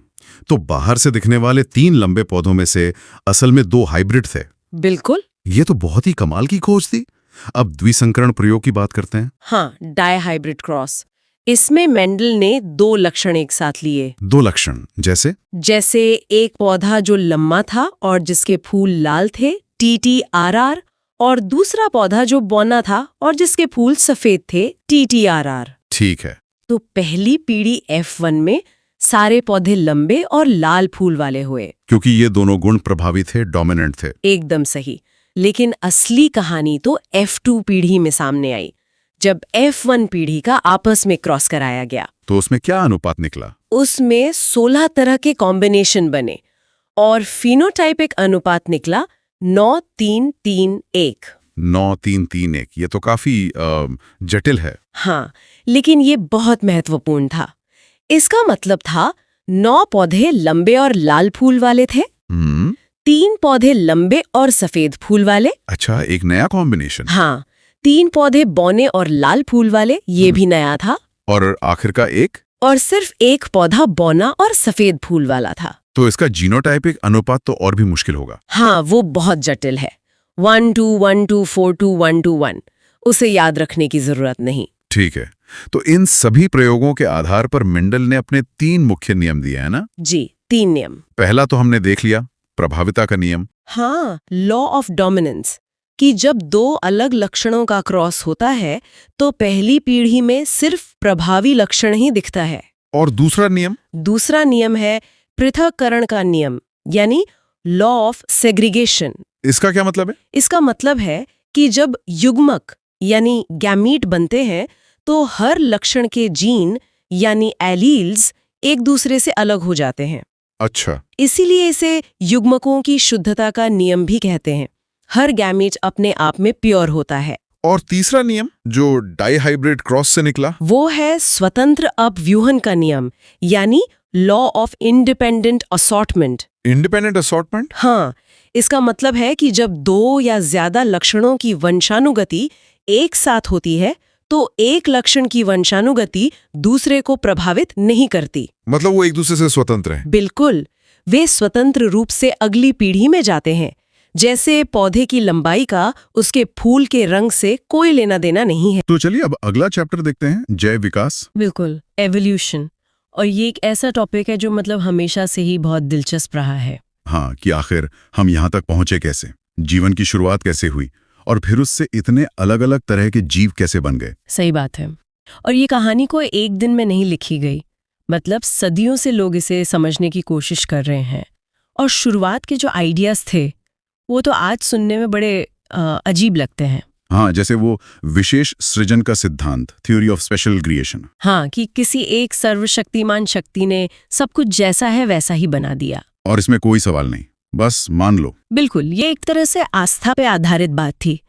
तो बाहर से दिखने वाले 3 लंबे पौधों में से असल में 2 हाइब्रिड थे। बिल्कुल। ये तो बहुत ही कमाल की खोज थी। अब द्विसंकरण प्रयोग की बात करते हैं। हाँ, डायहाइब्रिड क्रॉस। इसमें मेंडल ने 2 लक्षण एक साथ लिए। 2 लक्षण जैसे? जैसे एक पौधा जो लंबा था और जिसके फूल लाल थे, TTRR, और दूसरा पौधा जो बौना था और जिसके फूल सफेद थे, TTRR। ठीक है। तो पहली पीढ़ी F1 में सारे पौधे लंबे और लाल फूल वाले हुए, क्योंकि ये दोनों गुण प्रभावी थे, डोमिनेंट थे। एकदम सही। लेकिन असली कहानी तो F2 पीढ़ी में सामने आई, जब F1 पीढ़ी का आपस में क्रॉस कराया गया। तो उसमें क्या अनुपात निकला? उसमें 16 तरह के कॉम्बिनेशन बने और फिनोटाइपिक अनुपात निकला 9:3:3:1। 9:3:3:1, ये तो काफी जटिल है। हाँ, लेकिन ये बहुत महत्वपूर्ण था। इसका मतलब था 9 पौधे लंबे और लाल फूल वाले थे, 3 पौधे लंबे और सफेद फूल वाले। अच्छा, एक नया कॉम्बिनेशन। हाँ, 3 पौधे बौने और लाल फूल वाले, ये भी नया था। और आखिर का एक? और सिर्फ एक पौधा बौना और सफेद फूल वाला था। तो इसका जीनोटाइपिक अनुपात तो और भी मुश्किल होगा। हाँ, वो बहुत जटिल है। 1:1:4:2:1:1। उसे याद रखने की जरूरत नहीं। ठीक है, तो इन सभी प्रयोगों के आधार पर मेंडल ने अपने 3 मुख्य नियम दिए हैं ना? जी, 3 नियम। पहला तो हमने देख लिया, प्रभाविता का नियम। हाँ, लॉ ऑफ डोमिनेंस, कि जब 2 अलग लक्षणों का क्रॉस होता है तो पहली पीढ़ी में सिर्फ प्रभावी लक्षण ही दिखता है। और दूसरा नियम? दूसरा नियम है पृथक्करण का नियम, यानी लॉ ऑफ सेग्रीगेशन। इसका क्या मतलब है? इसका मतलब है कि जब युग्मक यानी गैमीट बनते हैं तो हर लक्षण के जीन यानी एलील्स एक दूसरे से अलग हो जाते हैं। अच्छा, इसीलिए इसे युग्मकों की शुद्धता का नियम भी कहते हैं। हर गैमीट अपने आप में प्योर होता है। और तीसरा नियम जो डाइहाइब्रिड क्रॉस से निकला, वो है स्वतंत्र अपव्यूहन का नियम, यानी law of independent assortment. Independent assortment? हाँ, इसका मतलब है कि जब दो या ज्यादा लक्षणों की वंशानुगति एक साथ होती है तो एक लक्षण की वंशानुगति दूसरे को प्रभावित नहीं करती। मतलब वो एक दूसरे से स्वतंत्र हैं? बिल्कुल, वे स्वतंत्र रूप से अगली पीढ़ी में जाते हैं। जैसे पौधे की लंबाई का उसके फूल के रंग से कोई लेना देना नहीं है। तो चलिए अब अगला चैप्टर देखते हैं, जैव विकास। बिल्कुल, एवोल्यूशन। और ये एक ऐसा टॉपिक है जो मतलब हमेशा से ही बहुत दिलचस्प रहा है। हाँ, कि आखिर हम यहाँ तक पहुंचे कैसे, जीवन की शुरुआत कैसे हुई और फिर उससे इतने अलग अलग तरह के जीव कैसे बन गए। सही बात है। और ये कहानी को एक दिन में नहीं लिखी गई, मतलब सदियों से लोग इसे समझने की कोशिश कर रहे हैं। और शुरुआत के जो आइडियाज थे वो तो आज सुनने में बड़े अजीब लगते हैं। हाँ, जैसे वो विशेष सृजन का सिद्धांत, थ्योरी ऑफ स्पेशल क्रिएशन। हाँ, कि किसी एक सर्वशक्तिमान शक्ति ने सब कुछ जैसा है वैसा ही बना दिया और इसमें कोई सवाल नहीं, बस मान लो। बिल्कुल, ये एक तरह से आस्था पे आधारित बात थी।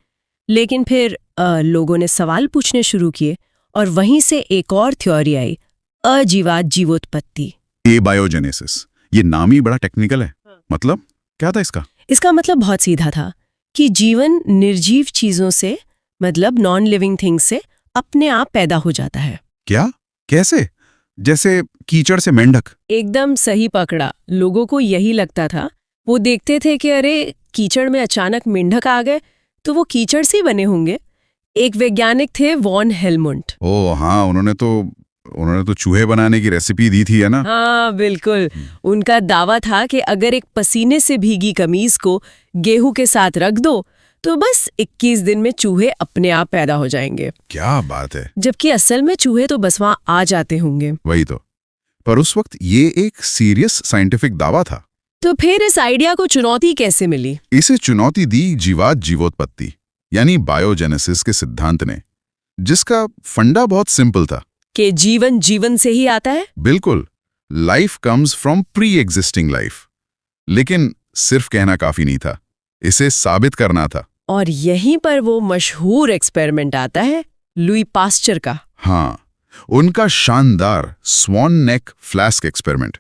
लेकिन फिर लोगों ने सवाल पूछने शुरू किए और वहीं से एक और थ्योरी आई, अजीवात जीवोत्पत्ति। एबायोजेनेसिस, ये नाम ही बड़ा टेक्निकल है। मतलब क्या था इसका? इसका मतलब बहुत सीधा था कि जीवन निर्जीव चीजों से, मतलब नॉन लिविंग थिंग से अपने आप पैदा हो जाता है। क्या? कैसे? जैसे कीचड़ से मेंढक? एकदम सही पकड़ा। लोगों को यही लगता था। वो देखते थे कि अरे कीचड़ में अचानक मेंढक आ गए तो वो कीचड़ से बने होंगे। एक वैज्ञानिक थे वॉन हेलमुंट। ओह हाँ, उन्होंने तो चूहे बनाने की रेसिपी दी थी, है ना? हाँ बिल्कुल। उनका दावा था कि अगर एक पसीने से भीगी कमीज को गेहूं के साथ रख दो तो बस 21 दिन में चूहे अपने आप पैदा हो जाएंगे। क्या बात है! जबकि असल में चूहे तो बस वहां आ जाते होंगे। वही तो। पर उस वक्त ये एक सीरियस साइंटिफिक दावा था। तो फिर इस आइडिया को चुनौती कैसे मिली? इसे चुनौती दी जीवात जीवोत्पत्ति यानी बायोजेनेसिस के सिद्धांत ने, जिसका फंडा बहुत सिंपल था कि जीवन जीवन से ही आता है। बिल्कुल, life comes from pre existing life. लेकिन सिर्फ कहना काफी नहीं था, इसे साबित करना था। और यहीं पर वो मशहूर एक्सपेरिमेंट आता है, लुई पास्चर का। हाँ, उनका शानदार स्वॉन नेक फ्लास्क एक्सपेरिमेंट।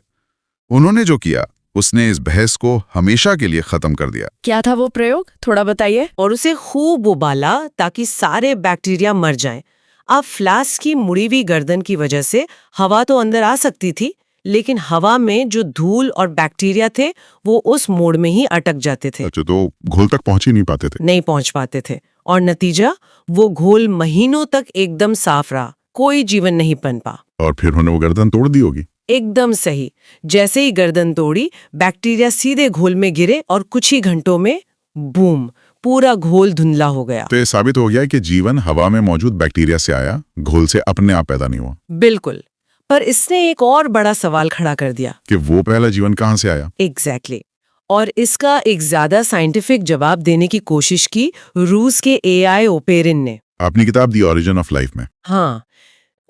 उन्होंने जो किया उसने इस बहस को हमेशा के लिए खत्म कर दिया। क्या था वो प्रयोग, थोड़ा बताइए। और उसे खूब उबाला ताकि सारे बैक्टीरिया मर जाएं। अब फ्लास्क की मुड़ी हुई गर्दन की वजह से हवा तो अंदर आ सकती थी, लेकिन हवा में जो धूल और बैक्टीरिया थे वो उस मोड़ में ही अटक जाते थे। अच्छा, तो घोल तक पहुंच ही नहीं पाते थे? नहीं पहुंच पाते थे। और नतीजा, वो घोल महीनों तक एकदम साफ रहा, कोई जीवन नहीं पनपा। और फिर उन्होंने वो गर्दन तोड़ दी होगी। एकदम सही। जैसे ही गर्दन तोड़ी, बैक्टीरिया सीधे घोल में गिरे और कुछ ही घंटों में बूम, पूरा घोल धुंधला हो गया। तो ये साबित हो गया कि जीवन हवा में मौजूद बैक्टीरिया से आया, घोल से अपने आप पैदा नहीं हुआ। बिल्कुल। पर इसने एक और बड़ा सवाल खड़ा कर दिया कि वो पहला जीवन कहाँ से आया? एग्जैक्टली। और इसका एक ज्यादा साइंटिफिक जवाब देने की कोशिश की रूस के एआई ओपेरिन ने अपनी किताब दी ओरिजिन ऑफ लाइफ में। हाँ,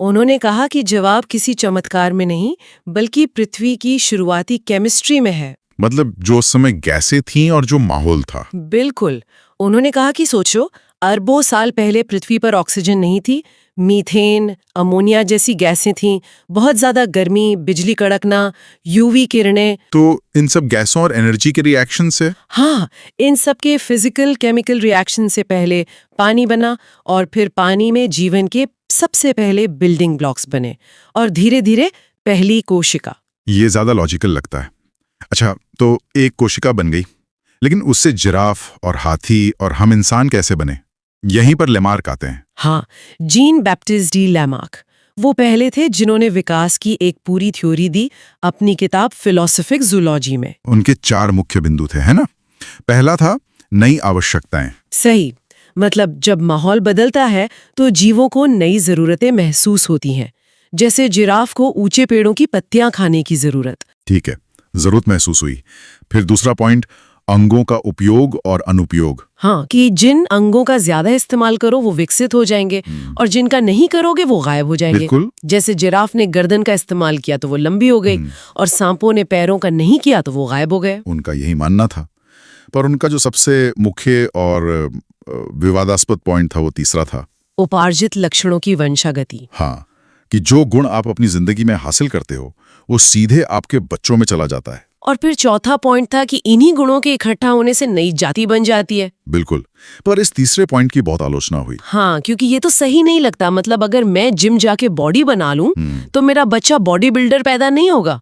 उन्होंने कहा कि जवाब किसी चमत्कार में नहीं, बल्कि पृथ्वी की शुरुआती केमिस्ट्री में है। मतलब जो उस समय गैसें थीं और जो माहौल था। बिल्कुल। उन्होंने कहा कि सोचो, अरबों साल पहले पृथ्वी पर ऑक्सीजन नहीं थी, मीथेन, अमोनिया जैसी गैसें थीं, बहुत ज्यादा गर्मी, बिजली कड़कना, यूवी किरणें। तो इन सब गैसों और एनर्जी के रिएक्शन से? हाँ, इन सब के फिजिकल केमिकल रिएक्शन से पहले पानी बना और फिर पानी में जीवन के सबसे पहले बिल्डिंग ब्लॉक्स बने और धीरे धीरे पहली कोशिका। ये ज्यादा लॉजिकल लगता है। अच्छा, तो एक कोशिका बन गई, लेकिन उससे जिराफ और हाथी और हम इंसान कैसे बने? यहीं पर लेमार्क आते हैं। हाँ, जीन बैप्टिस्ट डी लैमार्क, वो पहले थे जिन्होंने विकास की एक पूरी थ्योरी दी अपनी किताब फिलोसॉफिक जूलॉजी में। उनके 4 मुख्य बिंदु थे, है ना? पहला था नई आवश्यकताएं। सही। मतलब जब माहौल बदलता है तो जीवों को नई जरूरतें महसूस होती हैं, जैसे जिराफ को ऊंचे पेड़ों की पत्तियां खाने की जरूरत। ठीक है, जरूरत महसूस हुई। फिर दूसरा पॉइंट, अंगों का उपयोग और अनुपयोग। हाँ, कि जिन अंगों का ज्यादा इस्तेमाल करो वो विकसित हो जाएंगे और जिनका नहीं करोगे वो गायब हो जाएंगे। बिल्कुल। जैसे जिराफ ने गर्दन का इस्तेमाल किया तो वो लंबी हो गई और सांपों ने पैरों का नहीं किया तो वो गायब हो गए। उनका यही मानना था। पर उनका जो सबसे मुख्य और विवादास्पद पॉइंट था वो तीसरा था, उपार्जित लक्षणों की वंशागति। हाँ, कि जो गुण आप अपनी जिंदगी में हासिल करते हो वो सीधे आपके बच्चों में चला जाता है। और फिर चौथा पॉइंट था कि इन्हीं गुणों के इकट्ठा होने से नई जाति बन जाती है। बिल्कुल, पर इस तीसरे पॉइंट की बहुत आलोचना हुई। हाँ, क्योंकि ये तो सही नहीं लगता। मतलब अगर मैं जिम जाके बॉडी बना लूं तो मेरा बच्चा बॉडी बिल्डर पैदा नहीं होगा।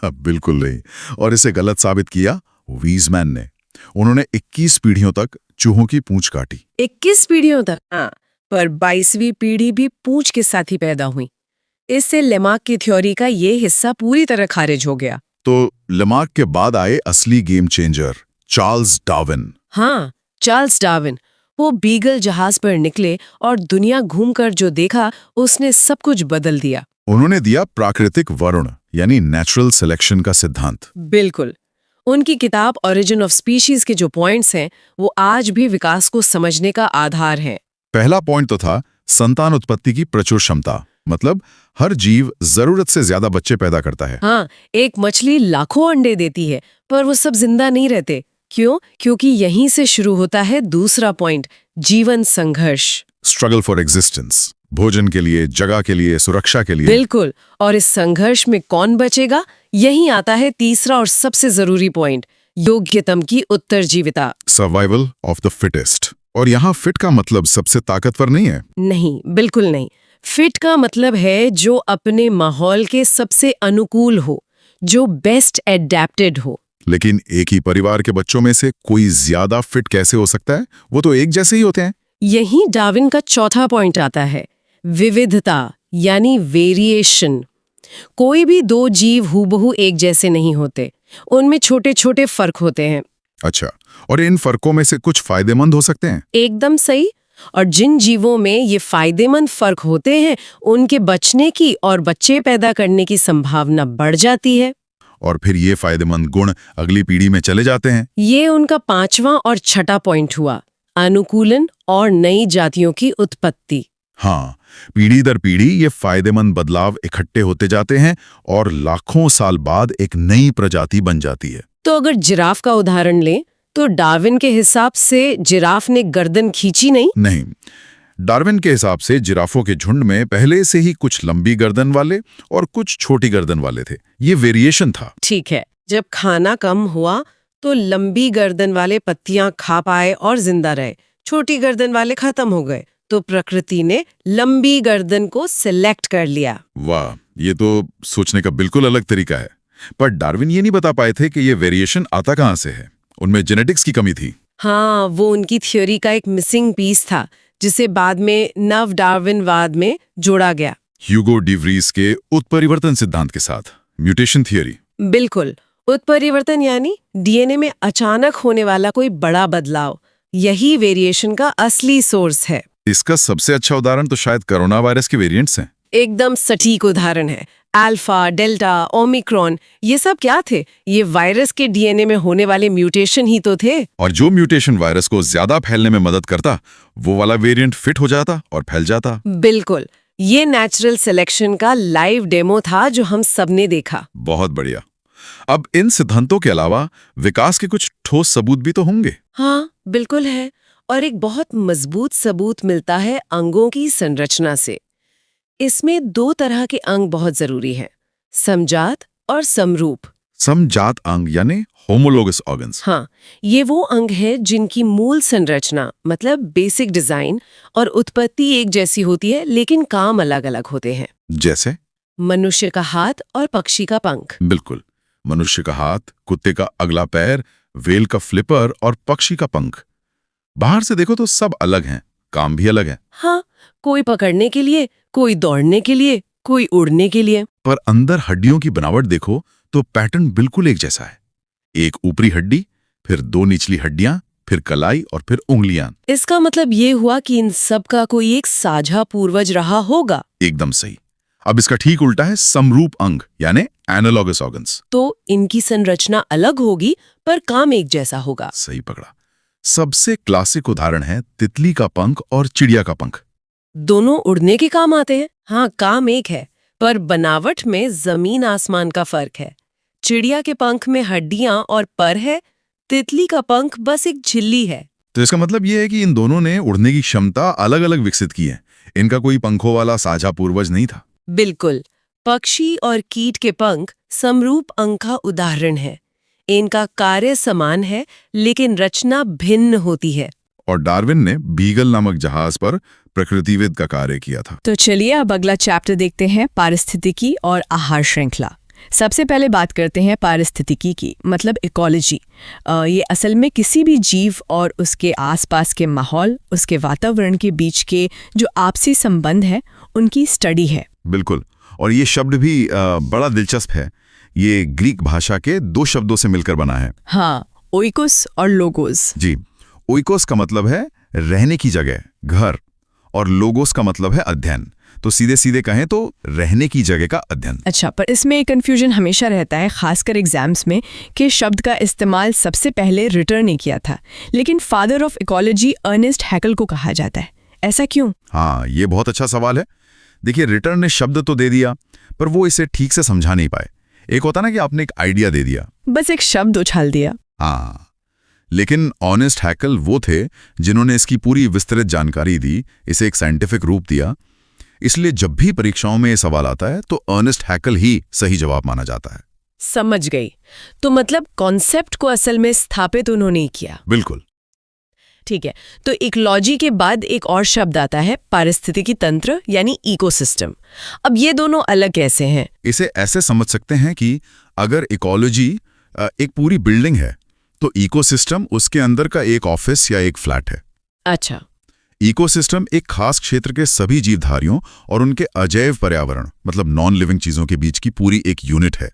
बिल्कुल नहीं। और इसे गलत साबित किया वीजमैन ने। उन्होंने 21 पीढ़ियों तक चूहों की पूंछ काटी। 21 पीढ़ियों तक? हाँ, पर 22वीं पीढ़ी भी पूंछ के साथ ही पैदा हुई। इससे लेमार्क की थ्योरी का ये हिस्सा पूरी तरह खारिज हो गया। तो लेमार्क के बाद आए असली गेम चेंजर, चार्ल्स डार्विन। हाँ, चार्ल्स डार्विन। वो बीगल जहाज पर निकले और दुनिया घूमकर जो देखा उसने सब कुछ बदल दिया। उन्होंने दिया प्राकृतिक वर्ण यानी नेचुरल सिलेक्शन का सिद्धांत। बिल्कुल। उनकी किताब ओरिजिन ऑफ स्पीशीज के जो पॉइंट्स हैं वो आज भी विकास को समझने का आधार हैं। पहला पॉइंट तो था संतान उत्पत्ति की प्रचुर क्षमता, मतलब हर जीव जरूरत से ज्यादा बच्चे पैदा करता है। हाँ, एक मछली लाखों अंडे देती है पर वो सब जिंदा नहीं रहते। क्यों? क्योंकि यहीं से शुरू होता है दूसरा पॉइंट, जीवन संघर्ष। स्ट्रगल फॉर एग्जिस्टेंस, भोजन के लिए, जगह के लिए, सुरक्षा के लिए। बिल्कुल। और इस संघर्ष में कौन बचेगा, यही आता है तीसरा और सबसे जरूरी पॉइंट, योग्यतम की उत्तरजीविता। Survival of the fittest. और यहाँ फिट का मतलब सबसे ताकतवर नहीं है। नहीं, बिल्कुल नहीं। फिट का मतलब है जो अपने माहौल के सबसे अनुकूल हो, जो बेस्ट एडेप्टेड हो। लेकिन एक ही परिवार के बच्चों में से कोई ज्यादा फिट कैसे हो सकता है? वो तो एक जैसे ही होते हैं। यही डार्विन का चौथा पॉइंट आता है, विविधता यानी वेरिएशन। कोई भी दो जीव हूबहू एक जैसे नहीं होते, उनमें छोटे छोटे फर्क होते हैं। अच्छा, और इन फर्कों में से कुछ फायदेमंद हो सकते हैं? एकदम सही। और जिन जीवों में ये फायदेमंद फर्क होते हैं उनके बचने की और बच्चे पैदा करने की संभावना बढ़ जाती है। और फिर ये फायदेमंद गुण अगली पीढ़ी में चले जाते हैं। ये उनका पांचवा और छठा पॉइंट हुआ, अनुकूलन और नई जातियों की उत्पत्ति। हाँ, पीढ़ी दर पीढ़ी ये फायदेमंद बदलाव इकट्ठे होते जाते हैं और लाखों साल बाद एक नई प्रजाति बन जाती है। तो अगर जिराफ का उदाहरण लें तो डार्विन के हिसाब से जिराफ ने गर्दन खींची नहीं। डार्विन के हिसाब से जिराफों के झुंड में पहले से ही कुछ लंबी गर्दन वाले और कुछ छोटी गर्दन वाले थे। ये वेरिएशन था। ठीक है, जब खाना कम हुआ तो लंबी गर्दन वाले पत्तियां खा पाए और जिंदा रहे, छोटी गर्दन वाले खत्म हो गए। तो प्रकृति ने लंबी गर्दन को सिलेक्ट कर लिया। वाह, ये तो सोचने का बिल्कुल अलग तरीका है। पर डार्विन ये नहीं बता पाए थे कि ये वेरिएशन आता कहाँ से है। उनमें जेनेटिक्स की कमी थी। हाँ, वो उनकी थ्योरी का एक मिसिंग पीस था जिसे बाद में नव डार्विनवाद में जोड़ा गया, ह्यूगो डी व्रीज के उत्परिवर्तन सिद्धांत के साथ, म्यूटेशन थियरी। बिल्कुल। उत्परिवर्तन यानी डीएनए में अचानक होने वाला कोई बड़ा बदलाव, यही वेरिएशन का असली सोर्स है। इसका सबसे अच्छा उदाहरण तो शायद कोरोना वायरस के वेरिएंट्स हैं। एकदम सटीक उदाहरण है। अल्फा, डेल्टा, ओमिक्रॉन, ये सब क्या थे? ये वायरस के डीएनए में होने वाले म्यूटेशन ही तो थे। और जो म्यूटेशन वायरस को ज्यादा फैलने में मदद करता, वो वाला वेरिएंट फिट हो जाता और फैल जाता। बिल्कुल, ये नेचुरल सिलेक्शन का लाइव डेमो था जो हम सबने देखा। बहुत बढ़िया। अब इन सिद्धांतों के अलावा विकास के कुछ ठोस सबूत भी तो होंगे। हाँ, बिल्कुल है। और एक बहुत मजबूत सबूत मिलता है अंगों की संरचना से। इसमें दो तरह के अंग बहुत जरूरी हैं, समजात और समरूप। समजात अंग यानी होमोलोगस ऑर्गन्स। हाँ, ये वो अंग है जिनकी मूल संरचना मतलब बेसिक डिजाइन और उत्पत्ति एक जैसी होती है, लेकिन काम अलग अलग होते हैं। जैसे मनुष्य का हाथ और पक्षी का पंख। बिल्कुल, मनुष्य का हाथ, कुत्ते का अगला पैर, व्हेल का फ्लिपर और पक्षी का पंख। बाहर से देखो तो सब अलग हैं, काम भी अलग है। हाँ, कोई पकड़ने के लिए, कोई दौड़ने के लिए, कोई उड़ने के लिए। पर अंदर हड्डियों की बनावट देखो तो पैटर्न बिल्कुल एक जैसा है। एक ऊपरी हड्डी, फिर दो निचली हड्डियां, फिर कलाई और फिर उंगलियां। इसका मतलब ये हुआ कि इन सब का कोई एक साझा पूर्वज रहा होगा। एकदम सही। अब इसका ठीक उल्टा है समरूप अंग यानी एनालॉगस ऑर्गन्स। तो इनकी संरचना अलग होगी पर काम एक जैसा होगा। सही पकड़ा। सबसे क्लासिक उदाहरण है तितली का पंख और चिड़िया का पंख। दोनों उड़ने के काम आते हैं। हाँ, काम एक है पर बनावट में जमीन आसमान का फर्क है। चिड़िया के पंख में हड्डियां और पर है, तितली का पंख बस एक झिल्ली है। तो इसका मतलब यह है कि इन दोनों ने उड़ने की क्षमता अलग अलग विकसित की है। इनका कोई पंखों वाला साझा पूर्वज नहीं था। बिल्कुल। पक्षी और कीट के पंख समरूप अंग का उदाहरण है। इनका कार्य समान है लेकिन रचना भिन्न होती है। और डार्विन ने बीगल नामक जहाज पर प्रकृतिविद का कार्य किया था। तो चलिए अब अगला चैप्टर देखते हैं, पारिस्थितिकी और आहार श्रृंखला। सबसे पहले बात करते हैं पारिस्थितिकी की, मतलब इकोलॉजी। ये असल में किसी भी जीव और उसके आसपास के माहौल, उसके वातावरण के बीच के जो आपसी संबंध है, उनकी स्टडी है। बिल्कुल। और ये शब्द भी बड़ा दिलचस्प है। ये ग्रीक भाषा के 2 शब्दों से मिलकर बना है। हाँ, ओइकोस और लोगोस। जी। ओइकोस का मतलब है रहने की जगह, घर, और लोगोस का मतलब है अध्ययन। तो सीधे सीधे कहें तो रहने की जगह का अध्ययन। अच्छा, पर इसमें एक कन्फ्यूजन हमेशा रहता है, खासकर एग्जाम्स में, कि शब्द का इस्तेमाल सबसे पहले रिटर ने किया था, लेकिन फादर ऑफ इकोलॉजी अर्नेस्ट हैकल को कहा जाता है। ऐसा क्यों? हाँ, ये बहुत अच्छा सवाल है। देखिए, रिटर ने शब्द तो दे दिया, पर वो इसे ठीक से समझा नहीं पाए। एक होता ना कि आपने एक आइडिया दे दिया, बस एक शब्द उछाल दिया। हाँ, लेकिन अर्नेस्ट हैकल वो थे जिन्होंने इसकी पूरी विस्तृत जानकारी दी, इसे एक साइंटिफिक रूप दिया। इसलिए जब भी परीक्षाओं में ये सवाल आता है तो अर्नेस्ट हैकल ही सही जवाब माना जाता है। समझ गई। तो मतलब कॉन्सेप्ट को असल में स्थापित उन्होंने ही किया। बिल्कुल। ठीक है। तो इकोलॉजी के बाद एक और शब्द आता है पारिस्थितिकी तंत्र, यानी इकोसिस्टम। अब ये दोनों अलग कैसे हैं? इसे ऐसे समझ सकते हैं कि अगर इकोलॉजी एक पूरी बिल्डिंग है तो इकोसिस्टम उसके अंदर का एक ऑफिस या एक फ्लैट है। अच्छा। इकोसिस्टम एक खास क्षेत्र के सभी जीवधारियों और उनके अजैव पर्यावरण, मतलब नॉन लिविंग चीजों के बीच की पूरी एक यूनिट है।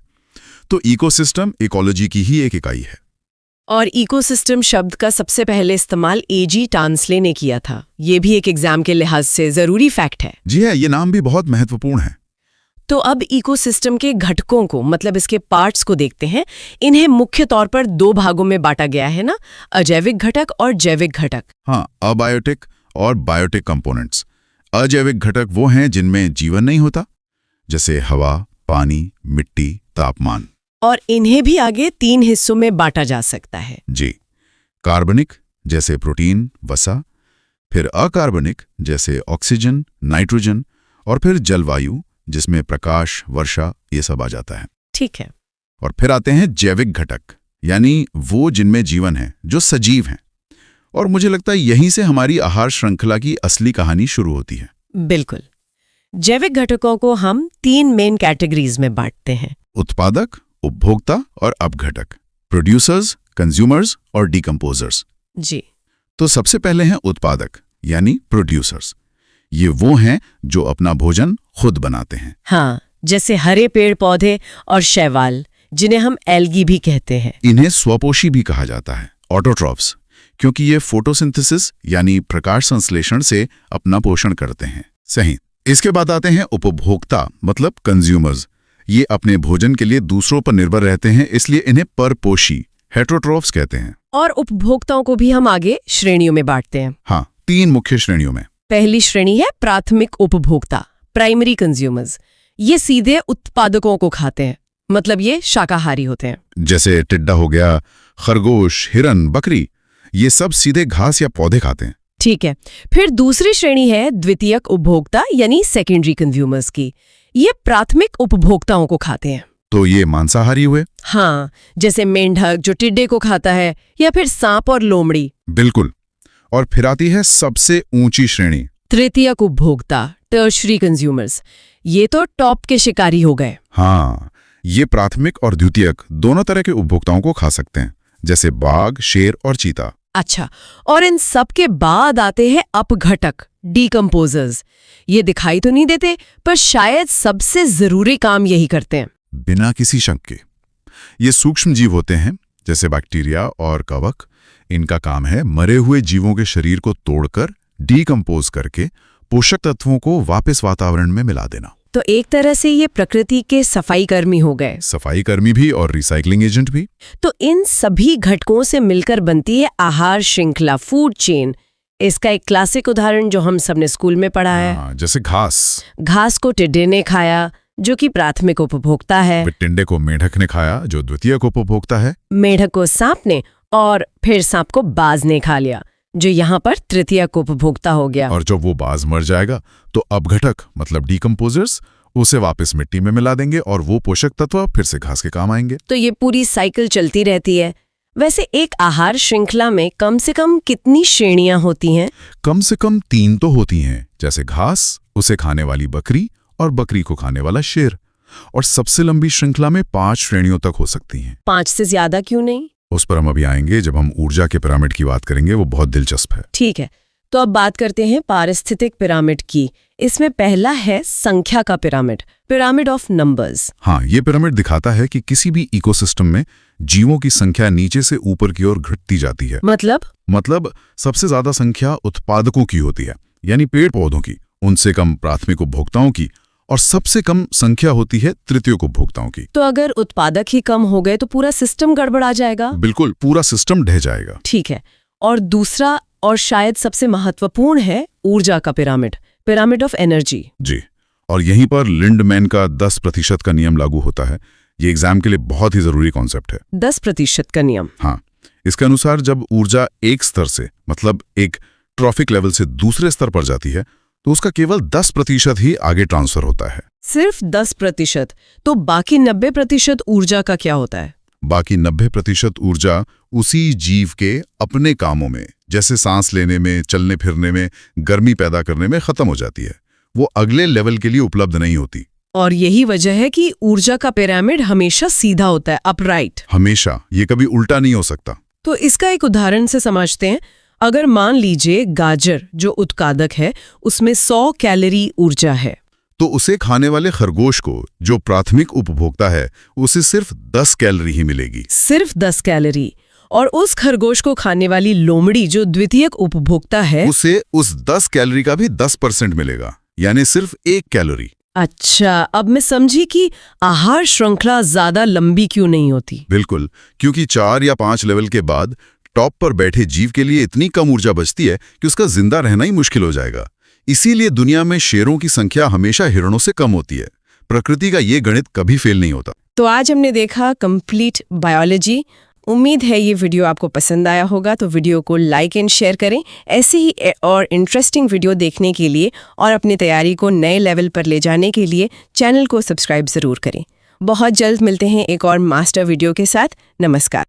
तो इकोसिस्टम इकोलॉजी की ही एक इकाई है। और इकोसिस्टम शब्द का सबसे पहले इस्तेमाल एजी टांसले ने किया था। ये भी एक एग्जाम के लिहाज से जरूरी फैक्ट है। जी है, ये नाम भी बहुत महत्वपूर्ण है। तो अब इकोसिस्टम के घटकों को, मतलब इसके पार्ट्स को देखते हैं। इन्हें मुख्य तौर पर 2 भागों में बांटा गया है ना, अजैविक घटक और जैविक घटक। हाँ, अबायोटिक और बायोटिक कंपोनेंट्स। अजैविक घटक वो हैं जिनमें जीवन नहीं होता, जैसे हवा, पानी, मिट्टी, तापमान। और इन्हें भी आगे 3 हिस्सों में बांटा जा सकता है। जी। कार्बनिक, जैसे प्रोटीन, वसा। फिर अकार्बनिक, जैसे ऑक्सीजन, नाइट्रोजन। और फिर जलवायु, जिसमें प्रकाश, वर्षा, ये सब आ जाता है। ठीक है। और फिर आते हैं जैविक घटक, यानी वो जिनमें जीवन है, जो सजीव हैं। और मुझे लगता है यहीं से हमारी आहार श्रृंखला की असली कहानी शुरू होती है। बिल्कुल। जैविक घटकों को हम 3 मेन कैटेगरीज में बांटते हैं। उत्पादक, उपभोक्ता और अपघटक। प्रोड्यूसर्स, कंज्यूमर्स और डिकम्पोजर्स। जी। तो सबसे पहले हैं उत्पादक, यानी प्रोड्यूसर्स। ये वो हैं जो अपना भोजन खुद बनाते हैं। हाँ, जैसे हरे पेड़ पौधे और शैवाल, जिन्हें हम एल्गी भी कहते हैं। इन्हें स्वपोषी भी कहा जाता है, ऑटोट्रॉफ्स, क्योंकि ये फोटोसिंथेसिस यानी प्रकाश संश्लेषण से अपना पोषण करते हैं। सही। इसके बाद आते हैं उपभोक्ता, मतलब कंज्यूमर्स। ये अपने भोजन के लिए दूसरों पर निर्भर रहते हैं, इसलिए इन्हें परपोषी, हेटरोट्रॉफ्स कहते हैं। और उपभोक्ताओं को भी हम आगे श्रेणियों में बांटते हैं। हाँ, 3 मुख्य श्रेणियों में। पहली श्रेणी है प्राथमिक उपभोक्ता, प्राइमरी कंज्यूमर्स। ये सीधे उत्पादकों को खाते हैं, मतलब ये शाकाहारी होते हैं। जैसे टिड्डा हो गया, खरगोश, हिरन, बकरी, ये सब सीधे घास या पौधे खाते हैं। ठीक है। फिर दूसरी श्रेणी है द्वितीयक उपभोक्ता, यानी सेकेंडरी कंज्यूमर्स की। ये प्राथमिक उपभोक्ताओं को खाते हैं। तो ये मांसाहारी हुए। हाँ, जैसे मेंढक जो टिड्डे को खाता है, या फिर सांप और लोमड़ी। बिल्कुल। और फिर आती है सबसे ऊंची श्रेणी, तृतीयक उपभोक्ता, टर्शरी कंज्यूमर्स। ये तो टॉप के शिकारी हो गए। हाँ, ये प्राथमिक और द्वितीयक दोनों तरह के उपभोक्ताओं को खा सकते हैं, जैसे बाघ, शेर और चीता। अच्छा, और इन सब के बाद आते हैं अपघटक, डिकम्पोजर्स। ये दिखाई तो नहीं देते, पर शायद सबसे जरूरी काम यही करते हैं। बिना किसी शक के। ये सूक्ष्म जीव होते हैं, जैसे बैक्टीरिया और कवक। इनका काम है मरे हुए जीवों के शरीर को तोड़कर, डीकम्पोज करके पोषक तत्वों को वापस वातावरण में मिला देना। तो एक तरह से ये प्रकृति के सफाई कर्मी हो गए। सफाई कर्मी भी और रिसाइकलिंग एजेंट भी। तो इन सभी घटकों से मिलकर बनती है आहार श्रृंखला, फूड चेन। इसका एक क्लासिक उदाहरण जो हम सबने स्कूल में पढ़ा है, जैसे घास। घास को टिड्डे ने खाया, जो कि प्राथमिक उपभोक्ता है। टिड्डे को मेढक ने खाया, जो द्वितीयक उपभोक्ता है। मेढक को सांप ने, और फिर सांप को बाज ने खा लिया, जो यहाँ पर तृतीयक उपभोक्ता हो गया। और जब वो बाज मर जाएगा तो अपघटक मतलब डिकम्पोजर्स उसे वापस मिट्टी में मिला देंगे और वो पोषक तत्व फिर से घास के काम आएंगे। तो ये पूरी साइकिल चलती रहती है। वैसे एक आहार श्रृंखला में कम से कम कितनी श्रेणियां होती हैं? कम से कम 3 तो होती हैं, जैसे घास, उसे खाने वाली बकरी और बकरी को खाने वाला शेर। और सबसे लंबी श्रृंखला में 5 श्रेणियों तक हो सकती हैं। 5 से ज्यादा क्यों नहीं? उस पर हम अभी आएंगे जब हम ऊर्जा के पिरामिड की बात करेंगे, वो बहुत दिलचस्प है। ठीक है, तो अब बात करते हैं पारिस्थितिक पिरामिड की। इसमें पहला है संख्या का पिरामिड, पिरामिड ऑफ नंबर्स। हाँ, ये पिरामिड दिखाता है कि किसी भी इकोसिस्टम में जीवों की संख्या नीचे से ऊपर की ओर घटती जाती है। मतलब सबसे ज्यादा संख्या उत्पादकों की होती है, यानी पेड़ पौधों की, उनसे कम प्राथमिक उपभोक्ताओं की, और सबसे कम संख्या होती है तृतीयक उपभोक्ताओं की। तो अगर उत्पादक ही कम हो गए तो पूरा सिस्टम गड़बड़ा जाएगा। बिल्कुल, पूरा सिस्टम ढह जाएगा। ठीक है, और दूसरा और शायद सबसे महत्वपूर्ण है ऊर्जा का पिरामिड, पिरामिड ऑफ एनर्जी। जी, और यहीं पर लिंडमैन का 10% का नियम लागू होता है। ये एग्जाम के लिए बहुत ही जरूरी कॉन्सेप्ट है। 10% का नियम। हाँ, इसके अनुसार जब ऊर्जा एक स्तर से मतलब एक ट्रॉफिक लेवल से दूसरे स्तर पर जाती है तो उसका केवल 10% ही आगे ट्रांसफर होता है। सिर्फ 10%? तो बाकी 90% ऊर्जा का क्या होता है? बाकी 90% ऊर्जा उसी जीव के अपने कामों में, जैसे सांस लेने में, चलने फिरने में, गर्मी पैदा करने में खत्म हो जाती है। वो अगले लेवल के लिए उपलब्ध नहीं होती। और यही वजह है कि ऊर्जा का पिरामिड हमेशा सीधा होता है, अपराइट। हमेशा, ये कभी उल्टा नहीं हो सकता। तो इसका एक उदाहरण से समझते हैं। अगर मान लीजिए गाजर जो उत्पादक है उसमें 100 कैलोरी ऊर्जा है, तो उसे खाने वाले खरगोश को, जो प्राथमिक उपभोक्ता है, उसे सिर्फ 10 कैलोरी ही मिलेगी। सिर्फ 10 कैलोरी। और उस खरगोश को खाने वाली लोमड़ी जो द्वितीयक उपभोक्ता है, उसे उस 10 कैलोरी का भी 10% मिलेगा, यानी सिर्फ 1 कैलोरी। अच्छा, अब मैं समझी कि आहार श्रृंखला ज्यादा लंबी क्यों नहीं होती। बिल्कुल, क्योंकि 4 या 5 लेवल के बाद टॉप पर बैठे जीव के लिए इतनी कम ऊर्जा बचती है कि उसका जिंदा रहना ही मुश्किल हो जाएगा। इसीलिए दुनिया में शेरों की संख्या हमेशा हिरणों से कम होती है। प्रकृति का ये गणित कभी फेल नहीं होता। तो आज हमने देखा कंप्लीट बायोलॉजी। उम्मीद है ये वीडियो आपको पसंद आया होगा, तो वीडियो को लाइक एंड शेयर करें। ऐसे ही और इंटरेस्टिंग वीडियो देखने के लिए और अपनी तैयारी को नए लेवल पर ले जाने के लिए चैनल को सब्सक्राइब ज़रूर करें। बहुत जल्द मिलते हैं एक और मास्टर वीडियो के साथ। नमस्कार।